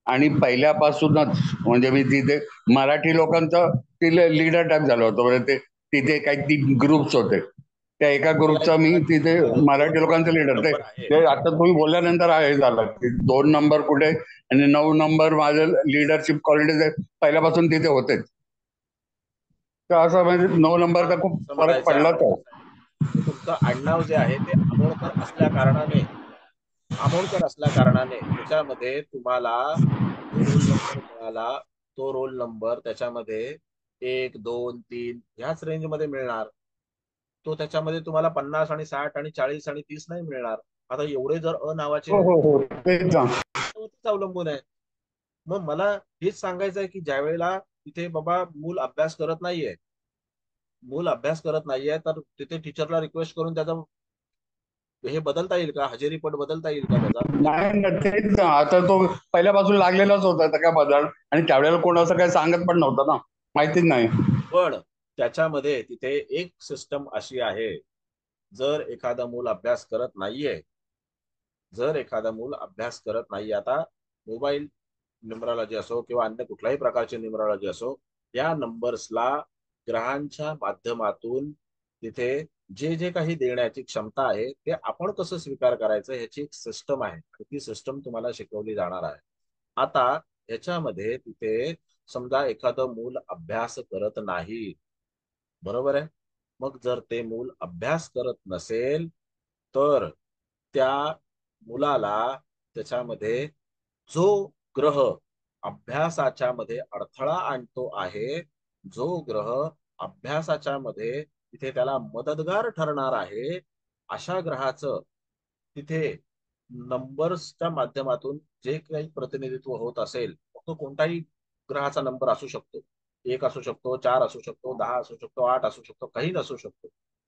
आणि पहिल्यापासूनच म्हणजे मी तिथे मराठी लोकांचं लीडर टाईप झालो होतो. म्हणजे ते तिथे काही 3 ग्रुप्स होते, त्या एका ग्रुपचा मी तिथे मराठी लोकांचं लीडर. ते आता तुम्ही बोलल्यानंतर हे झालं की 2 नंबर कुठे आणि 9 नंबर माझं लिडरशिप क्वालिटी पहिल्यापासून तिथे होतेच. तर असं म्हणजे 9 नंबरचा खूप फरक पडला तर. तुमचं आडनाव जे आहे ते आमोणकर असल्या कारणाने त्याच्यामध्ये तुम्हाला जो रोल नंबर मिळाला, तो रोल नंबर त्याच्यामध्ये 1 2 3 ह्याच रेंज मध्ये मिळणार. तो त्याच्यामध्ये तुम्हाला 50 आणि 60 आणि 40 आणि 30 नाही मिळणार. आता एवढे जर नावाचे तेच अवलंबून आहे. मग मला हेच सांगायचं आहे की ज्या वेळेला तिथे बाबा मूल अभ्यास करत नाहीये, तर तिथे टीचरला रिक्वेस्ट करून त्याचा हे बदलता येईल का, हजेरी पट बदलता येईल का त्याचा? नाही ना, तेच आता तो पहिल्यापासून लागलेलाच होता त्या बदल. आणि त्यावेळेला कोण असं काही सांगत पण नव्हतं ना, माहितीच नाही. पण त्याच्यामध्ये तिथे एक सिस्टम अशी आहे, जर एखादं मूल अभ्यास करत नाहीये, आता मोबाईल न्यूमरॉलॉजी असो किंवा अन्य कुठल्याही प्रकारची न्यूमरॉलॉजी असो, या नंबर्सला ग्रहांच्या माध्यमातून तिथे जे जे काही देण्याची क्षमता आहे ते आपण कसं स्वीकार करायचं ह्याची एक सिस्टम आहे, ती सिस्टम तुम्हाला शिकवली जाणार आहे. आता ह्याच्यामध्ये तिथे समजा एखादं मूल अभ्यास करत नाही, बरोबर आहे, मग जर ते मूल अभ्यास करत नसेल तर त्या मुलाला त्याच्यामध्ये जो ग्रह अभ्यासाच्या मध्ये अडथळा आणतो आहे, जो ग्रह अभ्यासाच्या मध्ये तिथे त्याला मदतगार ठरणार आहे, अशा ग्रहाचं तिथे नंबर्सच्या माध्यमातून जे काही प्रतिनिधित्व होत असेल, तो कोणताही ग्रहाचा नंबर असू शकतो, 1 असू शकतो, 4 असू शकतो, 10 असू शकतो, 8 असू शकतो, काही नसू शकतो.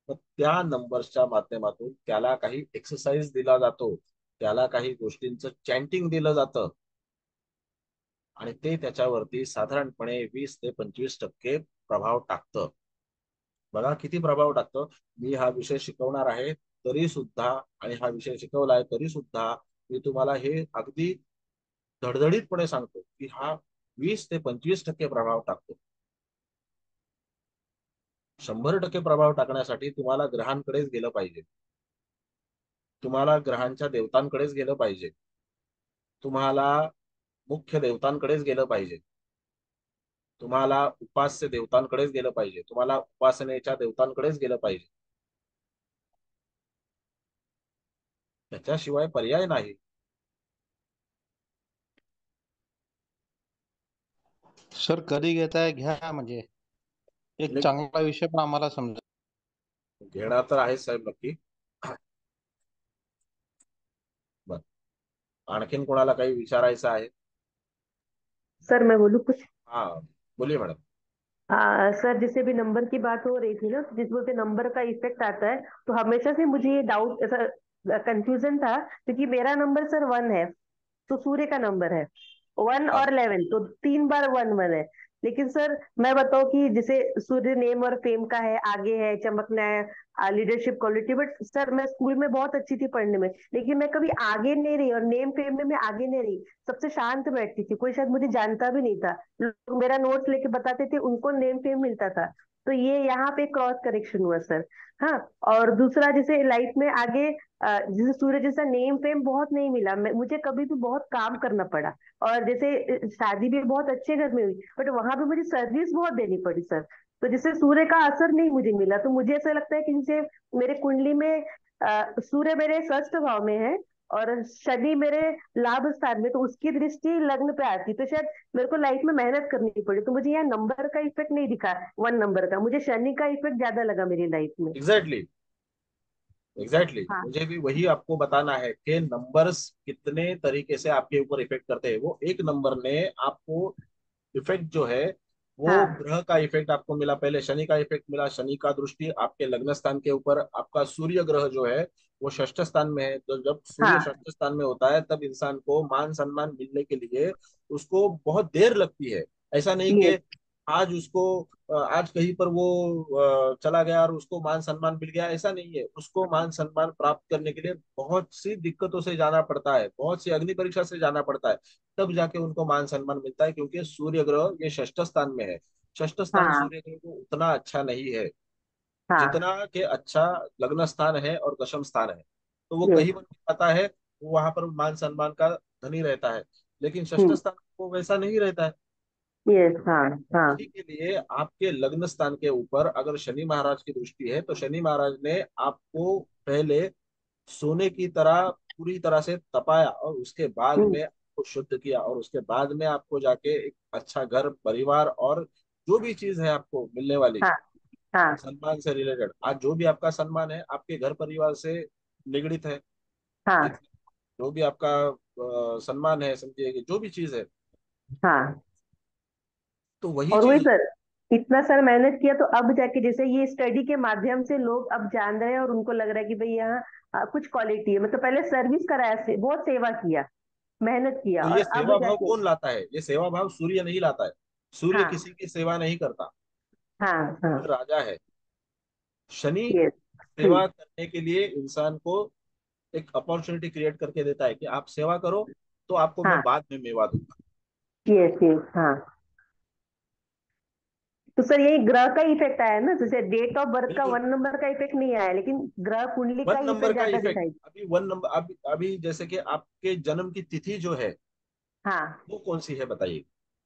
तर त्या नंबर्सच्या माध्यमातून त्याला काही एक्सरसाइज दिला जातो, त्याला काही गोष्टींचं चॅन्टिंग दिलं जातं आणि ते त्याच्यावरती साधारणपणे 20 ते 25% प्रभाव टाकतं. बघा किती प्रभाव टाकतं. मी हा विषय शिकवणार आहे तरी सुद्धा, आणि हा विषय शिकवलाय तरी सुद्धा मी तुम्हाला हे अगदी धडधडीतपणे सांगतो की हा 20 ते 25% प्रभाव टाकतो. 100% प्रभाव टाकण्यासाठी तुम्हाला ग्रहांकडेच गेलं पाहिजे, तुम्हाला ग्रहांच्या देवतांकडेच गेलं पाहिजे, तुम्हाला मुख्य देवतांकडेच गेलं पाहिजे, तुम्हाला उपास्य देवतांकडेच गेलं पाहिजे, तुम्हाला उपासनेच्या देवतांकडेच गेलं पाहिजे. त्याच्याशिवाय पर्याय नाही. सर, कधी घेताय घ्या, म्हणजे एक चांगला विषय पण आम्हाला समजा. घेणार तर आहे साहेब नक्की. बर, आणखीन कोणाला काही विचारायचं आहे? सर मैं बोलूं कुछ? हाँ बोलिए मैडम. सर, जैसे भी नंबर की बात हो रही थी ना, जिस बोलते नंबर का इफेक्ट आता है, तो हमेशा से मुझे ये डाउट, ऐसा कंफ्यूजन था, क्योंकि मेरा नंबर सर 1 है, तो सूर्य का नंबर है 1 और 11, तो 3 बार 1 1 है। लेकिन सर मैं बताऊं कि जैसे सूर्य नेम और फेम का है, आगे है, चमकना है, लीडरशिप क्वालिटी, बट सर मैं स्कूल में बहुत अच्छी थी पढ़ने में, लेकिन मैं कभी आगे नहीं रही, और नेम फेम में मैं आगे नहीं रही, सबसे शांत बैठती थी, कोई शायद मुझे जानता भी नहीं था, लोग मेरा नोट्स लेके बताते थे, उनको नेम फेम मिलता था, तो ये यहाँ पे क्रॉस करेक्शन हुआ सर। हाँ, और दूसरा जैसे लाइफ में आगे जैसे सूर्य जैसा नेम फेम बहुत नहीं मिला, मुझे कभी भी बहुत काम करना पड़ा। और जैसे शादी भी बहुत अच्छे घर में हुई, बट वहां पे मुझे सर्विस बहुत देनी पड़ी सर। तो जैसे सूर्य का असर नहीं मुझे मिला, तो मुझे ऐसा लगता है कि जैसे मेरे कुंडली में सूर्य मेरे षष्ठ भाव में है और शनि मेरे लाभ स्थान में, तो उसकी दृष्टि लग्न पे आती, तो शायद मेरे को लाइफ में मेहनत करनी पड़ी। तो मुझे यहाँ नंबर का इफेक्ट नहीं दिखा, 1 नंबर का, मुझे शनि का इफेक्ट ज्यादा लगा मेरी लाइफ में। एग्जैक्टली एग्जैक्टली हाँ मुझे भी वही आपको बताना है कि नंबर्स कितने तरीके से आपके ऊपर इफेक्ट करते हैं। वो एक नंबर ने आपको इफेक्ट जो है वो हाँ ग्रह का इफेक्ट आपको मिला, पहले शनि का इफेक्ट मिला। शनि का दृष्टि आपके लग्न स्थान के ऊपर, आपका सूर्य ग्रह जो है वो षष्ठ स्थान में है। तो जब सूर्य हाँ। षष्ठ स्थान में होता है तब इंसान को मान सम्मान मिलने के लिए उसको बहुत देर लगती है। ऐसा नहीं ये कि आज उसको आज कहीं पर वो चला गया और उसको मान सम्मान मिल गया, ऐसा नहीं है। उसको मान सम्मान प्राप्त करने के लिए बहुत सी दिक्कतों से जाना पड़ता है, बहुत सी अग्नि परीक्षा से जाना पड़ता है, तब जाके उनको मान सम्मान मिलता है। क्योंकि सूर्य ग्रह ये षष्ठ स्थान में है। षष्ठ स्थान हाँ सूर्य ग्रह को उतना अच्छा नहीं है हाँ। जितना के अच्छा लग्न स्थान है और दशम स्थान है। तो वो ये कहीं पर भी आता है, वो वहां पर मान सम्मान का धनी रहता है। लेकिन षष्ठ हम्म। स्थान वो वैसा नहीं रहता है। ये हाँ हाँ। इसी के लिए आपके लग्न स्थान के ऊपर अगर शनि महाराज की दृष्टि है तो शनि महाराज ने आपको पहले सोने की तरह पूरी तरह से तपाया और उसके बाद हम्म। में आपको शुद्ध किया, और उसके बाद में आपको जाके एक अच्छा घर परिवार और जो भी चीज है आपको मिलने वाली हाँ हाँ सम्मान से रिलेटेड, आज जो भी आपका सम्मान है आपके घर परिवार से निगड़ित है। हाँ जित जो भी आपका सम्मान है, समझिए कि जो भी चीज है, हाँ। तो वही और वही चीज। सर, इतना सर मेहनत किया, तो अब जाके जैसे ये स्टडी के माध्यम से लोग अब जान रहे हैं और उनको लग रहा है कि भाई यहाँ कुछ क्वालिटी है। मतलब पहले सर्विस कराया से बहुत सेवा किया, मेहनत किया, तो और ये अब सेवा भाव जाके कौन लाता है? ये सेवा भाव सूर्य नहीं लाता है। सूर्य हाँ किसी की सेवा नहीं करता। हाँ हाँ। सूर्य राजा है। शनि यस। सेवा करने के लिए इंसान को एक अपॉर्चुनिटी क्रिएट करके देता है कि आप सेवा करो तो आपको मैं हाँ। बाद में मेवा दूंगा। यस यस हाँ। तो सर यही ग्रह का इफेक्ट आया ना, जैसे डेट ऑफ बर्थ का बिल्कुल। 1 नंबर का इफेक्ट नहीं आया, लेकिन ग्रह कुंडली का 1 नंबर इफेक्ट का ज्यादा इफेक्ट, दिखाई। अभी 1 नंबर, अभी जैसे कि आपके जन्म की तिथि जो है हाँ, वो कौन सी है बताइए।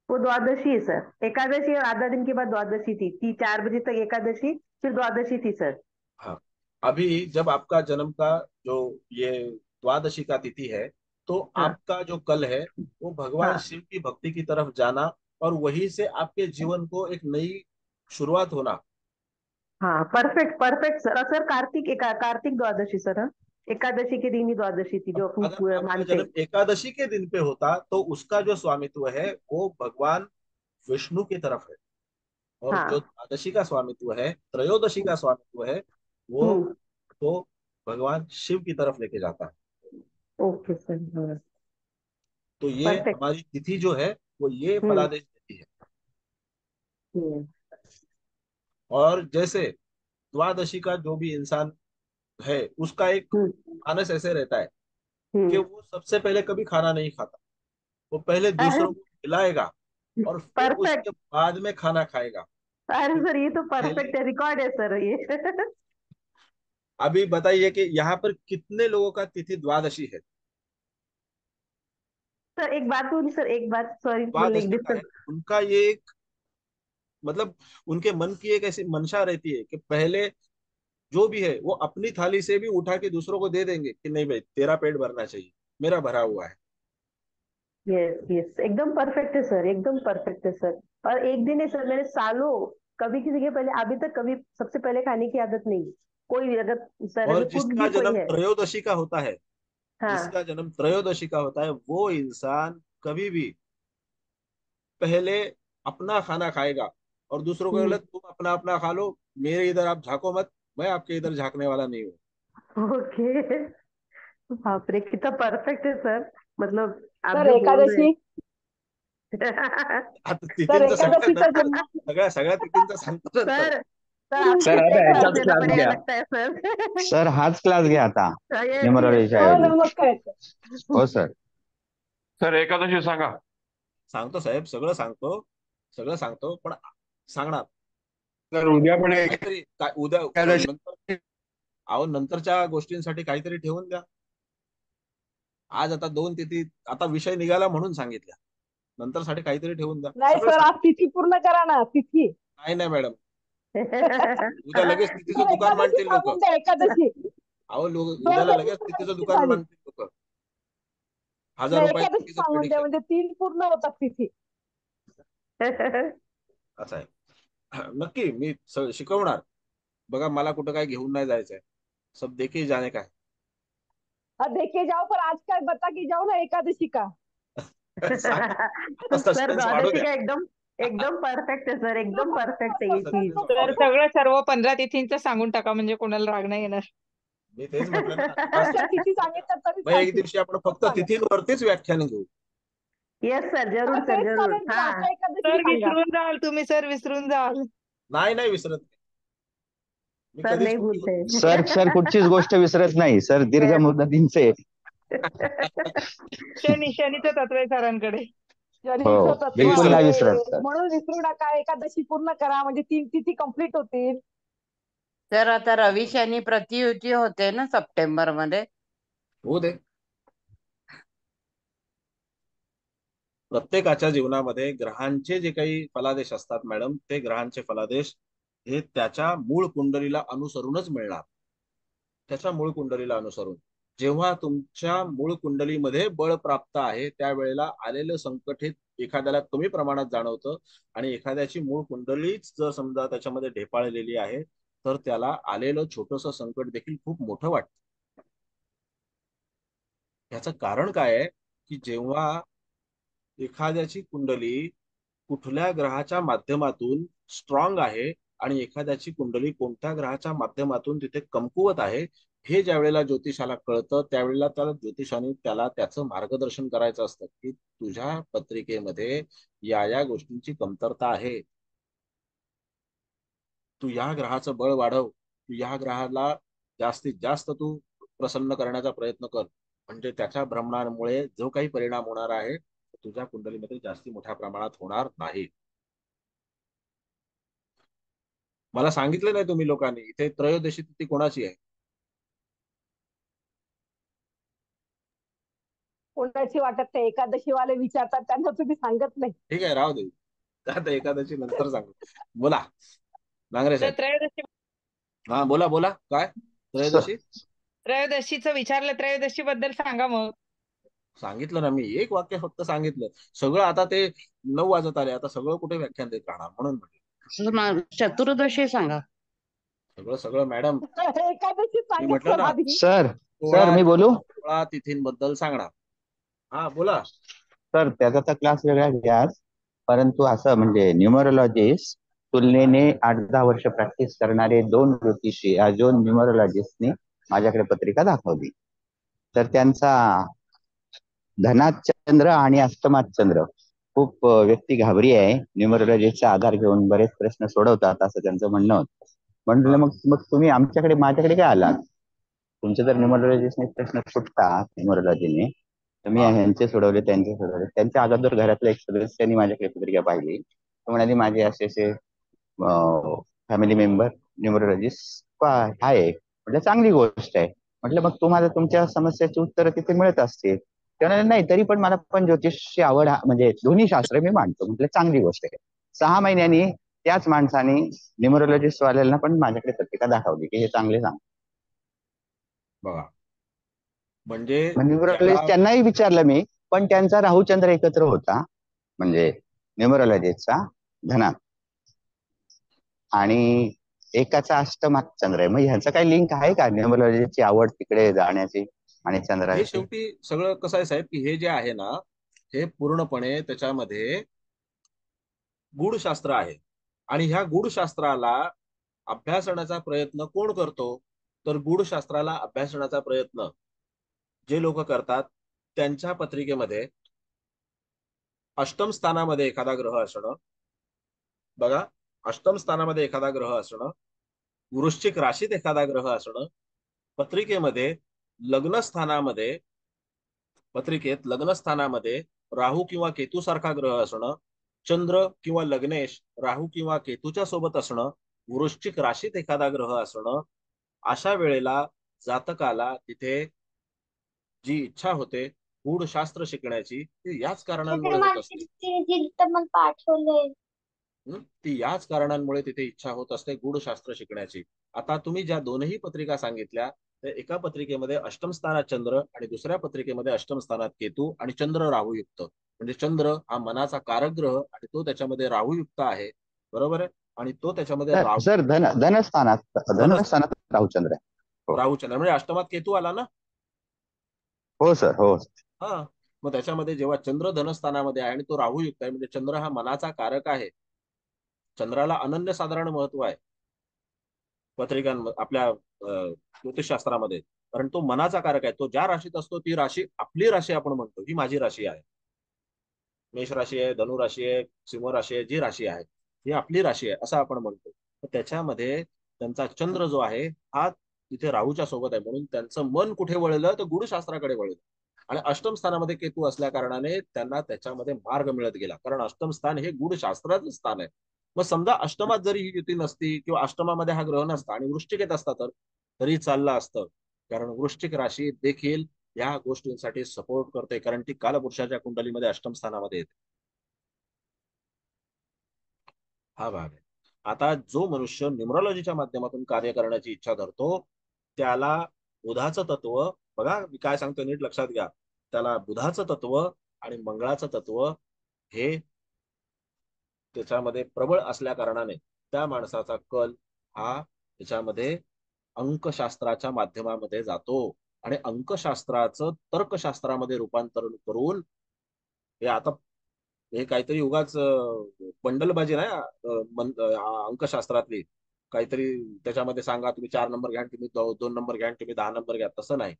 वो द्वादशी है सर, एकादशी और आधा दिन के बाद द्वादशी थी 4 बजे तक एकादशी, फिर द्वादशी थी सर। हाँ, अभी जब आपका जन्म का जो ये द्वादशी का तिथि है, तो हाँ आपका जो कल है वो भगवान हाँ शिव की भक्ति की तरफ जाना, और वहीं से आपके जीवन को एक नई शुरुआत होना। हाँ। Perfect perfect sir. और सर कार्तिक द्वादशी सर, हाँ, एकादशी के दिन ही द्वादशी थी अब जो अपन अगर आपका मानते जन्म हैं। एकादशी के दिन पे होता तो उसका जो स्वामित्व है वो भगवान विष्णु की तरफ है, और जो हाँ। द्वादशी का स्वामित्व है, त्रयोदशी का स्वामित्व है, वो हम्म। तो भगवान शिव की तरफ लेके जाता है। Okay sir. हाँ। तो ये परफेक्ट। हमारी तिथि जो है वो ये हम्म। फलादेश देती है। हम्म। और जैसे द्वादशी का जो भी इंसान है उसका एक हम्म। मानस ऐसे रहता है कि हम्म। वो सबसे पहले कभी खाना नहीं खाता। वो पहले अरे दूसरों को खिलाएगा और फिर परफेक्ट। उसके बाद में खाना खाएगा। अरे सर ये क्योंकि तो पहले, परफेक्ट है, रिकॉर्ड है सर ये। अभी बताइए कि यहाँ पर कितने लोगों का तिथि द्वादशी है? सर एक बात बोली सर, एक बात, सॉरी बोलने की द्वादशी का है डिस्टर्ब। उनका ये एक, मतलब उनके मन की एक ऐसी मंशा रहती है कि पहले जो भी है वो अपनी थाली से भी उठा के दूसरों को दे देंगे कि नहीं भाई तेरा पेट भरना चाहिए, मेरा भरा हुआ है। यस यस, एकदम परफेक्ट है सर, एकदम परफेक्ट है सर। और एक दिन है सर, मैंने सालों कभी किसी के पहले, अभी तक कभी सबसे पहले खाने की आदत नहीं। कोई भी अगर सर, और अगर कुक जिसका भी कोई जन्म है। त्रयोदशी का होता है, हाँ। जिसका जन्म त्रयोदशी का होता है वो इंसान कभी भी पहले अपना खाना खाएगा और दूसरों को बोले हम्म। तुम अपना अपना खा लो, मेरे इधर आप झांको मत, मैं आपके इधर झांकने वाला नहीं हूँ। ओके। बाप रे कितना परफेक्ट है सर, मतलब आप सर जो बोल रहे एकादशी, हैं। आता सर तिथींचं सगळ्या एकादशीचा नंतर, जन्म, सगळ्या तिथींचं सांगतो नंतर। सर सर आपको सर भी आता एक क्लास ह्याचाच लेना क्लास पड़ेगा घ्या. लगता है सर। सर हाच क्लास घ्या आता यस यस। न्यूमरोलॉजीच्या हो ऐवजी. ना मग काय तर. हो सर. सर एकादशी सांगा. सांगतो साहेब, सगळं सांगतो, सगळं सांगतो, पण सांगणार तर उद्या पण काहीतरी उद्या एकादशी नंतर नंतरच्या गोष्टींसाठी काहीतरी ठेवून द्या. आज आता 2 तिथी आता विषय निघाला म्हणून सांगितल्या, नंतर साठी काहीतरी ठेवून द्या. नाही सगळं सर, सांग. आज तिथी पूर्ण करा ना, तिथी. नाही मॅडम, उद्या लगेच तिथीचं दुकान एकादशी मांडतील लोक. सांगून द्या, एकादशी. अहो उद्याला लगेच द्वादशी तिथीचं सांगितली दुकान झाली. मांडतील लोक. 1000 नाही, रुपये एकादशी तिथीचं सांगून द्या, प्रेडिक्शन म्हणजे 3 पूर्ण होतात तिथी. असं आहे. नक्की मी शिकवणार. बघा मला कुठं काय घेऊन नाही जायचंय. सब देखी जाने का है. देखे जाओ, पर आज काय बता की जाओ ना एकादशी का. आता सर सस्पेन्स वाढू द्वादशी द्या. का एकदम एकदम परफेक्ट आहे सर, एकदम परफेक्ट आहे ही चीज. Suspense वाढू तर द्या. सगळं सर्व 15 तिथींचं सांगून टाका, म्हणजे कोणाला राग नाही येणार. मी तेच म्हटलं ना. त्या तिथी सांगितलं तरी मग एक चालतील. दिवशी आपण फक्त सांगा. तिथींवरतीच व्याख्यान घेऊ. येस सर, जरूर सर, तेच जरूर. चालेल, हा आता एकादशी सर सांगा. विसरून जाल तुम्ही, सर विसरून जाल. नाही विसरत. मी सर कधीच नाही कुठली भूलते. गोष्ट सर कुठचीच गोष्ट विसरत नाही सर, दीर्घ Yes. मुदतींचे. शनीचं तत्व आहे सरांकडे. शनीचं हो, तत्व बिलकुल विसरत नाही आहे. विसरत सर. म्हणून विसरू नका, एकादशी पूर्ण करा, म्हणजे 3 तिथी कंप्लीट होतील. तर आता रवी शनी प्रतियुती होते ना सप्टेंबर मध्ये. होऊ दे. प्रत्येकाच्या जीवनामध्ये ग्रहांचे जे काही फलादेश असतात मॅडम, ते ग्रहांचे फलादेश हे त्याच्या मूळ कुंडलीला अनुसरूनच मिळणार. त्याच्या मूळ कुंडलीला अनुसरून जेव्हा तुमच्या मूळ कुंडलीमध्ये बळ प्राप्त आहे, त्यावेळेला आलेलं संकट हे एखाद्याला कमी प्रमाणात जाणवतं, आणि एखाद्याची मूळ कुंडलीच जर समजा त्याच्यामध्ये ढेपाळलेली आहे, तर त्याला आलेलं छोटंसं संकट देखील खूप मोठं वाटतं. याचं कारण काय आहे की जेव्हा एखाद्याची कुंडली कुठल्या ग्रहाच्या माध्यमातून स्ट्रॉंग आहे आणि एखाद्याची कुंडली कोणत्या ग्रहाच्या माध्यमातून तिथे कमकुवत आहे, हे ज्या वेळेला ज्योतिषाला कळतं, त्यावेळेला त्याला ज्योतिषाने त्याला त्याचं मार्गदर्शन करायचं असतं की तुझ्या पत्रिकेमध्ये या गोष्टींची कमतरता आहे. तू या ग्रहाचं बळ वाढव, तू या ग्रहाला जास्तीत जास्त तू प्रसन्न करण्याचा प्रयत्न कर, म्हणजे त्याच्या भ्रमणामुळे जो काही परिणाम होणार आहे तुझ्या कुंडलीमध्ये जास्ती मोठ्या प्रमाणात होणार नाही. मला सांगितलं नाही तुम्ही लोकांनी, इथे त्रयोदशी तिथी कोणाची आहे? कोणाची वाटत नाही, एकादशी वाले विचारतात त्यांना तुम्ही सांगत नाही. ठीक आहे, राहू दे. आता एकादशी नंतर सांगू. बोला नांगरे साहेब. त्रयोदशी हा बोला काय त्रयोदशी? त्रयोदशीचं विचारलं, त्रयोदशी बद्दल सांगा मग. सांगितलं ना मी, एक वाक्य फक्त सांगितलं. सगळं आता ते 9 वाजत आले, आता सगळं कुठे व्याख्यान देत राहणार, म्हणून म्हटलं चतुर्दशी सांगा. सगळं मॅडम एकादशी मी म्हटलं सांगितलं ना. आधी. सर मी बोलू? 16 तिथींबद्दल सांगणार. हा बोला सर, त्याचा तर क्लास वेगळा घ्या, परंतु असं म्हणजे न्यूमरोलॉजिस्ट तुलनेने 8-10 वर्ष प्रॅक्टिस करणारे 2 ज्योतिषी, 2 न्यूमरोलॉजिस्टनी माझ्याकडे पत्रिका दाखवली. तर त्यांचा धनात चंद्र आणि अष्टमात चंद्र, खूप व्यक्ती घाबरी आहे, न्यूमरोलॉजीचा आधार घेऊन बरेच प्रश्न सोडवतात असं त्यांचं म्हणणं होतं. म्हणलं मग तुम्ही माझ्याकडे काय आलात? तुमचे जर न्यूमरोलॉजीने प्रश्न सुटतात न्यूमरोलॉजीने, तर मी ह्यांचे सोडवले, त्यांचे सोडवले. त्यांच्या अगोदर घरातल्या एक सदस्यांनी माझ्याकडे पत्रिका पाहिली. तो म्हणाले माझे असे फॅमिली मेंबर न्यूमरोलॉजिस्ट आहे. म्हटलं चांगली गोष्ट आहे. म्हटलं मग तुम्हाला तुमच्या समस्याची उत्तरं तिथे मिळत असतील. त्यामुळे नाही, तरी पण मला पण ज्योतिषची आवड, म्हणजे दोन्ही शास्त्र मी मांडतो. म्हटलं चांगली गोष्ट आहे. 6 महिन्यांनी त्याच माणसाने न्यूमरोलॉजिस्ट वाल्यांना पण माझ्याकडे पत्रिका दाखवली की हे चांगले सांग. बघा, म्हणजे न्यूमरोलॉजिस्ट त्यांनाही विचारलं मी, पण त्यांचा राहूचंद्र एकत्र होता, म्हणजे न्यूमरोलॉजिस्टचा धनात, आणि एकाचा अष्टमात चंद्र आहे. मग ह्याचं काही लिंक आहे का न्यूमरोलॉजीची आवड तिकडे जाण्याची आणि हे चंद्राची? शेवटी सगळं कसं आहे साहेब की हे जे आहे ना, हे पूर्णपणे त्याच्यामध्ये गूढशास्त्र आहे, आणि ह्या गूढशास्त्राला अभ्यासण्याचा प्रयत्न कोण करतो? तर गूढशास्त्राला अभ्यासण्याचा प्रयत्न जे लोक करतात त्यांच्या पत्रिकेमध्ये अष्टम स्थानामध्ये एखादा ग्रह असणं, बघा अष्टम स्थानामध्ये एखादा ग्रह असणं, वृश्चिक राशीत एखादा ग्रह असणं, पत्रिकेत लग्न स्थानामध्ये राहू किंवा केतू सारखा ग्रह असणं, चंद्र किंवा लग्नेश राहू किंवा केतूच्या सोबत असणं, वृश्चिक राशीत एखादा ग्रह असणं, अशा वेळेला जातकाला तिथे जी इच्छा होते गूढशास्त्र शिकण्याची, ती याच कारणांमुळे होत असते. ती याच कारणांमुळे तिथे इच्छा होत असते गूढशास्त्र शिकण्याची. आता तुम्ही ज्या दोनही पत्रिका सांगितल्या, त्या एका पत्रिकेमध्ये अष्टम स्थानात चंद्र आणि दुसऱ्या पत्रिकेमध्ये अष्टम स्थानात केतू आणि चंद्र राहूयुक्त. म्हणजे चंद्र हा मनाचा कारक ग्रह आणि तो त्याच्यामध्ये राहूयुक्त आहे, बरोबर आहे. आणि तो त्याच्यामध्ये सर धनस्थानात राहुचंद्र आहे. राहूचंद्र म्हणजे अष्टमात केतू आला ना. हो सर, हो. हा, मग त्याच्यामध्ये जेव्हा चंद्र धनस्थानामध्ये आहे आणि तो राहूयुक्त आहे, म्हणजे चंद्र हा मनाचा कारक आहे. चंद्राला अनन्यसाधारण महत्व आहे पत्रिकांमध्ये, आपल्या ज्योतिषशास्त्रामध्ये, कारण तो मनाचा कारक आहे. तो ज्या राशीत असतो ती राशी आपली राशी आपण म्हणतो, ही माझी राशी आहे. मेष राशी आहे, धनु राशी आहे, सिंह राशी आहे, जी राशी आहे ही आपली राशी आहे असं आपण म्हणतो. तर त्याच्यामध्ये त्यांचा चंद्र जो आहे हा तिथे राहूच्या सोबत आहे, म्हणून त्यांचं मन कुठे वळलं तर गूढशास्त्राकडे वळलं. आणि अष्टम स्थानामध्ये केतू असल्या कारणाने त्यांना त्याच्यामध्ये मार्ग मिळत गेला, कारण अष्टम स्थान हे गूढशास्त्राचं स्थान आहे. मग समजा अष्टमात जरी ही युती नसती किंवा अष्टमामध्ये हा ग्रह नसता आणि वृश्चिकेत असता तर तरी चाललं असतं, कारण वृश्चिक राशी देखील या गोष्टींसाठी सपोर्ट करते, कारण ती कालपुरुषाच्या कुंडलीमध्ये अष्टम स्थानामध्ये येते. हा भाग आहे. आता जो मनुष्य न्यूमरॉलॉजीच्या माध्यमातून कार्य करण्याची इच्छा धरतो त्याला बुधाचं तत्व, बघा मी काय सांगतो नीट लक्षात घ्या, त्याला बुधाचं तत्व आणि मंगळाचं तत्व हे त्याच्यामध्ये प्रबळ असल्या कारणाने त्या माणसाचा कल हा त्याच्यामध्ये अंकशास्त्राच्या माध्यमामध्ये जातो आणि अंकशास्त्राचं तर्कशास्त्रामध्ये रूपांतरण करून, हे आता हे काहीतरी उगाच बंडलबाजी नाही अंकशास्त्रातली, काहीतरी त्याच्यामध्ये सांगा तुम्ही 4 नंबर घ्या, तुम्ही 2 नंबर घ्या, तुम्ही 10 नंबर घ्या, तसं नाही.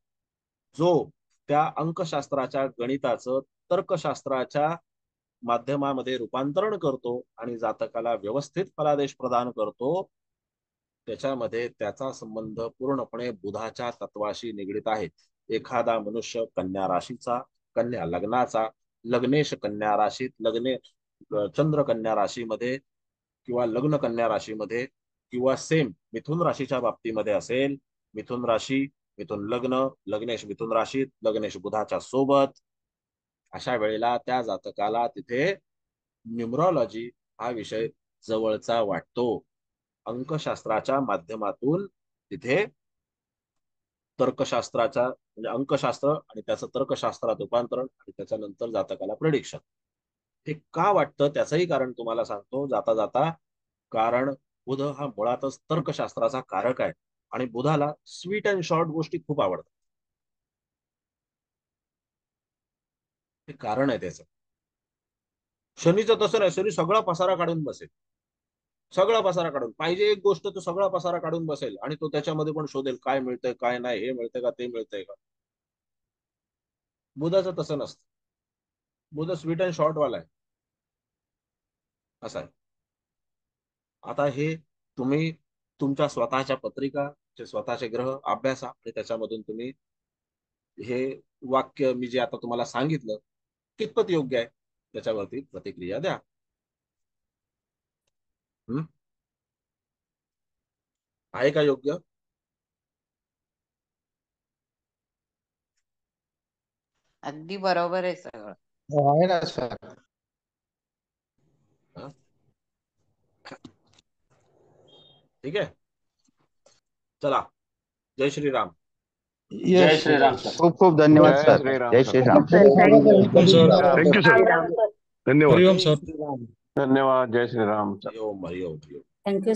जो त्या अंकशास्त्राच्या गणिताचं तर्कशास्त्राच्या माध्यमामध्ये रूपांतरण करतो आणि जातकाला व्यवस्थित फलादेश प्रदान करतो, त्याच्यामध्ये त्याचा संबंध पूर्णपणे बुधाच्या तत्वाशी निगडित आहे. एखादा मनुष्य कन्या राशीचा, कन्या लग्नाचा, लग्नेश कन्या राशीत, चंद्र कन्या राशीमध्ये किंवा लग्न कन्या राशीमध्ये किंवा सेम मिथुन राशीच्या बाबतीमध्ये असेल, मिथुन राशी, मिथुन लग्न, लग्नेश मिथुन राशीत, लग्नेश बुधाच्या सोबत, अशा वेळेला त्या जातकाला तिथे न्यूमरॉलॉजी हा विषय जवळचा वाटतो. अंकशास्त्राच्या माध्यमातून तिथे तर्कशास्त्राच्या म्हणजे अंकशास्त्र आणि त्याचं तर्कशास्त्रात रूपांतरण आणि त्याच्यानंतर जातकाला प्रेडिक्शन. हे का वाटतं त्याचंही कारण तुम्हाला सांगतो जाता जाता. कारण बुध हा मुळातच तर्कशास्त्राचा कारक आहे आणि बुधाला स्वीट अँड शॉर्ट गोष्टी खूप आवडतात. हे कारण आहे त्याचं. शनीचं तसं नाही, शनी सगळा पसारा काढून बसेल, सगळा पसारा काढून, पाहिजे एक गोष्ट तो सगळा पसारा काढून बसेल आणि तो त्याच्यामध्ये पण शोधेल काय मिळतंय काय नाही, हे मिळतंय का ते मिळतंय का. बुधाचं तसं नसतं. बुध स्वीट अँड शॉर्ट वाला आहे, असं आहे. आता हे तुम्ही तुमच्या स्वतःच्या पत्रिका, स्वतःचे ग्रह अभ्यासा आणि त्याच्यामधून तुम्ही हे वाक्य मी जे आता तुम्हाला सांगितलं कितपत योग्य आहे त्याच्यावरती प्रतिक्रिया द्या. आहे का योग्य? अगदी बरोबर आहे सगळं. आहे ना सर. ठीक आहे, चला, जय श्रीराम. जय श्रीराम सर. खूप खूप धन्यवाद सर. जय श्रीराम. Thank you sir. धन्यवाद. हरिओम सर. धन्यवाद. जय श्रीराम. हरिओम हरिओम. थँक्यू